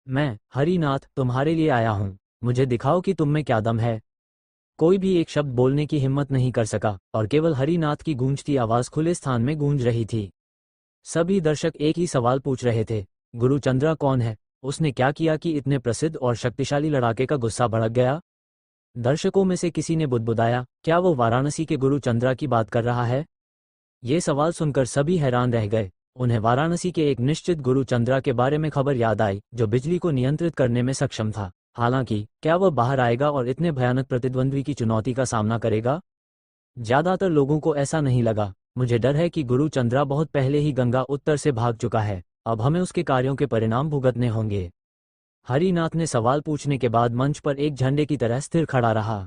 मैं, हरिनाथ, तुम्हारे लिए आया हूँ। मुझे दिखाओ कि तुम में क्या दम है। कोई भी एक शब्द बोलने की हिम्मत नहीं कर सका और केवल हरिनाथ की गूंजती आवाज खुले स्थान में गूंज रही थी। सभी दर्शक एक ही सवाल पूछ रहे थे, गुरु चंद्रा कौन है? उसने क्या किया कि इतने प्रसिद्ध और शक्तिशाली लड़ाके का गुस्सा भड़क गया? दर्शकों में से किसी ने बुदबुदाया, क्या वो वाराणसी के गुरु चंद्रा की बात कर रहा है? ये सवाल सुनकर सभी हैरान रह गए। उन्हें वाराणसी के एक निश्चित गुरु चंद्रा के बारे में खबर याद आई, जो बिजली को नियंत्रित करने में सक्षम था। हालांकि क्या वह बाहर आएगा और इतने भयानक प्रतिद्वंद्वी की चुनौती का सामना करेगा? ज्यादातर लोगों को ऐसा नहीं लगा। मुझे डर है कि गुरु चंद्रा बहुत पहले ही गंगा उत्तर से भाग चुका है। अब हमें उसके कार्यों के परिणाम भुगतने होंगे। हरिनाथ ने सवाल पूछने के बाद मंच पर एक झंडे की तरह स्थिर खड़ा रहा।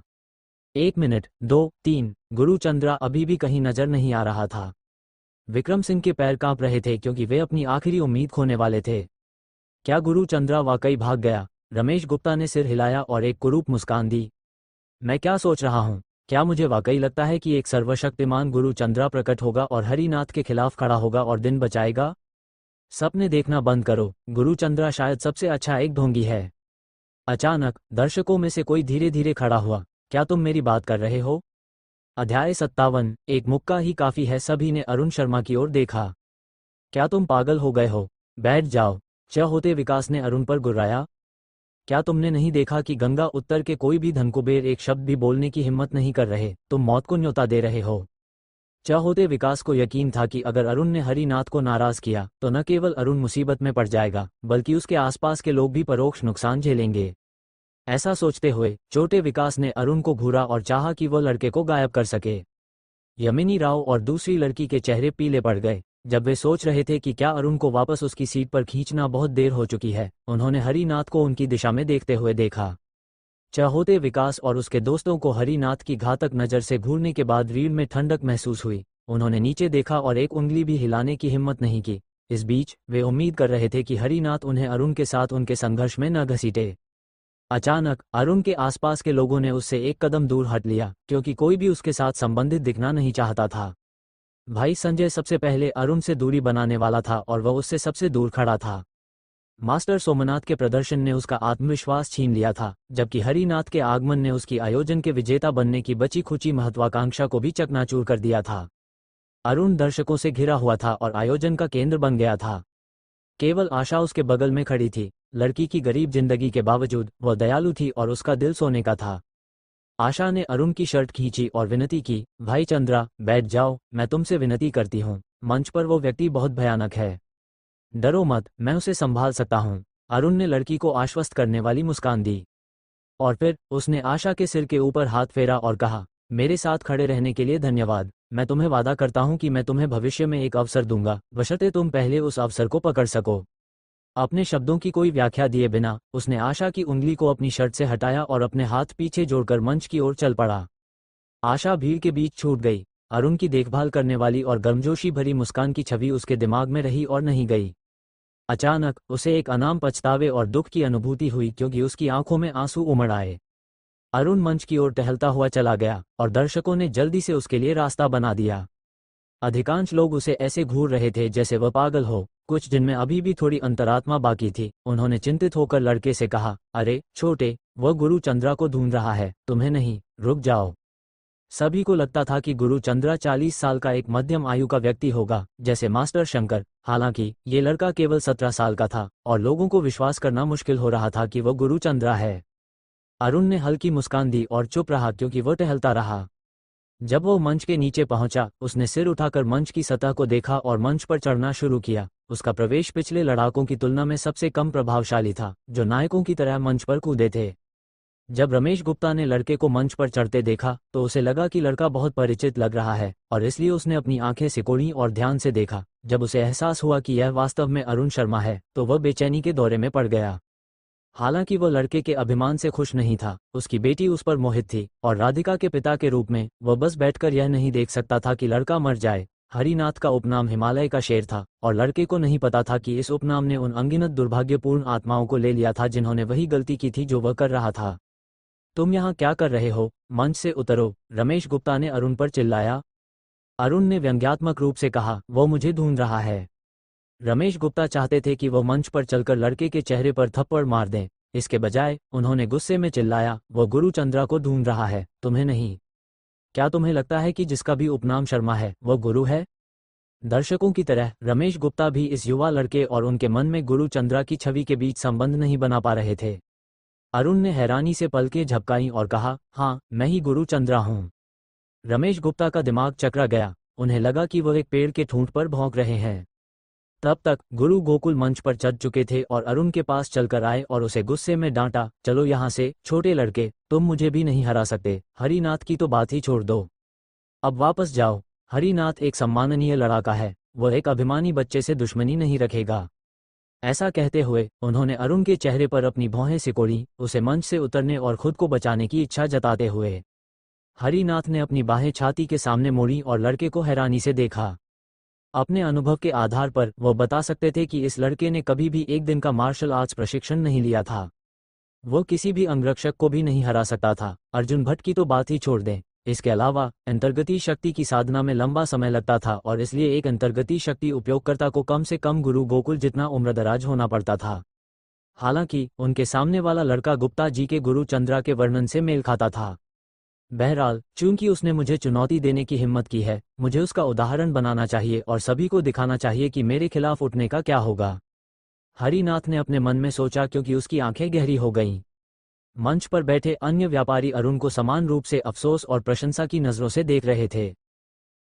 1 मिनट, 2, 3, गुरु चंद्रा अभी भी कहीं नजर नहीं आ रहा था। विक्रम सिंह के पैर कांप रहे थे क्योंकि वे अपनी आखिरी उम्मीद खोने वाले थे। क्या गुरु चंद्रा वाकई भाग गया? रमेश गुप्ता ने सिर हिलाया और एक कुरूप मुस्कान दी। मैं क्या सोच रहा हूँ? क्या मुझे वाकई लगता है कि एक सर्वशक्तिमान गुरु चंद्रा प्रकट होगा और हरिनाथ के खिलाफ खड़ा होगा और दिन बचाएगा? सपने देखना बंद करो, गुरु चंद्रा शायद सबसे अच्छा एक ढोंगी है। अचानक दर्शकों में से कोई धीरे धीरे खड़ा हुआ, क्या तुम मेरी बात कर रहे हो? अध्याय 57, एक मुक्का ही काफी है। सभी ने अरुण शर्मा की ओर देखा। क्या तुम पागल हो गए हो? बैठ जाओ, च होते विकास ने अरुण पर गुर्राया। क्या तुमने नहीं देखा कि गंगा उत्तर के कोई भी धनकुबेर एक शब्द भी बोलने की हिम्मत नहीं कर रहे? तुम मौत को न्योता दे रहे हो। चाहोते विकास को यकीन था कि अगर अरुण ने हरिनाथ को नाराज किया तो न केवल अरुण मुसीबत में पड़ जाएगा, बल्कि उसके आसपास के लोग भी परोक्ष नुकसान झेलेंगे। ऐसा सोचते हुए छोटे विकास ने अरुण को घूरा और चाहा कि वह लड़के को गायब कर सके। यमिनी राव और दूसरी लड़की के चेहरे पीले पड़ गए। जब वे सोच रहे थे कि क्या अरुण को वापस उसकी सीट पर खींचना बहुत देर हो चुकी है, उन्होंने हरिनाथ को उनकी दिशा में देखते हुए देखा। चाहोते विकास और उसके दोस्तों को हरिनाथ की घातक नज़र से घूरने के बाद रीढ़ में ठंडक महसूस हुई। उन्होंने नीचे देखा और एक उंगली भी हिलाने की हिम्मत नहीं की। इस बीच वे उम्मीद कर रहे थे कि हरिनाथ उन्हें अरुण के साथ उनके संघर्ष में न घसीटे। अचानक अरुण के आसपास के लोगों ने उससे एक कदम दूर हट लिया, क्योंकि कोई भी उसके साथ संबंधित दिखना नहीं चाहता था। भाई संजय सबसे पहले अरुण से दूरी बनाने वाला था और वह उससे सबसे दूर खड़ा था। मास्टर सोमनाथ के प्रदर्शन ने उसका आत्मविश्वास छीन लिया था, जबकि हरिनाथ के आगमन ने उसकी आयोजन के विजेता बनने की बची खुची महत्वाकांक्षा को भी चकनाचूर कर दिया था। अरुण दर्शकों से घिरा हुआ था और आयोजन का केंद्र बन गया था। केवल आशा उसके बगल में खड़ी थी। लड़की की गरीब जिंदगी के बावजूद वह दयालु थी और उसका दिल सोने का था। आशा ने अरुण की शर्ट खींची और विनती की, भाई चंद्रा, बैठ जाओ, मैं तुमसे विनती करती हूँ। मंच पर वो व्यक्ति बहुत भयानक है। डरो मत, मैं उसे संभाल सकता हूँ। अरुण ने लड़की को आश्वस्त करने वाली मुस्कान दी और फिर उसने आशा के सिर के ऊपर हाथ फेरा और कहा, मेरे साथ खड़े रहने के लिए धन्यवाद। मैं तुम्हें वादा करता हूँ कि मैं तुम्हें भविष्य में एक अवसर दूंगा, बशर्ते तुम पहले उस अवसर को पकड़ सको। अपने शब्दों की कोई व्याख्या दिए बिना उसने आशा की उंगली को अपनी शर्ट से हटाया और अपने हाथ पीछे जोड़कर मंच की ओर चल पड़ा। आशा भीड़ के बीच छूट गई। अरुण की देखभाल करने वाली और गर्मजोशी भरी मुस्कान की छवि उसके दिमाग में रही और नहीं गई। अचानक उसे एक अनाम पछतावे और दुख की अनुभूति हुई, क्योंकि उसकी आंखों में आंसू उमड़ आए। अरुण मंच की ओर टहलता हुआ चला गया और दर्शकों ने जल्दी से उसके लिए रास्ता बना दिया। अधिकांश लोग उसे ऐसे घूर रहे थे जैसे वह पागल हो। कुछ जिनमें अभी भी थोड़ी अंतरात्मा बाकी थी। उन्होंने चिंतित होकर लड़के से कहा, अरे छोटे, वह गुरु चंद्रा को ढूंढ रहा है, तुम्हें नहीं, रुक जाओ। सभी को लगता था कि गुरु चंद्रा 40 साल का एक मध्यम आयु का व्यक्ति होगा, जैसे मास्टर शंकर। हालांकि ये लड़का केवल 17 साल का था और लोगों को विश्वास करना मुश्किल हो रहा था कि वह गुरु चंद्रा है। अरुण ने हल्की मुस्कान दी और चुप रहा क्योंकि वह टहलता रहा। जब वो मंच के नीचे पहुंचा, उसने सिर उठाकर मंच की सतह को देखा और मंच पर चढ़ना शुरू किया। उसका प्रवेश पिछले लड़ाकों की तुलना में सबसे कम प्रभावशाली था, जो नायकों की तरह मंच पर कूदे थे। जब रमेश गुप्ता ने लड़के को मंच पर चढ़ते देखा तो उसे लगा कि लड़का बहुत परिचित लग रहा है और इसलिए उसने अपनी आंखें सिकोड़ी और ध्यान से देखा। जब उसे एहसास हुआ कि यह वास्तव में अरुण शर्मा है तो वह बेचैनी के दौरे में पड़ गया। हालांकि वह लड़के के अभिमान से खुश नहीं था, उसकी बेटी उस पर मोहित थी और राधिका के पिता के रूप में वह बस बैठकर यह नहीं देख सकता था कि लड़का मर जाए। हरिनाथ का उपनाम हिमालय का शेर था और लड़के को नहीं पता था कि इस उपनाम ने उन अनगिनत दुर्भाग्यपूर्ण आत्माओं को ले लिया था जिन्होंने वही गलती की थी जो वह कर रहा था। तुम यहाँ क्या कर रहे हो? मंच से उतरो, रमेश गुप्ता ने अरुण पर चिल्लाया। अरुण ने व्यंग्यात्मक रूप से कहा, वो मुझे ढूंढ रहा है। रमेश गुप्ता चाहते थे कि वह मंच पर चलकर लड़के के चेहरे पर थप्पड़ मार दें। इसके बजाय उन्होंने गुस्से में चिल्लाया, वो गुरु चंद्रा को ढूंढ रहा है, तुम्हें नहीं। क्या तुम्हें लगता है कि जिसका भी उपनाम शर्मा है वह गुरु है? दर्शकों की तरह रमेश गुप्ता भी इस युवा लड़के और उनके मन में गुरु चंद्रा की छवि के बीच संबंध नहीं बना पा रहे थे। अरुण ने हैरानी से पलकें झपकाई और कहा, हाँ, मैं ही गुरु चंद्रा हूँ। रमेश गुप्ता का दिमाग चकरा गया। उन्हें लगा कि वह एक पेड़ के ठूंठ पर भौंक रहे हैं। तब तक गुरु गोकुल मंच पर चढ़ चुके थे और अरुण के पास चलकर आए और उसे गुस्से में डांटा, चलो यहाँ से, छोटे लड़के, तुम मुझे भी नहीं हरा सकते। हरिनाथ की तो बात ही छोड़ दो, अब वापस जाओ। हरिनाथ एक सम्माननीय लड़ाका है, वह एक अभिमानी बच्चे से दुश्मनी नहीं रखेगा। ऐसा कहते हुए उन्होंने अरुण के चेहरे पर अपनी भौहें सिकोड़ी, उसे मंच से उतरने और खुद को बचाने की इच्छा जताते हुए। हरिनाथ ने अपनी बाहें छाती के सामने मोड़ी और लड़के को हैरानी से देखा। अपने अनुभव के आधार पर वह बता सकते थे कि इस लड़के ने कभी भी एक दिन का मार्शल आर्ट्स प्रशिक्षण नहीं लिया था। वो किसी भी अंगरक्षक को भी नहीं हरा सकता था। अर्जुन भट्ट की तो बात ही छोड़ दें। इसके अलावा अंतर्गती शक्ति की साधना में लंबा समय लगता था और इसलिए एक अंतर्गती शक्ति उपयोगकर्ता को कम से कम गुरु गोकुल जितना उम्रदराज होना पड़ता था। हालांकि उनके सामने वाला लड़का गुप्ता जी के गुरु चंद्रा के वर्णन से मेल खाता था। बहरहाल, चूंकि उसने मुझे चुनौती देने की हिम्मत की है, मुझे उसका उदाहरण बनाना चाहिए और सभी को दिखाना चाहिए कि मेरे खिलाफ उठने का क्या होगा। हरिनाथ ने अपने मन में सोचा क्योंकि उसकी आंखें गहरी हो गईं। मंच पर बैठे अन्य व्यापारी अरुण को समान रूप से अफसोस और प्रशंसा की नज़रों से देख रहे थे।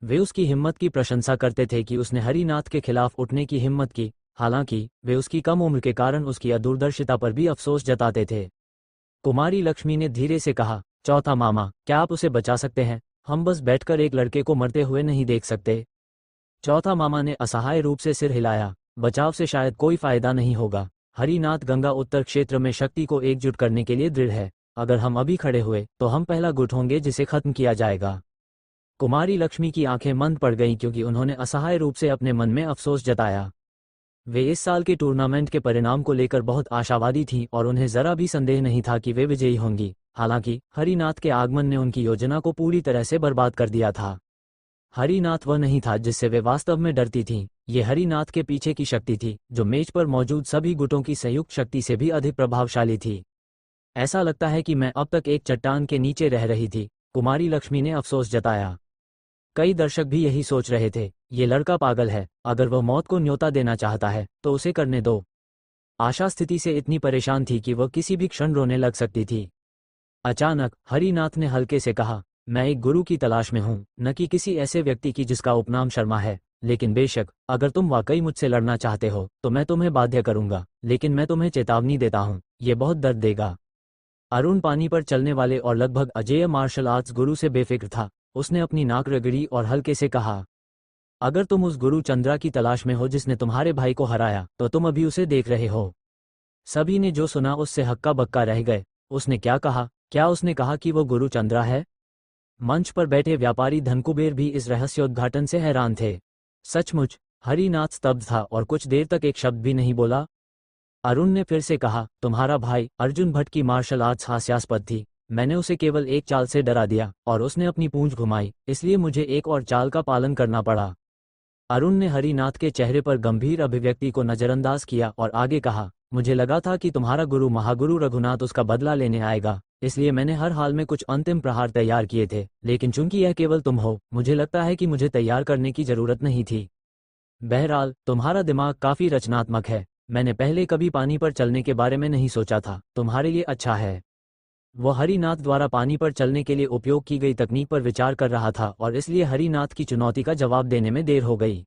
वे उसकी हिम्मत की प्रशंसा करते थे कि उसने हरिनाथ के खिलाफ उठने की हिम्मत की। हालांकि वे उसकी कम उम्र के कारण उसकी अदूरदर्शिता पर भी अफसोस जताते थे। कुमारी लक्ष्मी ने धीरे से कहा, चौथा मामा, क्या आप उसे बचा सकते हैं? हम बस बैठकर एक लड़के को मरते हुए नहीं देख सकते। चौथा मामा ने असहाय रूप से सिर हिलाया, बचाव से शायद कोई फायदा नहीं होगा। हरिनाथ गंगा उत्तर क्षेत्र में शक्ति को एकजुट करने के लिए दृढ़ है। अगर हम अभी खड़े हुए तो हम पहला गुट होंगे जिसे खत्म किया जाएगा। कुमारी लक्ष्मी की आंखें मंद पड़ गईं क्योंकि उन्होंने असहाय रूप से अपने मन में अफसोस जताया। वे इस साल के टूर्नामेंट के परिणाम को लेकर बहुत आशावादी थीं और उन्हें जरा भी संदेह नहीं था कि वे विजयी होंगी। हालांकि हरिनाथ के आगमन ने उनकी योजना को पूरी तरह से बर्बाद कर दिया था। हरिनाथ वह नहीं था जिससे वे वास्तव में डरती थीं। ये हरिनाथ के पीछे की शक्ति थी जो मेज पर मौजूद सभी गुटों की संयुक्त शक्ति से भी अधिक प्रभावशाली थी। ऐसा लगता है कि मैं अब तक एक चट्टान के नीचे रह रही थी, कुमारी लक्ष्मी ने अफसोस जताया। कई दर्शक भी यही सोच रहे थे, ये लड़का पागल है। अगर वह मौत को न्योता देना चाहता है तो उसे करने दो। आशा स्थिति से इतनी परेशान थी कि वह किसी भी क्षण रोने लग सकती थी। अचानक हरिनाथ ने हल्के से कहा, मैं एक गुरु की तलाश में हूँ, न कि किसी ऐसे व्यक्ति की जिसका उपनाम शर्मा है। लेकिन बेशक, अगर तुम वाकई मुझसे लड़ना चाहते हो तो मैं तुम्हें बाध्य करूंगा, लेकिन मैं तुम्हें चेतावनी देता हूँ, ये बहुत दर्द देगा। अरुण पानी पर चलने वाले और लगभग अजेय मार्शल आर्ट्स गुरु से बेफिक्र था। उसने अपनी नाक रगड़ी और हल्के से कहा, अगर तुम उस गुरु चंद्रा की तलाश में हो जिसने तुम्हारे भाई को हराया तो तुम अभी उसे देख रहे हो। सभी ने जो सुना उससे हक्का बक्का रह गए। उसने क्या कहा? क्या उसने कहा कि वो गुरु चंद्रा है? मंच पर बैठे व्यापारी धनकुबेर भी इस रहस्योद्घाटन से हैरान थे। सचमुच, हरिनाथ स्तब्ध था और कुछ देर तक एक शब्द भी नहीं बोला। अरुण ने फिर से कहा, तुम्हारा भाई अर्जुन भट्ट की मार्शल आर्ट्स हास्यास्पद थी। मैंने उसे केवल एक चाल से डरा दिया और उसने अपनी पूंछ घुमाई, इसलिए मुझे एक और चाल का पालन करना पड़ा। अरुण ने हरिनाथ के चेहरे पर गंभीर अभिव्यक्ति को नजरअंदाज किया और आगे कहा, मुझे लगा था कि तुम्हारा गुरु महागुरु रघुनाथ उसका बदला लेने आएगा, इसलिए मैंने हर हाल में कुछ अंतिम प्रहार तैयार किए थे, लेकिन चूंकि यह केवल तुम हो, मुझे लगता है कि मुझे तैयार करने की जरूरत नहीं थी। बहरहाल तुम्हारा दिमाग काफी रचनात्मक है। मैंने पहले कभी पानी पर चलने के बारे में नहीं सोचा था, तुम्हारे लिए अच्छा है। वह हरिनाथ द्वारा पानी पर चलने के लिए उपयोग की गई तकनीक पर विचार कर रहा था और इसलिए हरिनाथ की चुनौती का जवाब देने में देर हो गई।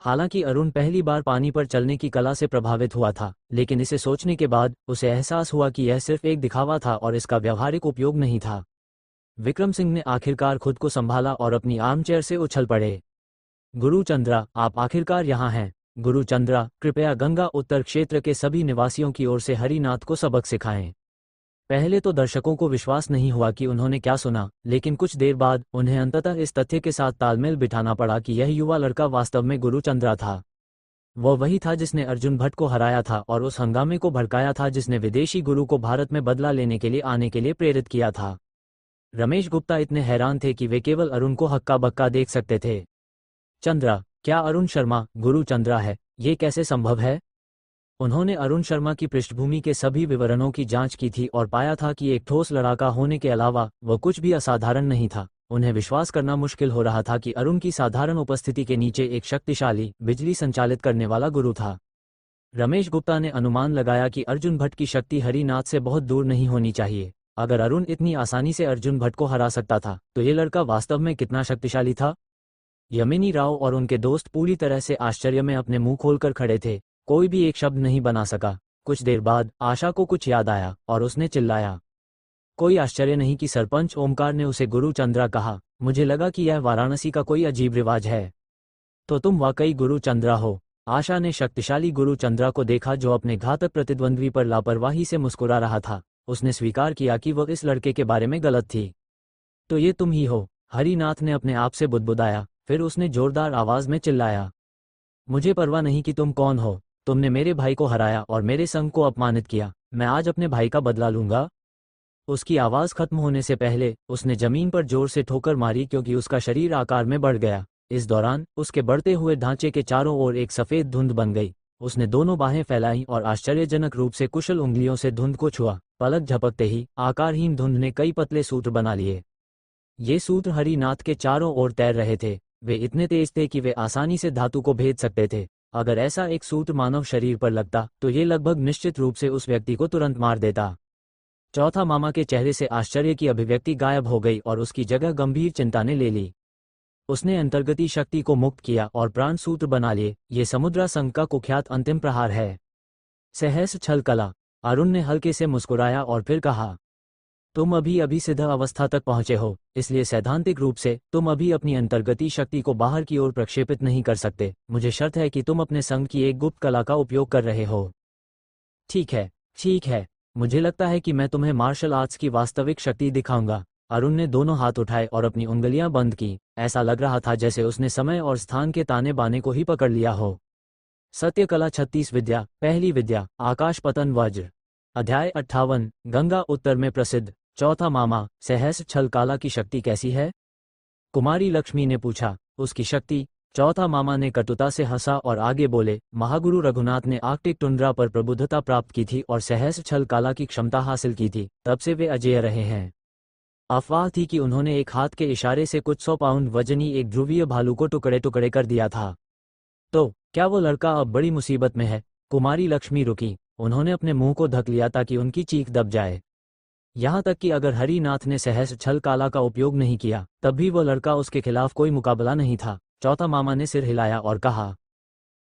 हालांकि अरुण पहली बार पानी पर चलने की कला से प्रभावित हुआ था, लेकिन इसे सोचने के बाद उसे एहसास हुआ कि यह सिर्फ एक दिखावा था और इसका व्यावहारिक उपयोग नहीं था। विक्रम सिंह ने आखिरकार खुद को संभाला और अपनी आर्मचेयर से उछल पड़े। गुरु चंद्रा, आप आखिरकार यहाँ हैं। गुरु चंद्रा, कृपया गंगा उत्तर क्षेत्र के सभी निवासियों की ओर से हरिनाथ को सबक सिखाएं। पहले तो दर्शकों को विश्वास नहीं हुआ कि उन्होंने क्या सुना, लेकिन कुछ देर बाद उन्हें अंततः इस तथ्य के साथ तालमेल बिठाना पड़ा कि यह युवा लड़का वास्तव में गुरु चंद्रा था। वह वही था जिसने अर्जुन भट्ट को हराया था और उस हंगामे को भड़काया था जिसने विदेशी गुरु को भारत में बदला लेने के लिए आने के लिए प्रेरित किया था। रमेश गुप्ता इतने हैरान थे कि वे केवल अरुण को हक्का बक्का देख सकते थे। चंद्रा, क्या अरुण शर्मा गुरु चंद्रा है? ये कैसे संभव है? उन्होंने अरुण शर्मा की पृष्ठभूमि के सभी विवरणों की जांच की थी और पाया था कि एक ठोस लड़ाका होने के अलावा वह कुछ भी असाधारण नहीं था। उन्हें विश्वास करना मुश्किल हो रहा था कि अरुण की साधारण उपस्थिति के नीचे एक शक्तिशाली, बिजली संचालित करने वाला गुरु था। रमेश गुप्ता ने अनुमान लगाया कि अर्जुन भट्ट की शक्ति हरिनाथ से बहुत दूर नहीं होनी चाहिए। अगर अरुण इतनी आसानी से अर्जुन भट्ट को हरा सकता था, तो ये लड़का वास्तव में कितना शक्तिशाली था? यमिनी राव और उनके दोस्त पूरी तरह से आश्चर्य में अपने मुंह खोलकर खड़े थे। कोई भी एक शब्द नहीं बना सका। कुछ देर बाद आशा को कुछ याद आया और उसने चिल्लाया। कोई आश्चर्य नहीं कि सरपंच ओमकार ने उसे गुरु चंद्रा कहा। मुझे लगा कि यह वाराणसी का कोई अजीब रिवाज है। तो तुम वाकई गुरु चंद्रा हो? आशा ने शक्तिशाली गुरु चंद्रा को देखा जो अपने घातक प्रतिद्वंद्वी पर लापरवाही से मुस्कुरा रहा था। उसने स्वीकार किया कि वह इस लड़के के बारे में गलत थी। तो ये तुम ही हो? हरिनाथ ने अपने आप से बुदबुदाया। फिर उसने जोरदार आवाज में चिल्लाया, मुझे परवाह नहीं कि तुम कौन हो। तुमने मेरे भाई को हराया और मेरे संघ को अपमानित किया। मैं आज अपने भाई का बदला लूंगा। उसकी आवाज खत्म होने से पहले उसने जमीन पर जोर से ठोकर मारी क्योंकि उसका शरीर आकार में बढ़ गया। इस दौरान उसके बढ़ते हुए ढांचे के चारों ओर एक सफेद धुंध बन गई। उसने दोनों बाहें फैलाईं और आश्चर्यजनक रूप से कुशल उंगलियों से धुंध को छुआ। पलक झपकते ही आकारहीन धुंध ने कई पतले सूत्र बना लिए। ये सूत्र हरिनाथ के चारों ओर तैर रहे थे। वे इतने तेज थे कि वे आसानी से धातु को भेद सकते थे। अगर ऐसा एक सूत्र मानव शरीर पर लगता तो ये लगभग निश्चित रूप से उस व्यक्ति को तुरंत मार देता। चौथा मामा के चेहरे से आश्चर्य की अभिव्यक्ति गायब हो गई और उसकी जगह गंभीर चिंता ने ले ली। उसने अंतर्गती शक्ति को मुक्त किया और प्राण सूत्र बना लिए। ये समुद्रा संघ का कुख्यात अंतिम प्रहार है। सहस्र छल कला। अरुण ने हल्के से मुस्कुराया और फिर कहा, तुम अभी अभी सिद्ध अवस्था तक पहुंचे हो, इसलिए सैद्धांतिक रूप से तुम अभी अपनी अंतर्गती शक्ति को बाहर की ओर प्रक्षेपित नहीं कर सकते। मुझे शर्त है कि तुम अपने संघ की एक गुप्त कला का उपयोग कर रहे हो। ठीक है, ठीक है। मुझे लगता है कि मैं तुम्हें मार्शल आर्ट्स की वास्तविक शक्ति दिखाऊंगा। अरुण ने दोनों हाथ उठाए और अपनी उंगलियां बंद की। ऐसा लग रहा था जैसे उसने समय और स्थान के ताने बाने को ही पकड़ लिया हो। सत्यकला 36 विद्या, पहली विद्या, आकाश पतन वज्र। अध्याय 58। गंगा उत्तर में प्रसिद्ध। चौथा मामा, सहस्र छल कला की शक्ति कैसी है? कुमारी लक्ष्मी ने पूछा। उसकी शक्ति? चौथा मामा ने कटुता से हंसा और आगे बोले, महागुरु रघुनाथ ने आर्कटिक टुंड्रा पर प्रबुद्धता प्राप्त की थी और सहस्र छल कला की क्षमता हासिल की थी। तब से वे अजेय रहे हैं। अफवाह थी कि उन्होंने एक हाथ के इशारे से कुछ 100 पाउंड वजनी एक ध्रुवीय भालू को टुकड़े टुकड़े कर दिया था। तो क्या वो लड़का अब बड़ी मुसीबत में है? कुमारी लक्ष्मी रुकी। उन्होंने अपने मुंह को ढक लिया ताकि उनकी चीख दब जाए। यहाँ तक कि अगर हरिनाथ ने सहस्र छल कला का उपयोग नहीं किया, तब भी वो लड़का उसके खिलाफ कोई मुकाबला नहीं था। चौथा मामा ने सिर हिलाया और कहा।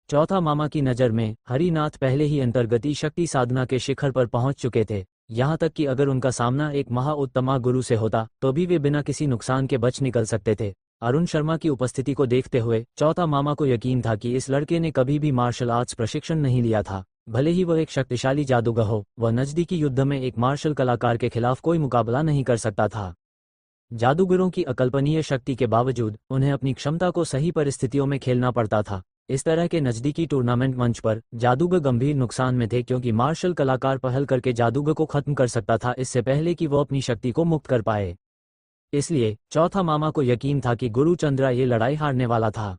चौथा मामा की नज़र में हरिनाथ पहले ही अंतर्गती शक्ति साधना के शिखर पर पहुंच चुके थे। यहाँ तक कि अगर उनका सामना एक महाउत्तमा गुरु से होता तो भी वे बिना किसी नुकसान के बच निकल सकते थे। अरुण शर्मा की उपस्थिति को देखते हुए चौथा मामा को यकीन था कि इस लड़के ने कभी भी मार्शल आर्ट्स प्रशिक्षण नहीं लिया था। भले ही वह एक शक्तिशाली जादूगर हो, वह नजदीकी युद्ध में एक मार्शल कलाकार के खिलाफ कोई मुकाबला नहीं कर सकता था। जादूगरों की अकल्पनीय शक्ति के बावजूद उन्हें अपनी क्षमता को सही परिस्थितियों में खेलना पड़ता था। इस तरह के नजदीकी टूर्नामेंट मंच पर जादूगर गंभीर नुकसान में थे क्योंकि मार्शल कलाकार पहल करके जादूगर को खत्म कर सकता था इससे पहले कि वो अपनी शक्ति को मुक्त कर पाए। इसलिए चौथा मामा को यकीन था कि गुरु चंद्रा ये लड़ाई हारने वाला था।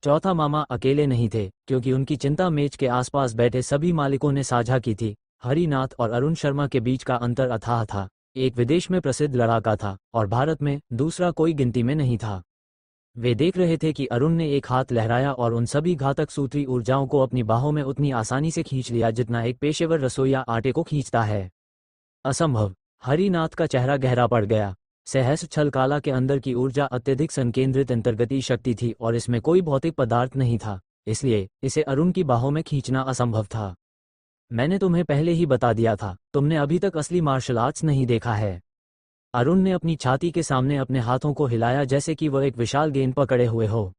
चौथा मामा अकेले नहीं थे, क्योंकि उनकी चिंता मेज के आसपास बैठे सभी मालिकों ने साझा की थी। हरिनाथ और अरुण शर्मा के बीच का अंतर अथाह था। एक विदेश में प्रसिद्ध लड़ाका था और भारत में दूसरा कोई गिनती में नहीं था। वे देख रहे थे कि अरुण ने एक हाथ लहराया और उन सभी घातक सूत्री ऊर्जाओं को अपनी बाहों में उतनी आसानी से खींच लिया जितना एक पेशेवर रसोइया आटे को खींचता है। असंभव। हरिनाथ का चेहरा गहरा पड़ गया। सहस्र छल काला के अंदर की ऊर्जा अत्यधिक संकेंद्रित अंतर्गती शक्ति थी और इसमें कोई भौतिक पदार्थ नहीं था, इसलिए इसे अरुण की बाहों में खींचना असंभव था। मैंने तुम्हें पहले ही बता दिया था, तुमने अभी तक असली मार्शल आर्ट्स नहीं देखा है। अरुण ने अपनी छाती के सामने अपने हाथों को हिलाया जैसे कि वह एक विशाल गेंद पकड़े हुए हो।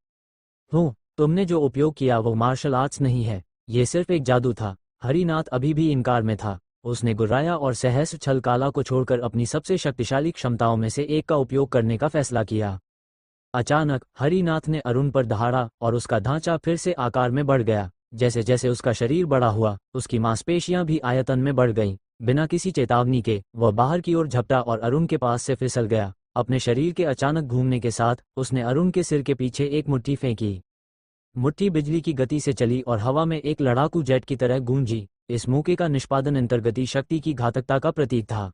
तुमने जो उपयोग किया वो मार्शल आर्ट्स नहीं है, ये सिर्फ एक जादू था। हरिनाथ अभी भी इनकार में था। उसने गुर्राया और सहस्र छल काला को छोड़कर अपनी सबसे शक्तिशाली क्षमताओं में से एक का उपयोग करने का फैसला किया। अचानक हरिनाथ ने अरुण पर दहाड़ा और उसका ढांचा फिर से आकार में बढ़ गया। जैसे जैसे उसका शरीर बड़ा हुआ, उसकी मांसपेशियां भी आयतन में बढ़ गईं। बिना किसी चेतावनी के वह बाहर की ओर झपटा और अरुण के पास से फिसल गया। अपने शरीर के अचानक घूमने के साथ उसने अरुण के सिर के पीछे एक मुट्ठी फेंकी। मुट्ठी बिजली की गति से चली और हवा में एक लड़ाकू जेट की तरह गूंजी। इस मौके का निष्पादन अंतर्गती शक्ति की घातकता का प्रतीक था।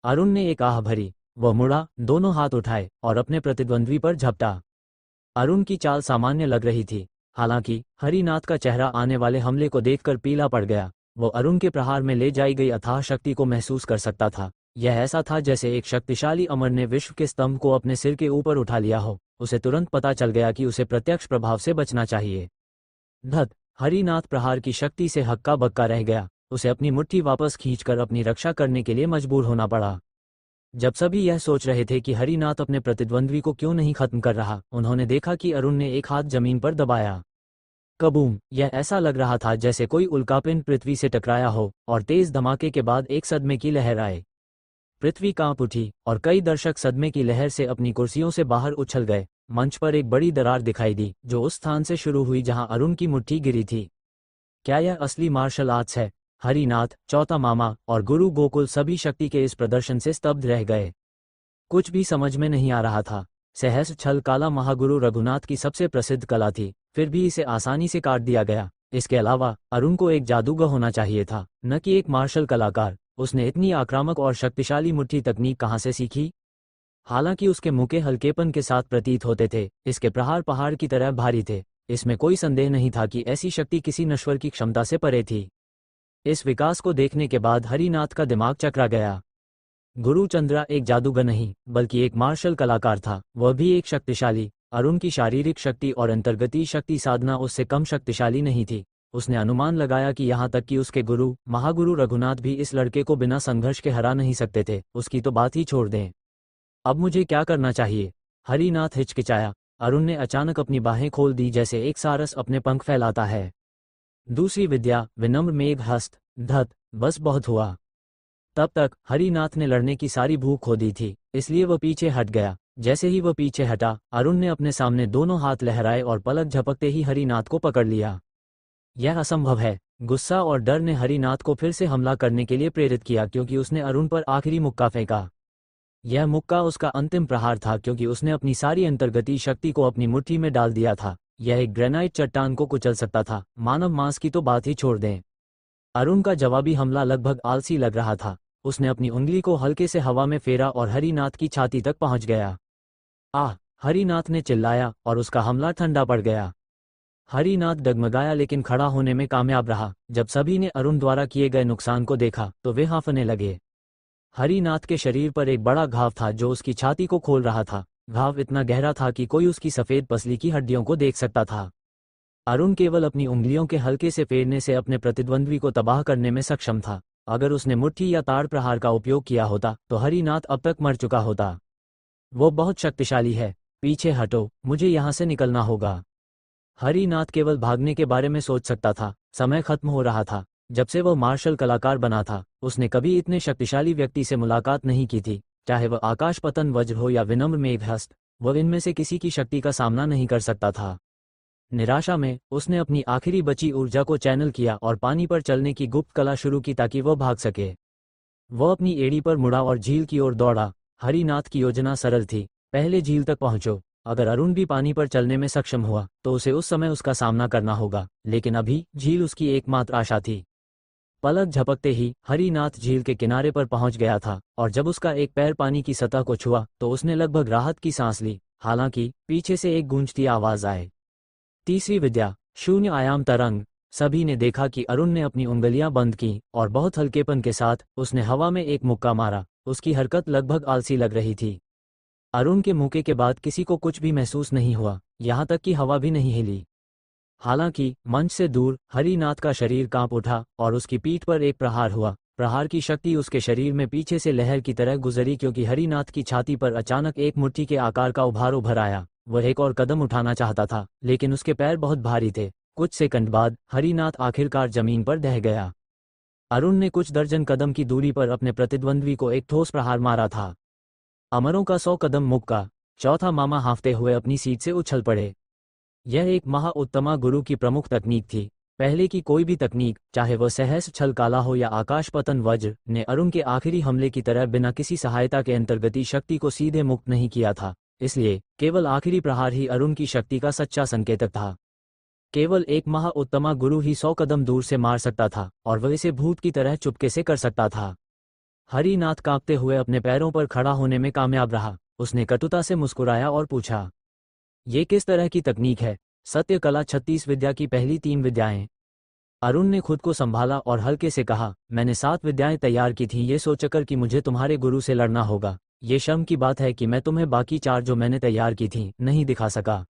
अरुण ने एक आह भरी। वह मुड़ा, दोनों हाथ उठाए और अपने प्रतिद्वंद्वी पर झपटा। अरुण की चाल सामान्य लग रही थी, हालांकि हरिनाथ का चेहरा आने वाले हमले को देखकर पीला पड़ गया। वो अरुण के प्रहार में ले जाई गई अथाह शक्ति को महसूस कर सकता था। यह ऐसा था जैसे एक शक्तिशाली अमर ने विश्व के स्तंभ को अपने सिर के ऊपर उठा लिया हो। उसे तुरंत पता चल गया कि उसे प्रत्यक्ष प्रभाव से बचना चाहिए। धत। हरिनाथ प्रहार की शक्ति से हक्का बक्का रह गया। उसे अपनी मुट्ठी वापस खींचकर अपनी रक्षा करने के लिए मजबूर होना पड़ा। जब सभी यह सोच रहे थे कि हरिनाथ अपने प्रतिद्वंद्वी को क्यों नहीं खत्म कर रहा, उन्होंने देखा कि अरुण ने एक हाथ जमीन पर दबाया। कबूम! यह ऐसा लग रहा था जैसे कोई उल्कापिंड पृथ्वी से टकराया हो और तेज धमाके के बाद एक सदमे की लहर आए। पृथ्वी कांप उठी और कई दर्शक सदमे की लहर से अपनी कुर्सियों से बाहर उछल गए। मंच पर एक बड़ी दरार दिखाई दी जो उस स्थान से शुरू हुई जहां अरुण की मुट्ठी गिरी थी। क्या यह असली मार्शल आर्ट्स है? हरिनाथ, चौथा मामा और गुरु गोकुल सभी शक्ति के इस प्रदर्शन से स्तब्ध रह गए। कुछ भी समझ में नहीं आ रहा था। सहस्र छल काला महागुरु रघुनाथ की सबसे प्रसिद्ध कला थी, फिर भी इसे आसानी से काट दिया गया। इसके अलावा अरुण को एक जादूगर होना चाहिए था, न कि एक मार्शल कलाकार। उसने इतनी आक्रामक और शक्तिशाली मुट्ठी तकनीक कहाँ से सीखी? हालांकि उसके मुक्के हल्केपन के साथ प्रतीत होते थे, इसके प्रहार पहाड़ की तरह भारी थे। इसमें कोई संदेह नहीं था कि ऐसी शक्ति किसी नश्वर की क्षमता से परे थी। इस विकास को देखने के बाद हरिनाथ का दिमाग चकरा गया। गुरु चंद्रा एक जादूगर नहीं, बल्कि एक मार्शल कलाकार था, वह भी एक शक्तिशाली। अरुण की शारीरिक शक्ति और अंतर्गती शक्ति साधना उससे कम शक्तिशाली नहीं थी। उसने अनुमान लगाया कि यहाँ तक कि उसके गुरु महागुरु रघुनाथ भी इस लड़के को बिना संघर्ष के हरा नहीं सकते थे। उसकी तो बात ही छोड़ दें। अब मुझे क्या करना चाहिए? हरिनाथ हिचकिचाया। अरुण ने अचानक अपनी बाहें खोल दी जैसे एक सारस अपने पंख फैलाता है। दूसरी विद्या, विनम्र मेघ हस्त। धत। बस बहुत हुआ। तब तक हरिनाथ ने लड़ने की सारी भूख खो दी थी, इसलिए वह पीछे हट गया। जैसे ही वह पीछे हटा, अरुण ने अपने सामने दोनों हाथ लहराए और पलक झपकते ही हरिनाथ को पकड़ लिया। यह असंभव है। गुस्सा और डर ने हरिनाथ को फिर से हमला करने के लिए प्रेरित किया, क्योंकि उसने अरुण पर आखिरी मुक्का फेंका। यह मुक्का उसका अंतिम प्रहार था, क्योंकि उसने अपनी सारी अंतर्गती शक्ति को अपनी मुट्ठी में डाल दिया था। यह एक ग्रेनाइट चट्टान को कुचल सकता था, मानव मांस की तो बात ही छोड़ दें। अरुण का जवाबी हमला लगभग आलसी लग रहा था। उसने अपनी उंगली को हल्के से हवा में फेरा और हरिनाथ की छाती तक पहुंच गया। हरिनाथ ने चिल्लाया और उसका हमला ठंडा पड़ गया। हरिनाथ डगमगाया लेकिन खड़ा होने में कामयाब रहा। जब सभी ने अरुण द्वारा किए गए नुकसान को देखा तो वे हांफने लगे। हरिनाथ के शरीर पर एक बड़ा घाव था जो उसकी छाती को खोल रहा था। घाव इतना गहरा था कि कोई उसकी सफेद पसली की हड्डियों को देख सकता था। अरुण केवल अपनी उंगलियों के हल्के से फेरने से अपने प्रतिद्वंद्वी को तबाह करने में सक्षम था। अगर उसने मुट्ठी या ताड़ प्रहार का उपयोग किया होता तो हरिनाथ अब तक मर चुका होता। वो बहुत शक्तिशाली है। पीछे हटो, मुझे यहाँ से निकलना होगा। हरिनाथ केवल भागने के बारे में सोच सकता था। समय खत्म हो रहा था। जब से वह मार्शल कलाकार बना था, उसने कभी इतने शक्तिशाली व्यक्ति से मुलाकात नहीं की थी। चाहे वह आकाश पतन वज्र हो या विनम्र मेघहस्त, वह इनमें से किसी की शक्ति का सामना नहीं कर सकता था। निराशा में उसने अपनी आखिरी बची ऊर्जा को चैनल किया और पानी पर चलने की गुप्त कला शुरू की ताकि वह भाग सके। वह अपनी एड़ी पर मुड़ा और झील की ओर दौड़ा। हरिनाथ की योजना सरल थी। पहले झील तक पहुंचो, अगर अरुण भी पानी पर चलने में सक्षम हुआ तो उसे उस समय उसका सामना करना होगा, लेकिन अभी झील उसकी एकमात्र आशा थी। पलक झपकते ही हरिनाथ झील के किनारे पर पहुंच गया था और जब उसका एक पैर पानी की सतह को छुआ तो उसने लगभग राहत की सांस ली। हालांकि पीछे से एक गूंजती आवाज आए, तीसरी विद्या, शून्य आयाम तरंग। सभी ने देखा कि अरुण ने अपनी उंगलियां बंद की और बहुत हल्केपन के साथ उसने हवा में एक मुक्का मारा। उसकी हरकत लगभग आलसी लग रही थी। अरुण के मुक्के के बाद किसी को कुछ भी महसूस नहीं हुआ, यहाँ तक कि हवा भी नहीं हिली। हालांकि मंच से दूर हरिनाथ का शरीर कांप उठा और उसकी पीठ पर एक प्रहार हुआ। प्रहार की शक्ति उसके शरीर में पीछे से लहर की तरह गुजरी, क्योंकि हरिनाथ की छाती पर अचानक एक मुट्ठी के आकार का उभार उभर आया। वह एक और कदम उठाना चाहता था, लेकिन उसके पैर बहुत भारी थे। कुछ सेकंड बाद हरिनाथ आखिरकार जमीन पर ढह गया। अरुण ने कुछ दर्जन कदम की दूरी पर अपने प्रतिद्वंद्वी को एक ठोस प्रहार मारा था। अमरों का 100 कदम मुक्का। चौथा मामा हांफते हुए अपनी सीट से उछल पड़े। यह एक महाउत्तमा गुरु की प्रमुख तकनीक थी। पहले की कोई भी तकनीक, चाहे वह सहस्र छल काला हो या आकाश पतन वज्र, ने अरुण के आखिरी हमले की तरह बिना किसी सहायता के अंतर्गति शक्ति को सीधे मुक्त नहीं किया था। इसलिए केवल आखिरी प्रहार ही अरुण की शक्ति का सच्चा संकेतक था। केवल एक महाउत्तमा गुरु ही 100 कदम दूर से मार सकता था और वह इसे भूत की तरह चुपके से कर सकता था। हरिनाथ कांपते हुए अपने पैरों पर खड़ा होने में कामयाब रहा। उसने कटुता से मुस्कुराया और पूछा, ये किस तरह की तकनीक है? सत्य कला 36 विद्या की पहली 3 विद्याएं। अरुण ने खुद को संभाला और हल्के से कहा, मैंने 7 विद्याएं तैयार की थीं, ये सोचकर कि मुझे तुम्हारे गुरु से लड़ना होगा। ये शर्म की बात है कि मैं तुम्हें बाकी 4 जो मैंने तैयार की थीं नहीं दिखा सका।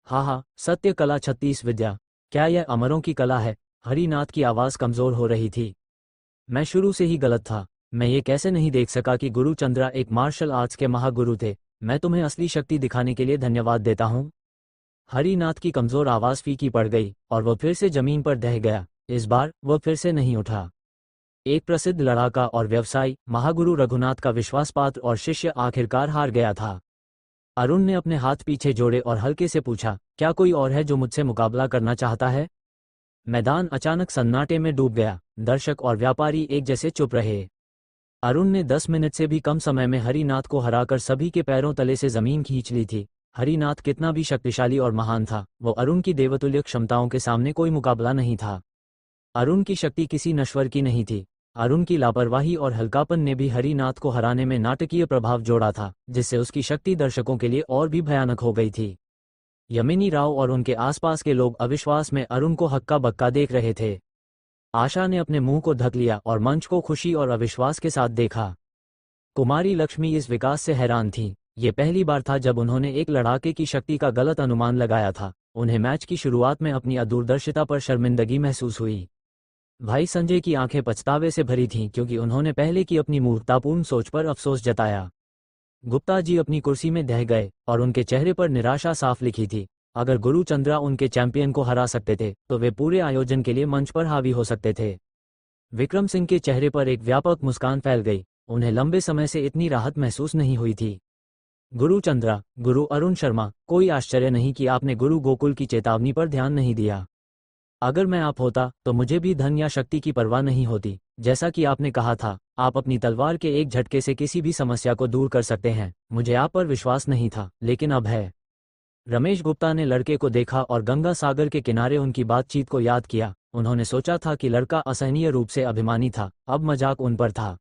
हाँ, सत्य कला 36 विद्या, क्या यह अमरों की कला है? हरिनाथ की आवाज़ कमज़ोर हो रही थी। मैं शुरू से ही गलत था। मैं ये कैसे नहीं देख सका कि गुरु चंद्रा एक मार्शल आर्ट्स के महागुरु थे। मैं तुम्हें असली शक्ति दिखाने के लिए धन्यवाद देता हूँ। हरिनाथ की कमज़ोर आवाज़ फीकी पड़ गई और वह फिर से जमीन पर ढह गया। इस बार वह फिर से नहीं उठा। एक प्रसिद्ध लड़ाका और व्यवसायी महागुरु रघुनाथ का विश्वासपात्र और शिष्य आखिरकार हार गया था। अरुण ने अपने हाथ पीछे जोड़े और हल्के से पूछा, क्या कोई और है जो मुझसे मुकाबला करना चाहता है? मैदान अचानक सन्नाटे में डूब गया। दर्शक और व्यापारी एक जैसे चुप रहे। अरुण ने 10 मिनट से भी कम समय में हरिनाथ को हराकर सभी के पैरों तले से जमीन खींच ली थी। हरिनाथ कितना भी शक्तिशाली और महान था, वो अरुण की देवतुल्य क्षमताओं के सामने कोई मुकाबला नहीं था। अरुण की शक्ति किसी नश्वर की नहीं थी। अरुण की लापरवाही और हल्कापन ने भी हरिनाथ को हराने में नाटकीय प्रभाव जोड़ा था, जिससे उसकी शक्ति दर्शकों के लिए और भी भयानक हो गई थी। यमिनी राव और उनके आसपास के लोग अविश्वास में अरुण को हक्का बक्का देख रहे थे। आशा ने अपने मुंह को ढक लिया और मंच को खुशी और अविश्वास के साथ देखा। कुमारी लक्ष्मी इस विकास से हैरान थीं। ये पहली बार था जब उन्होंने एक लड़ाके की शक्ति का गलत अनुमान लगाया था। उन्हें मैच की शुरुआत में अपनी अदूरदर्शिता पर शर्मिंदगी महसूस हुई। भाई संजय की आंखें पछतावे से भरी थीं, क्योंकि उन्होंने पहले की अपनी मूर्खतापूर्ण सोच पर अफसोस जताया। गुप्ता जी अपनी कुर्सी में ढह गए और उनके चेहरे पर निराशा साफ लिखी थी। अगर गुरु चंद्रा उनके चैंपियन को हरा सकते थे तो वे पूरे आयोजन के लिए मंच पर हावी हो सकते थे। विक्रम सिंह के चेहरे पर एक व्यापक मुस्कान फैल गई। उन्हें लंबे समय से इतनी राहत महसूस नहीं हुई थी। गुरु चंद्रा, गुरु अरुण शर्मा, कोई आश्चर्य नहीं कि आपने गुरु गोकुल की चेतावनी पर ध्यान नहीं दिया। अगर मैं आप होता तो मुझे भी धन या शक्ति की परवाह नहीं होती। जैसा कि आपने कहा था, आप अपनी तलवार के एक झटके से किसी भी समस्या को दूर कर सकते हैं। मुझे आप पर विश्वास नहीं था, लेकिन अब है। रमेश गुप्ता ने लड़के को देखा और गंगा सागर के किनारे उनकी बातचीत को याद किया। उन्होंने सोचा था कि लड़का असहनीय रूप से अभिमानी था, अब मजाक उन पर था।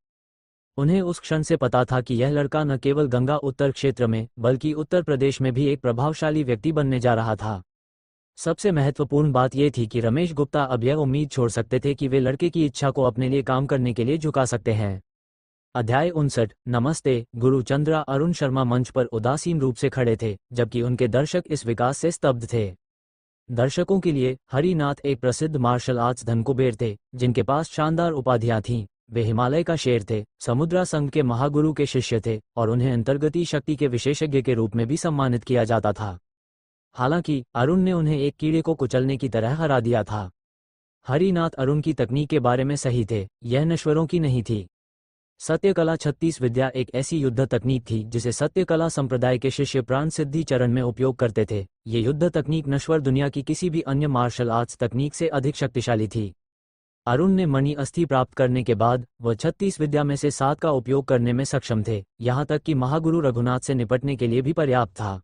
उन्हें उस क्षण से पता था कि यह लड़का न केवल गंगा उत्तर क्षेत्र में बल्कि उत्तर प्रदेश में भी एक प्रभावशाली व्यक्ति बनने जा रहा था। सबसे महत्वपूर्ण बात यह थी कि रमेश गुप्ता अब यह उम्मीद छोड़ सकते थे कि वे लड़के की इच्छा को अपने लिए काम करने के लिए झुका सकते हैं। अध्याय 59। नमस्ते। गुरु चंद्रा अरुण शर्मा मंच पर उदासीन रूप से खड़े थे, जबकि उनके दर्शक इस विकास से स्तब्ध थे। दर्शकों के लिए हरिनाथ एक प्रसिद्ध मार्शल आर्ट्स धनकुबेर थे, जिनके पास शानदार उपाधियां थीं। वे हिमालय का शेर थे, समुद्रा संघ के महागुरु के शिष्य थे और उन्हें अंतर्गती शक्ति के विशेषज्ञ के रूप में भी सम्मानित किया जाता था। हालांकि अरुण ने उन्हें एक कीड़े को कुचलने की तरह हरा दिया था। हरिनाथ अरुण की तकनीक के बारे में सही थे, यह नश्वरों की नहीं थी। सत्यकला 36 विद्या एक ऐसी युद्ध तकनीक थी जिसे सत्यकला संप्रदाय के शिष्य प्राण सिद्धि चरण में उपयोग करते थे। ये युद्ध तकनीक नश्वर दुनिया की किसी भी अन्य मार्शल आर्ट्स तकनीक से अधिक शक्तिशाली थी। अरुण ने मणि अस्थि प्राप्त करने के बाद वह 36 विद्या में से 7 का उपयोग करने में सक्षम थे, यहाँ तक कि महागुरु रघुनाथ से निपटने के लिए भी पर्याप्त था।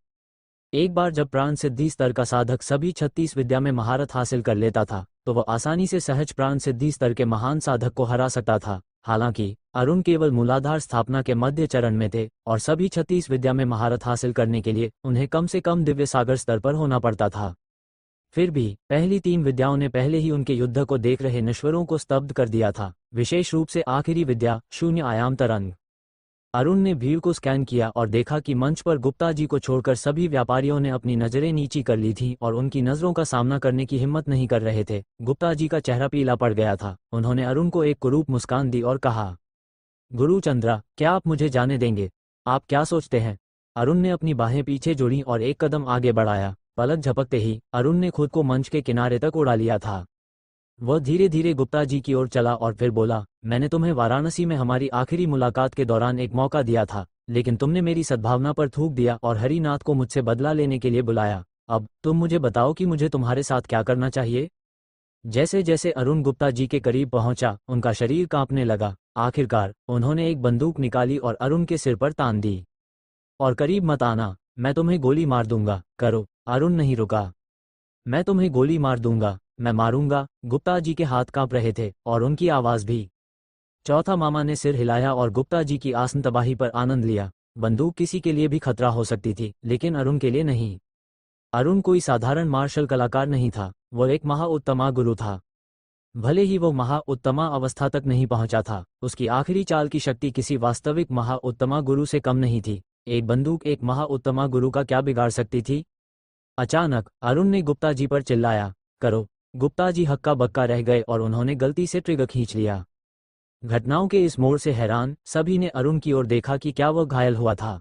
एक बार जब प्राण सिद्धि स्तर का साधक सभी 36 विद्या में महारत हासिल कर लेता था तो वह आसानी से सहज प्राण सिद्धि स्तर के महान साधक को हरा सकता था। हालांकि अरुण केवल मूलाधार स्थापना के मध्य चरण में थे और सभी 36 विद्या में महारत हासिल करने के लिए उन्हें कम से कम दिव्य सागर स्तर पर होना पड़ता था। फिर भी पहली 3 विद्याओं ने पहले ही उनके युद्ध को देख रहे नश्वरों को स्तब्ध कर दिया था, विशेष रूप से आखिरी विद्या शून्य आयाम तरंग। अरुण ने भीड़ को स्कैन किया और देखा कि मंच पर गुप्ता जी को छोड़कर सभी व्यापारियों ने अपनी नजरें नीची कर ली थीं और उनकी नजरों का सामना करने की हिम्मत नहीं कर रहे थे। गुप्ता जी का चेहरा पीला पड़ गया था। उन्होंने अरुण को एक कुरूप मुस्कान दी और कहा, गुरु चंद्रा, क्या आप मुझे जाने देंगे? आप क्या सोचते हैं? अरुण ने अपनी बाहें पीछे जोड़ी और एक कदम आगे बढ़ाया। पलक झपकते ही अरुण ने खुद को मंच के किनारे तक उड़ा लिया था। वह धीरे धीरे गुप्ता जी की ओर चला और फिर बोला, मैंने तुम्हें वाराणसी में हमारी आखिरी मुलाकात के दौरान एक मौका दिया था, लेकिन तुमने मेरी सद्भावना पर थूक दिया और हरिनाथ को मुझसे बदला लेने के लिए बुलाया। अब तुम मुझे बताओ कि मुझे तुम्हारे साथ क्या करना चाहिए? जैसे जैसे अरुण गुप्ता जी के करीब पहुंचा, उनका शरीर कांपने लगा। आखिरकार उन्होंने एक बंदूक निकाली और अरुण के सिर पर तान दी। और करीब मत आना, मैं तुम्हें गोली मार दूंगा। करो। अरुण नहीं रुका। मैं तुम्हें गोली मार दूंगा, मैं मारूंगा। गुप्ता जी के हाथ कांप रहे थे और उनकी आवाज भी। चौथा मामा ने सिर हिलाया और गुप्ता जी की आसन तबाही पर आनंद लिया। बंदूक किसी के लिए भी खतरा हो सकती थी, लेकिन अरुण के लिए नहीं। अरुण कोई साधारण मार्शल कलाकार नहीं था, वह एक महाउत्तमा गुरु था। भले ही वो महाउत्तमा अवस्था तक नहीं पहुंचा था, उसकी आखिरी चाल की शक्ति किसी वास्तविक महाउत्तमा गुरु से कम नहीं थी। एक बंदूक एक महाउत्तमा गुरु का क्या बिगाड़ सकती थी? अचानक अरुण ने गुप्ता जी पर चिल्लाया, करो। गुप्ता जी हक्का बक्का रह गए और उन्होंने गलती से ट्रिगर खींच लिया। घटनाओं के इस मोड़ से हैरान सभी ने अरुण की ओर देखा कि क्या वह घायल हुआ था।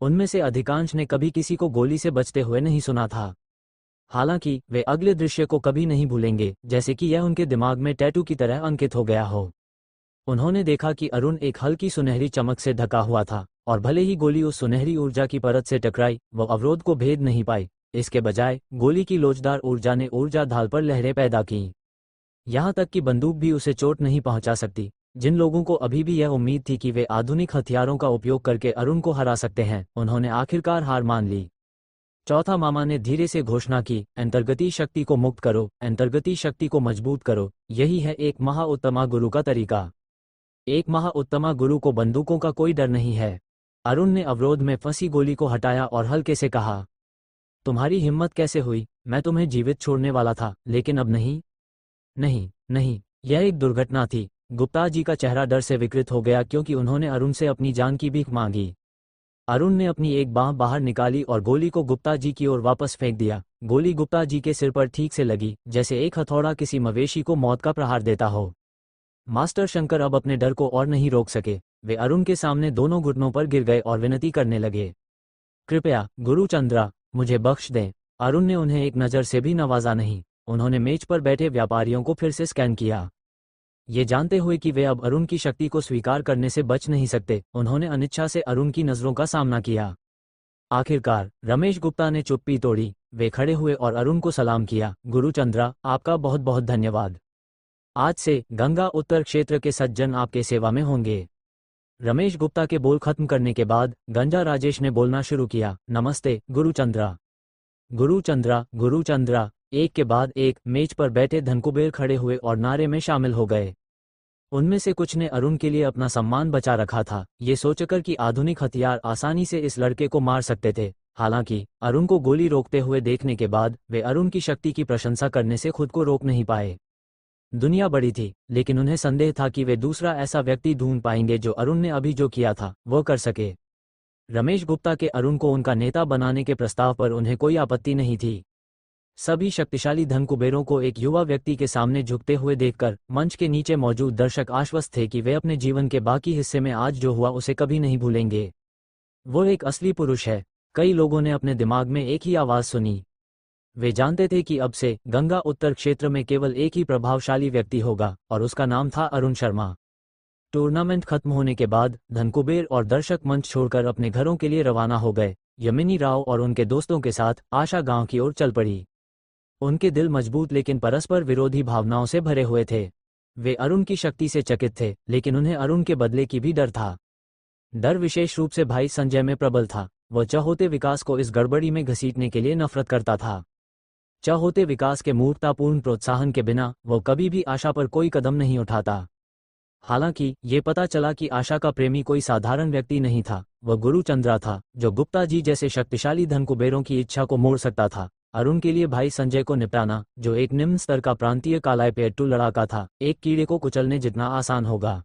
उनमें से अधिकांश ने कभी किसी को गोली से बचते हुए नहीं सुना था। हालांकि वे अगले दृश्य को कभी नहीं भूलेंगे, जैसे कि यह उनके दिमाग में टैटू की तरह अंकित हो गया हो। उन्होंने देखा कि अरुण एक हल्की सुनहरी चमक से ढका हुआ था और भले ही गोली उस सुनहरी ऊर्जा की परत से टकराई, वह अवरोध को भेद नहीं पाई। इसके बजाय गोली की लोचदार ऊर्जा ने ऊर्जा ढाल पर लहरें पैदा की। यहां तक कि बंदूक भी उसे चोट नहीं पहुंचा सकती। जिन लोगों को अभी भी यह उम्मीद थी कि वे आधुनिक हथियारों का उपयोग करके अरुण को हरा सकते हैं, उन्होंने आखिरकार हार मान ली। चौथा मामा ने धीरे से घोषणा की, अंतर्गती शक्ति को मुक्त करो, अंतर्गती शक्ति को मजबूत करो। यही है एक महाउत्तमा गुरु का तरीका। एक महाउत्तमा गुरु को बंदूकों का कोई डर नहीं है। अरुण ने अवरोध में फंसी गोली को हटाया और हल्के से कहा, तुम्हारी हिम्मत कैसे हुई? मैं तुम्हें जीवित छोड़ने वाला था, लेकिन अब नहीं। नहीं नहीं, यह एक दुर्घटना थी। गुप्ता जी का चेहरा डर से विकृत हो गया क्योंकि उन्होंने अरुण से अपनी जान की भीख मांगी। अरुण ने अपनी एक बांह बाहर निकाली और गोली को गुप्ता जी की ओर वापस फेंक दिया। गोली गुप्ता जी के सिर पर ठीक से लगी, जैसे एक हथौड़ा किसी मवेशी को मौत का प्रहार देता हो। मास्टर शंकर अब अपने डर को और नहीं रोक सके। वे अरुण के सामने दोनों घुटनों पर गिर गए और विनती करने लगे, कृपया गुरु चंद्रा, मुझे बख्श दें। अरुण ने उन्हें एक नज़र से भी नवाजा नहीं। उन्होंने मेज पर बैठे व्यापारियों को फिर से स्कैन किया। ये जानते हुए कि वे अब अरुण की शक्ति को स्वीकार करने से बच नहीं सकते, उन्होंने अनिच्छा से अरुण की नज़रों का सामना किया। आखिरकार रमेश गुप्ता ने चुप्पी तोड़ी। वे खड़े हुए और अरुण को सलाम किया, गुरु चंद्रा, आपका बहुत बहुत धन्यवाद। आज से गंगा उत्तर क्षेत्र के सज्जन आपके सेवा में होंगे। रमेश गुप्ता के बोल खत्म करने के बाद गंजा राजेश ने बोलना शुरू किया, नमस्ते गुरु चंद्रा। गुरु चंद्रा, गुरु चंद्रा, एक के बाद एक मेज पर बैठे धनकुबेर खड़े हुए और नारे में शामिल हो गए। उनमें से कुछ ने अरुण के लिए अपना सम्मान बचा रखा था, ये सोचकर कि आधुनिक हथियार आसानी से इस लड़के को मार सकते थे। हालांकि अरुण को गोली रोकते हुए देखने के बाद वे अरुण की शक्ति की प्रशंसा करने से खुद को रोक नहीं पाए। दुनिया बड़ी थी, लेकिन उन्हें संदेह था कि वे दूसरा ऐसा व्यक्ति ढूंढ पाएंगे जो अरुण ने अभी जो किया था वो कर सके। रमेश गुप्ता के अरुण को उनका नेता बनाने के प्रस्ताव पर उन्हें कोई आपत्ति नहीं थी। सभी शक्तिशाली धनकुबेरों को एक युवा व्यक्ति के सामने झुकते हुए देखकर मंच के नीचे मौजूद दर्शक आश्वस्त थे कि वे अपने जीवन के बाकी हिस्से में आज जो हुआ उसे कभी नहीं भूलेंगे। वो एक असली पुरुष है। कई लोगों ने अपने दिमाग में एक ही आवाज सुनी। वे जानते थे कि अब से गंगा उत्तर क्षेत्र में केवल एक ही प्रभावशाली व्यक्ति होगा और उसका नाम था अरुण शर्मा। टूर्नामेंट खत्म होने के बाद धनकुबेर और दर्शक मंच छोड़कर अपने घरों के लिए रवाना हो गए। यमिनी राव और उनके दोस्तों के साथ आशा गांव की ओर चल पड़ी। उनके दिल मजबूत लेकिन परस्पर विरोधी भावनाओं से भरे हुए थे। वे अरुण की शक्ति से चकित थे, लेकिन उन्हें अरुण के बदले की भी डर था। डर विशेष रूप से भाई संजय में प्रबल था। वह चहोते विकास को इस गड़बड़ी में घसीटने के लिए नफरत करता था। चहोते विकास के मूर्खतापूर्ण प्रोत्साहन के बिना वो कभी भी आशा पर कोई कदम नहीं उठाता। हालांकि ये पता चला कि आशा का प्रेमी कोई साधारण व्यक्ति नहीं था, वह गुरु चंद्रा था, जो गुप्ता जी जैसे शक्तिशाली धन कुबेरों की इच्छा को मोड़ सकता था। अरुण के लिए भाई संजय को निपटाना, जो एक निम्न स्तर का प्रांतीय कालायपेट्टू लड़ाका था, एक कीड़े को कुचलने जितना आसान होगा।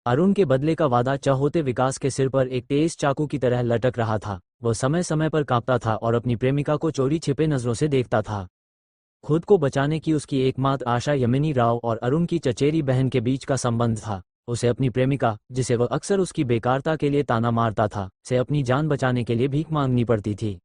अरुण के बदले का वादा चहोते विकास के सिर पर एक तेज चाकू की तरह लटक रहा था। वह समय समय पर कांपता था और अपनी प्रेमिका को चोरी छिपे नजरों से देखता था। खुद को बचाने की उसकी एकमात्र आशा यमिनी राव और अरुण की चचेरी बहन के बीच का संबंध था। उसे अपनी प्रेमिका, जिसे वह अक्सर उसकी बेकारता के लिए ताना मारता था, से अपनी जान बचाने के लिए भीख मांगनी पड़ती थी।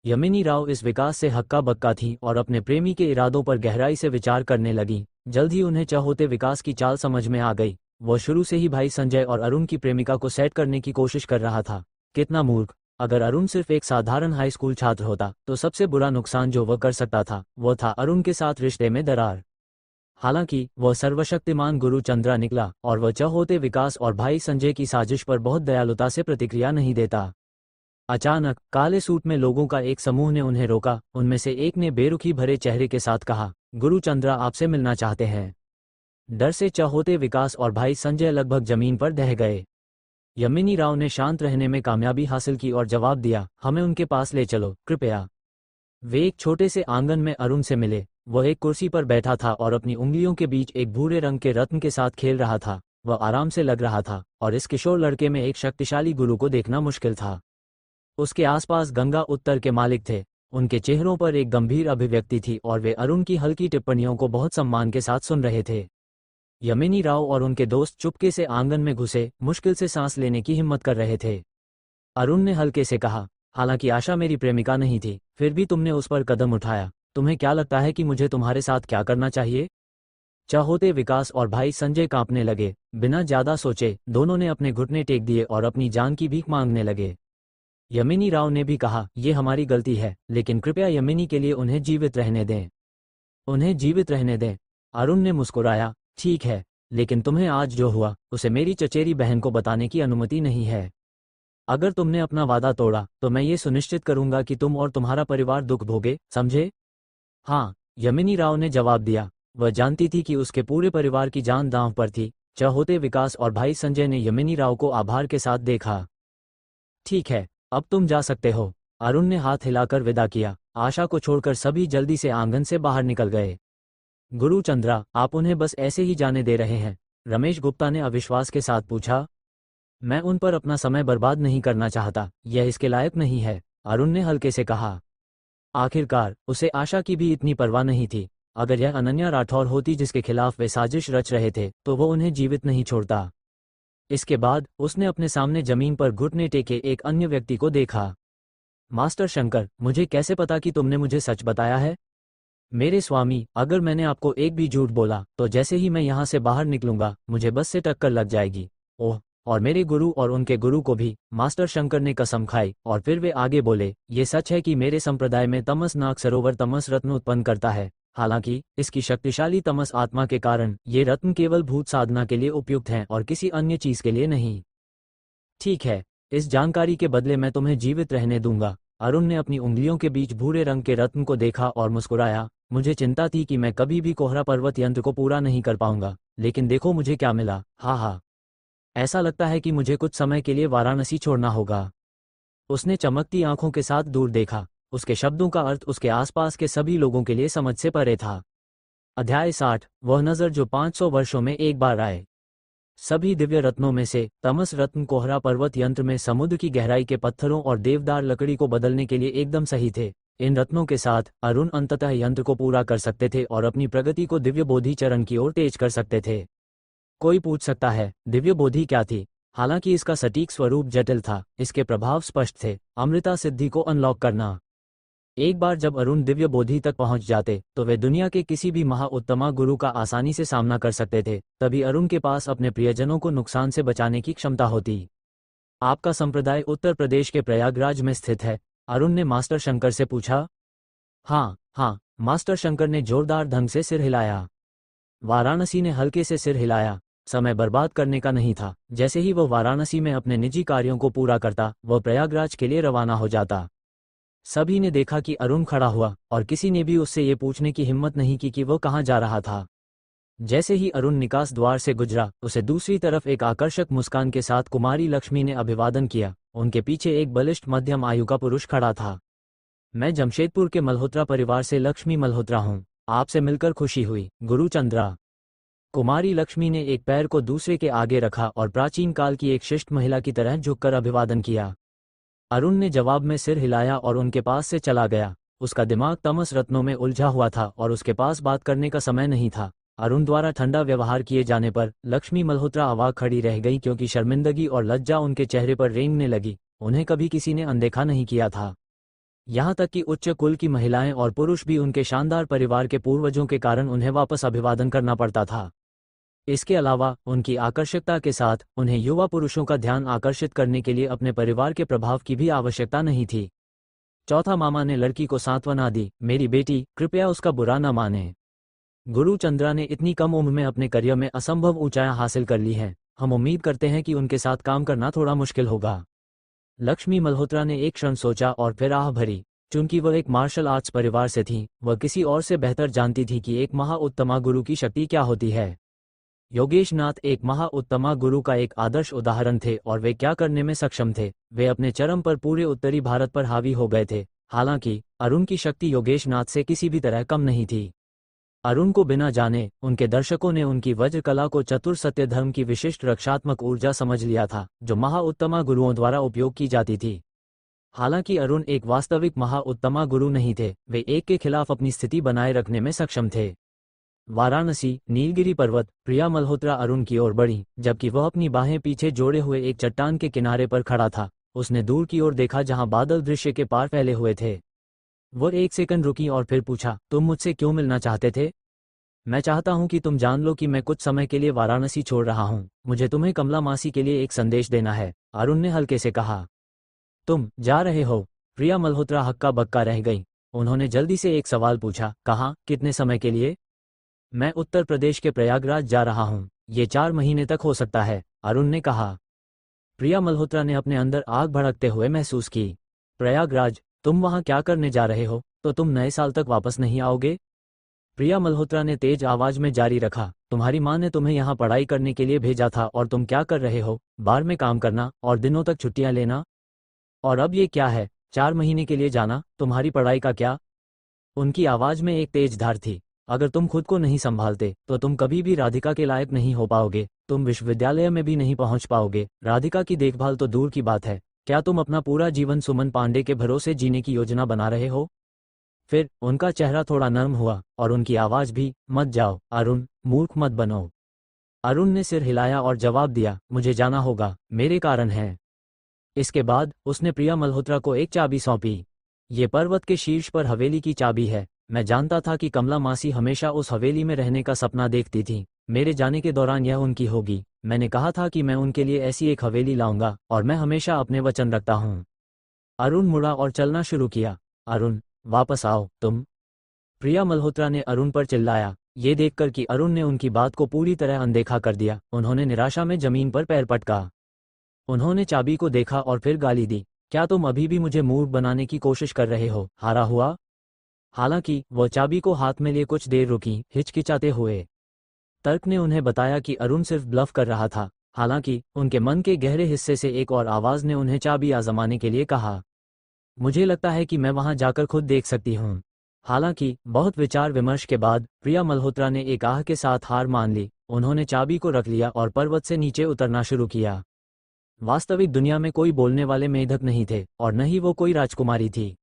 यमिनी राव इस विकास से हक्का बक्का थी और अपने प्रेमी के इरादों पर गहराई से विचार करने लगी। जल्द ही उन्हें चहोते विकास की चाल समझ में आ गई। वह शुरू से ही भाई संजय और अरुण की प्रेमिका को सेट करने की कोशिश कर रहा था। कितना मूर्ख! अगर अरुण सिर्फ एक साधारण हाई स्कूल छात्र होता तो सबसे बुरा नुकसान जो वह कर सकता था वह था अरुण के साथ रिश्ते में दरार। हालांकि वह सर्वशक्तिमान गुरु चंद्रा निकला और वह चहोते विकास और भाई संजय की साजिश पर बहुत दयालुता से प्रतिक्रिया नहीं देता। अचानक काले सूट में लोगों का एक समूह ने उन्हें रोका। उनमें से एक ने बेरुखी भरे चेहरे के साथ कहा, गुरु चंद्रा आपसे मिलना चाहते हैं। डर से चहोते विकास और भाई संजय लगभग जमीन पर ढह गए। यमिनी राव ने शांत रहने में कामयाबी हासिल की और जवाब दिया, हमें उनके पास ले चलो कृपया। वे एक छोटे से आंगन में अरुण से मिले। वह एक कुर्सी पर बैठा था और अपनी उंगलियों के बीच एक भूरे रंग के रत्न के साथ खेल रहा था। वह आराम से लग रहा था और इस किशोर लड़के में एक शक्तिशाली गुरु को देखना मुश्किल था। उसके आसपास गंगा उत्तर के मालिक थे। उनके चेहरों पर एक गंभीर अभिव्यक्ति थी और वे अरुण की हल्की टिप्पणियों को बहुत सम्मान के साथ सुन रहे थे। यमिनी राव और उनके दोस्त चुपके से आंगन में घुसे, मुश्किल से सांस लेने की हिम्मत कर रहे थे। अरुण ने हल्के से कहा, हालांकि आशा मेरी प्रेमिका नहीं थी, फिर भी तुमने उस पर कदम उठाया। तुम्हें क्या लगता है कि मुझे तुम्हारे साथ क्या करना चाहिए? चहोते विकास और भाई संजय कांपने लगे। बिना ज्यादा सोचे दोनों ने अपने घुटने टेक दिए और अपनी जान की भीख मांगने लगे। यमिनी राव ने भी कहा, ये हमारी गलती है, लेकिन कृपया यमिनी के लिए उन्हें जीवित रहने दें। उन्हें जीवित रहने दें। अरुण ने मुस्कुराया, ठीक है, लेकिन तुम्हें आज जो हुआ उसे मेरी चचेरी बहन को बताने की अनुमति नहीं है। अगर तुमने अपना वादा तोड़ा तो मैं ये सुनिश्चित करूंगा कि तुम और तुम्हारा परिवार दुख भोगे, समझे? हाँ, यमिनी राव ने जवाब दिया। वह जानती थी कि उसके पूरे परिवार की जान दांव पर थी। चहोते विकास और भाई संजय ने यमिनी राव को आभार के साथ देखा। ठीक है, अब तुम जा सकते हो। अरुण ने हाथ हिलाकर विदा किया। आशा को छोड़कर सभी जल्दी से आंगन से बाहर निकल गए। गुरु चंद्रा, आप उन्हें बस ऐसे ही जाने दे रहे हैं? रमेश गुप्ता ने अविश्वास के साथ पूछा। मैं उन पर अपना समय बर्बाद नहीं करना चाहता, यह इसके लायक नहीं है, अरुण ने हल्के से कहा। आखिरकार उसे आशा की भी इतनी परवाह नहीं थी। अगर यह अनन्या राठौर होती जिसके खिलाफ वे साजिश रच रहे थे तो वो उन्हें जीवित नहीं छोड़ता। इसके बाद उसने अपने सामने जमीन पर घुटने टेके एक अन्य व्यक्ति को देखा। मास्टर शंकर, मुझे कैसे पता कि तुमने मुझे सच बताया है? मेरे स्वामी, अगर मैंने आपको एक भी झूठ बोला तो जैसे ही मैं यहाँ से बाहर निकलूंगा मुझे बस से टक्कर लग जाएगी। ओह, और मेरे गुरु और उनके गुरु को भी। मास्टर शंकर ने कसम खाई और फिर वे आगे बोले, ये सच है कि मेरे संप्रदाय में तमस नाग सरोवर तमस रत्न उत्पन्न करता है। हालांकि इसकी शक्तिशाली तमस आत्मा के कारण ये रत्न केवल भूत साधना के लिए उपयुक्त हैं और किसी अन्य चीज के लिए नहीं। ठीक है, इस जानकारी के बदले मैं तुम्हें जीवित रहने दूंगा। अरुण ने अपनी उंगलियों के बीच भूरे रंग के रत्न को देखा और मुस्कुराया। मुझे चिंता थी कि मैं कभी भी कोहरा पर्वत यंत्र को पूरा नहीं कर पाऊंगा, लेकिन देखो मुझे क्या मिला। हा हा, ऐसा लगता है कि मुझे कुछ समय के लिए वाराणसी छोड़ना होगा। उसने चमकती आंखों के साथ दूर देखा। उसके शब्दों का अर्थ उसके आसपास के सभी लोगों के लिए समझ से परे था। अध्याय 60, वह नजर जो 500 वर्षों में एक बार आए। सभी दिव्य रत्नों में से तमस रत्न कोहरा पर्वत यंत्र में समुद्र की गहराई के पत्थरों और देवदार लकड़ी को बदलने के लिए एकदम सही थे। इन रत्नों के साथ अरुण अंततः यंत्र को पूरा कर सकते थे और अपनी प्रगति को दिव्य बोधि चरण की ओर तेज कर सकते थे। कोई पूछ सकता है, दिव्य बोधि क्या थी? हालांकि इसका सटीक स्वरूप जटिल था, इसके प्रभाव स्पष्ट थे। अमृता सिद्धि को अनलॉक करना। एक बार जब अरुण दिव्य बोधि तक पहुंच जाते तो वे दुनिया के किसी भी महाउत्तमा गुरु का आसानी से सामना कर सकते थे। तभी अरुण के पास अपने प्रियजनों को नुकसान से बचाने की क्षमता होती। आपका संप्रदाय उत्तर प्रदेश के प्रयागराज में स्थित है? अरुण ने मास्टर शंकर से पूछा। हाँ हाँ, मास्टर शंकर ने जोरदार ढंग से सिर हिलाया। वाराणसी ने हल्के से सिर हिलाया। समय बर्बाद करने का नहीं था। जैसे ही वह वाराणसी में अपने निजी कार्यों को पूरा करता, वह प्रयागराज के लिए रवाना हो जाता। सभी ने देखा कि अरुण खड़ा हुआ और किसी ने भी उससे ये पूछने की हिम्मत नहीं की कि वह कहाँ जा रहा था। जैसे ही अरुण निकास द्वार से गुजरा, उसे दूसरी तरफ एक आकर्षक मुस्कान के साथ कुमारी लक्ष्मी ने अभिवादन किया। उनके पीछे एक बलिष्ठ मध्यम आयु का पुरुष खड़ा था। मैं जमशेदपुर के मल्होत्रा परिवार से लक्ष्मी मल्होत्रा हूँ। आपसे मिलकर खुशी हुई, गुरुचंद्रा। कुमारी लक्ष्मी ने एक पैर को दूसरे के आगे रखा और प्राचीन काल की एक शिष्ट महिला की तरह झुककर अभिवादन किया। अरुण ने जवाब में सिर हिलाया और उनके पास से चला गया। उसका दिमाग तमस रत्नों में उलझा हुआ था और उसके पास बात करने का समय नहीं था। अरुण द्वारा ठंडा व्यवहार किए जाने पर लक्ष्मी मल्होत्रा अवाक खड़ी रह गई, क्योंकि शर्मिंदगी और लज्जा उनके चेहरे पर रेंगने लगी। उन्हें कभी किसी ने अनदेखा नहीं किया था। यहाँ तक कि उच्च कुल की महिलाएं और पुरुष भी उनके शानदार परिवार के पूर्वजों के कारण उन्हें वापस अभिवादन करना पड़ता था। इसके अलावा उनकी आकर्षकता के साथ उन्हें युवा पुरुषों का ध्यान आकर्षित करने के लिए अपने परिवार के प्रभाव की भी आवश्यकता नहीं थी। चौथा मामा ने लड़की को सांत्वना दी, मेरी बेटी, कृपया उसका बुरा न माने। गुरुचंद्रा ने इतनी कम उम्र में अपने करियर में असंभव ऊंचाइयां हासिल कर ली हैं। हम उम्मीद करते हैं कि उनके साथ काम करना थोड़ा मुश्किल होगा। लक्ष्मी मल्होत्रा ने एक क्षण सोचा और फिर आह भरी। चूंकि वह एक मार्शल आर्ट्स परिवार से थी, वह किसी और से बेहतर जानती थी कि एक महाउत्तमा गुरु की शक्ति क्या होती है। योगेश नाथ एक महाउत्तमा गुरु का एक आदर्श उदाहरण थे और वे क्या करने में सक्षम थे। वे अपने चरम पर पूरे उत्तरी भारत पर हावी हो गए थे। हालांकि अरुण की शक्ति योगेश नाथ से किसी भी तरह कम नहीं थी। अरुण को बिना जाने उनके दर्शकों ने उनकी वज्र कला को चतुर सत्य धर्म की विशिष्ट रक्षात्मक ऊर्जा समझ लिया था, जो महाउत्तमा गुरुओं द्वारा उपयोग की जाती थी। हालांकि अरुण एक वास्तविक महाउत्तमा गुरु नहीं थे, वे एक के खिलाफ अपनी स्थिति बनाए रखने में सक्षम थे। वाराणसी, नीलगिरी पर्वत। प्रिया मल्होत्रा अरुण की ओर बढ़ी, जबकि वह अपनी बाहें पीछे जोड़े हुए एक चट्टान के किनारे पर खड़ा था। उसने दूर की ओर देखा, जहां बादल दृश्य के पार फैले हुए थे। वो एक सेकंड रुकी और फिर पूछा, तुम मुझसे क्यों मिलना चाहते थे? मैं चाहता हूं कि तुम जान लो कि मैं कुछ समय के लिए वाराणसी छोड़ रहा हूं। मुझे तुम्हें कमला मासी के लिए एक संदेश देना है, अरुण ने हल्के से कहा। तुम जा रहे हो? प्रिया मल्होत्रा हक्का बक्का रह गई। उन्होंने जल्दी से एक सवाल पूछा, कहाँ, कितने समय के लिए? मैं उत्तर प्रदेश के प्रयागराज जा रहा हूँ। ये 4 महीने तक हो सकता है, अरुण ने कहा। प्रिया मल्होत्रा ने अपने अंदर आग भड़कते हुए महसूस की। प्रयागराज? तुम वहां क्या करने जा रहे हो? तो तुम नए साल तक वापस नहीं आओगे? प्रिया मल्होत्रा ने तेज आवाज में जारी रखा, तुम्हारी माँ ने तुम्हें यहाँ पढ़ाई करने के लिए भेजा था और तुम क्या कर रहे हो? बार में काम करना और दिनों तक छुट्टियां लेना। और अब ये क्या है, 4 महीने के लिए जाना? तुम्हारी पढ़ाई का क्या? उनकी आवाज में एक तेज धार थी। अगर तुम खुद को नहीं संभालते तो तुम कभी भी राधिका के लायक नहीं हो पाओगे। तुम विश्वविद्यालय में भी नहीं पहुंच पाओगे। राधिका की देखभाल तो दूर की बात है। क्या तुम अपना पूरा जीवन सुमन पांडे के भरोसे जीने की योजना बना रहे हो? फिर उनका चेहरा थोड़ा नर्म हुआ और उनकी आवाज भी, मत जाओ अरुण, मूर्ख मत बनो। अरुण ने सिर हिलाया और जवाब दिया, मुझे जाना होगा, मेरे कारण है। इसके बाद उसने प्रिया मल्होत्रा को एक चाबी सौंपी। ये पर्वत के शीर्ष पर हवेली की चाबी है। मैं जानता था कि कमला मासी हमेशा उस हवेली में रहने का सपना देखती थी। मेरे जाने के दौरान यह उनकी होगी। मैंने कहा था कि मैं उनके लिए ऐसी एक हवेली लाऊंगा और मैं हमेशा अपने वचन रखता हूँ। अरुण मुड़ा और चलना शुरू किया। अरुण, वापस आओ तुम। प्रिया मल्होत्रा ने अरुण पर चिल्लाया। ये देखकर कि अरुण ने उनकी बात को पूरी तरह अनदेखा कर दिया, उन्होंने निराशा में जमीन पर पैर पटका। उन्होंने चाबी को देखा और फिर गाली दी, क्या तुम अभी भी मुझे मूर्ख बनाने की कोशिश कर रहे हो, हारा हुआ? हालांकि वह चाबी को हाथ में लिए कुछ देर रुकी, हिचकिचाते हुए। तर्क ने उन्हें बताया कि अरुण सिर्फ ब्लफ कर रहा था। हालांकि उनके मन के गहरे हिस्से से एक और आवाज ने उन्हें चाबी आजमाने के लिए कहा, मुझे लगता है कि मैं वहां जाकर खुद देख सकती हूँ। हालांकि बहुत विचार विमर्श के बाद प्रिया मल्होत्रा ने एक आह के साथ हार मान ली। उन्होंने चाबी को रख लिया और पर्वत से नीचे उतरना शुरू किया। वास्तविक दुनिया में कोई बोलने वाले मेढक नहीं थे और न ही वो कोई राजकुमारी थी।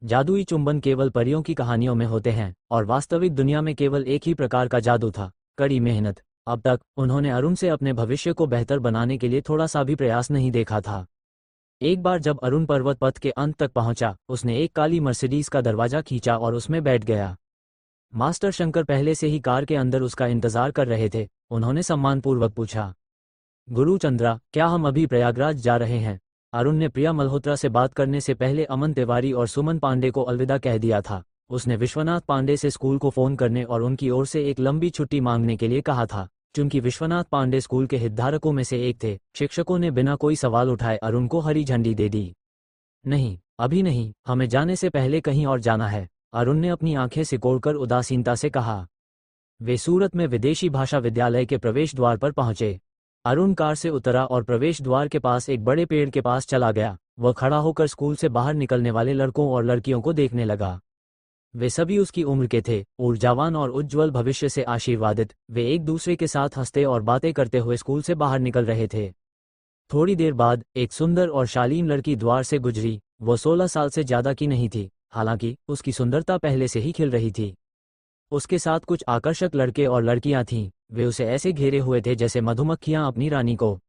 जादुई चुंबन केवल परियों की कहानियों में होते हैं और वास्तविक दुनिया में केवल एक ही प्रकार का जादू था, कड़ी मेहनत। अब तक उन्होंने अरुण से अपने भविष्य को बेहतर बनाने के लिए थोड़ा सा भी प्रयास नहीं देखा था। एक बार जब अरुण पर्वत पथ के अंत तक पहुंचा, उसने एक काली मर्सिडीज का दरवाजा खींचा और उसमें बैठ गया। मास्टर शंकर पहले से ही कार के अंदर उसका इंतजार कर रहे थे। उन्होंने सम्मानपूर्वक पूछा, गुरुचंद्रा, क्या हम अभी प्रयागराज जा रहे हैं? अरुण ने प्रिया मल्होत्रा से बात करने से पहले अमन तिवारी और सुमन पांडे को अलविदा कह दिया था। उसने विश्वनाथ पांडे से स्कूल को फोन करने और उनकी ओर से एक लंबी छुट्टी मांगने के लिए कहा था। चूंकि विश्वनाथ पांडे स्कूल के हितधारकों में से एक थे, शिक्षकों ने बिना कोई सवाल उठाए अरुण को हरी झंडी दे दी। नहीं, अभी नहीं, हमें जाने से पहले कहीं और जाना है, अरुण ने अपनी आंखें सिकोड़कर उदासीनता से कहा। वे सूरत में विदेशी भाषा विद्यालय के प्रवेश द्वार पर पहुंचे। अरुण कार से उतरा और प्रवेश द्वार के पास एक बड़े पेड़ के पास चला गया। वह खड़ा होकर स्कूल से बाहर निकलने वाले लड़कों और लड़कियों को देखने लगा। वे सभी उसकी उम्र के थे, ऊर्जावान और उज्ज्वल भविष्य से आशीर्वादित। वे एक दूसरे के साथ हंसते और बातें करते हुए स्कूल से बाहर निकल रहे थे। थोड़ी देर बाद एक सुंदर और शालीन लड़की द्वार से गुजरी। वो 16 साल से ज्यादा की नहीं थी, हालांकि उसकी सुंदरता पहले से ही खिल रही थी। उसके साथ कुछ आकर्षक लड़के और लड़कियां थीं। वे उसे ऐसे घेरे हुए थे जैसे मधुमक्खियां अपनी रानी को।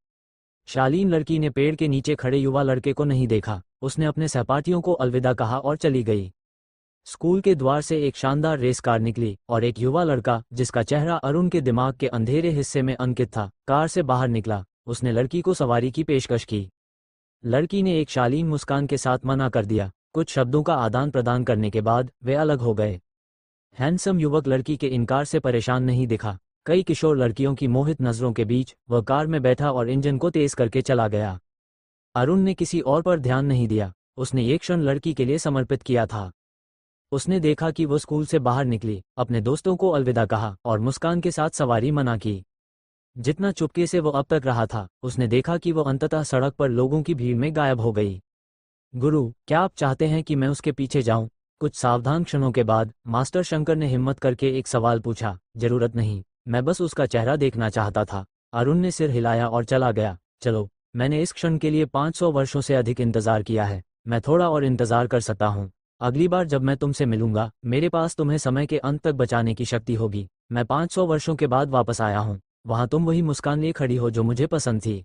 शालीन लड़की ने पेड़ के नीचे खड़े युवा लड़के को नहीं देखा। उसने अपने सहपाठियों को अलविदा कहा और चली गई। स्कूल के द्वार से एक शानदार रेस कार निकली और एक युवा लड़का, जिसका चेहरा अरुण के दिमाग के अंधेरे हिस्से में अंकित था, कार से बाहर निकला। उसने लड़की को सवारी की पेशकश की। लड़की ने एक शालीन मुस्कान के साथ मना कर दिया। कुछ शब्दों का आदान प्रदान करने के बाद वे अलग हो गए। हैंडसम युवक लड़की के इनकार से परेशान नहीं दिखा। कई किशोर लड़कियों की मोहित नजरों के बीच वह कार में बैठा और इंजन को तेज करके चला गया। अरुण ने किसी और पर ध्यान नहीं दिया। उसने ये क्षण लड़की के लिए समर्पित किया था। उसने देखा कि वो स्कूल से बाहर निकली, अपने दोस्तों को अलविदा कहा और मुस्कान के साथ सवारी मना की। जितना चुपके से वो अब तक रहा था, उसने देखा कि वो अंततः सड़क पर लोगों की भीड़ में गायब हो गई। गुरु, क्या आप चाहते हैं कि मैं उसके पीछे जाऊं? कुछ सावधान क्षणों के बाद मास्टर शंकर ने हिम्मत करके एक सवाल पूछा। जरूरत नहीं, मैं बस उसका चेहरा देखना चाहता था। अरुण ने सिर हिलाया और चला गया। चलो, मैंने इस क्षण के लिए 500 वर्षों से अधिक इंतजार किया है। मैं थोड़ा और इंतजार कर सकता हूँ। अगली बार जब मैं तुमसे मिलूंगा, मेरे पास तुम्हें समय के अंत तक बचाने की शक्ति होगी। मैं 500 वर्षों के बाद वापस आया हूँ। वहां तुम वही मुस्कान लिए खड़ी हो जो मुझे पसंद थी।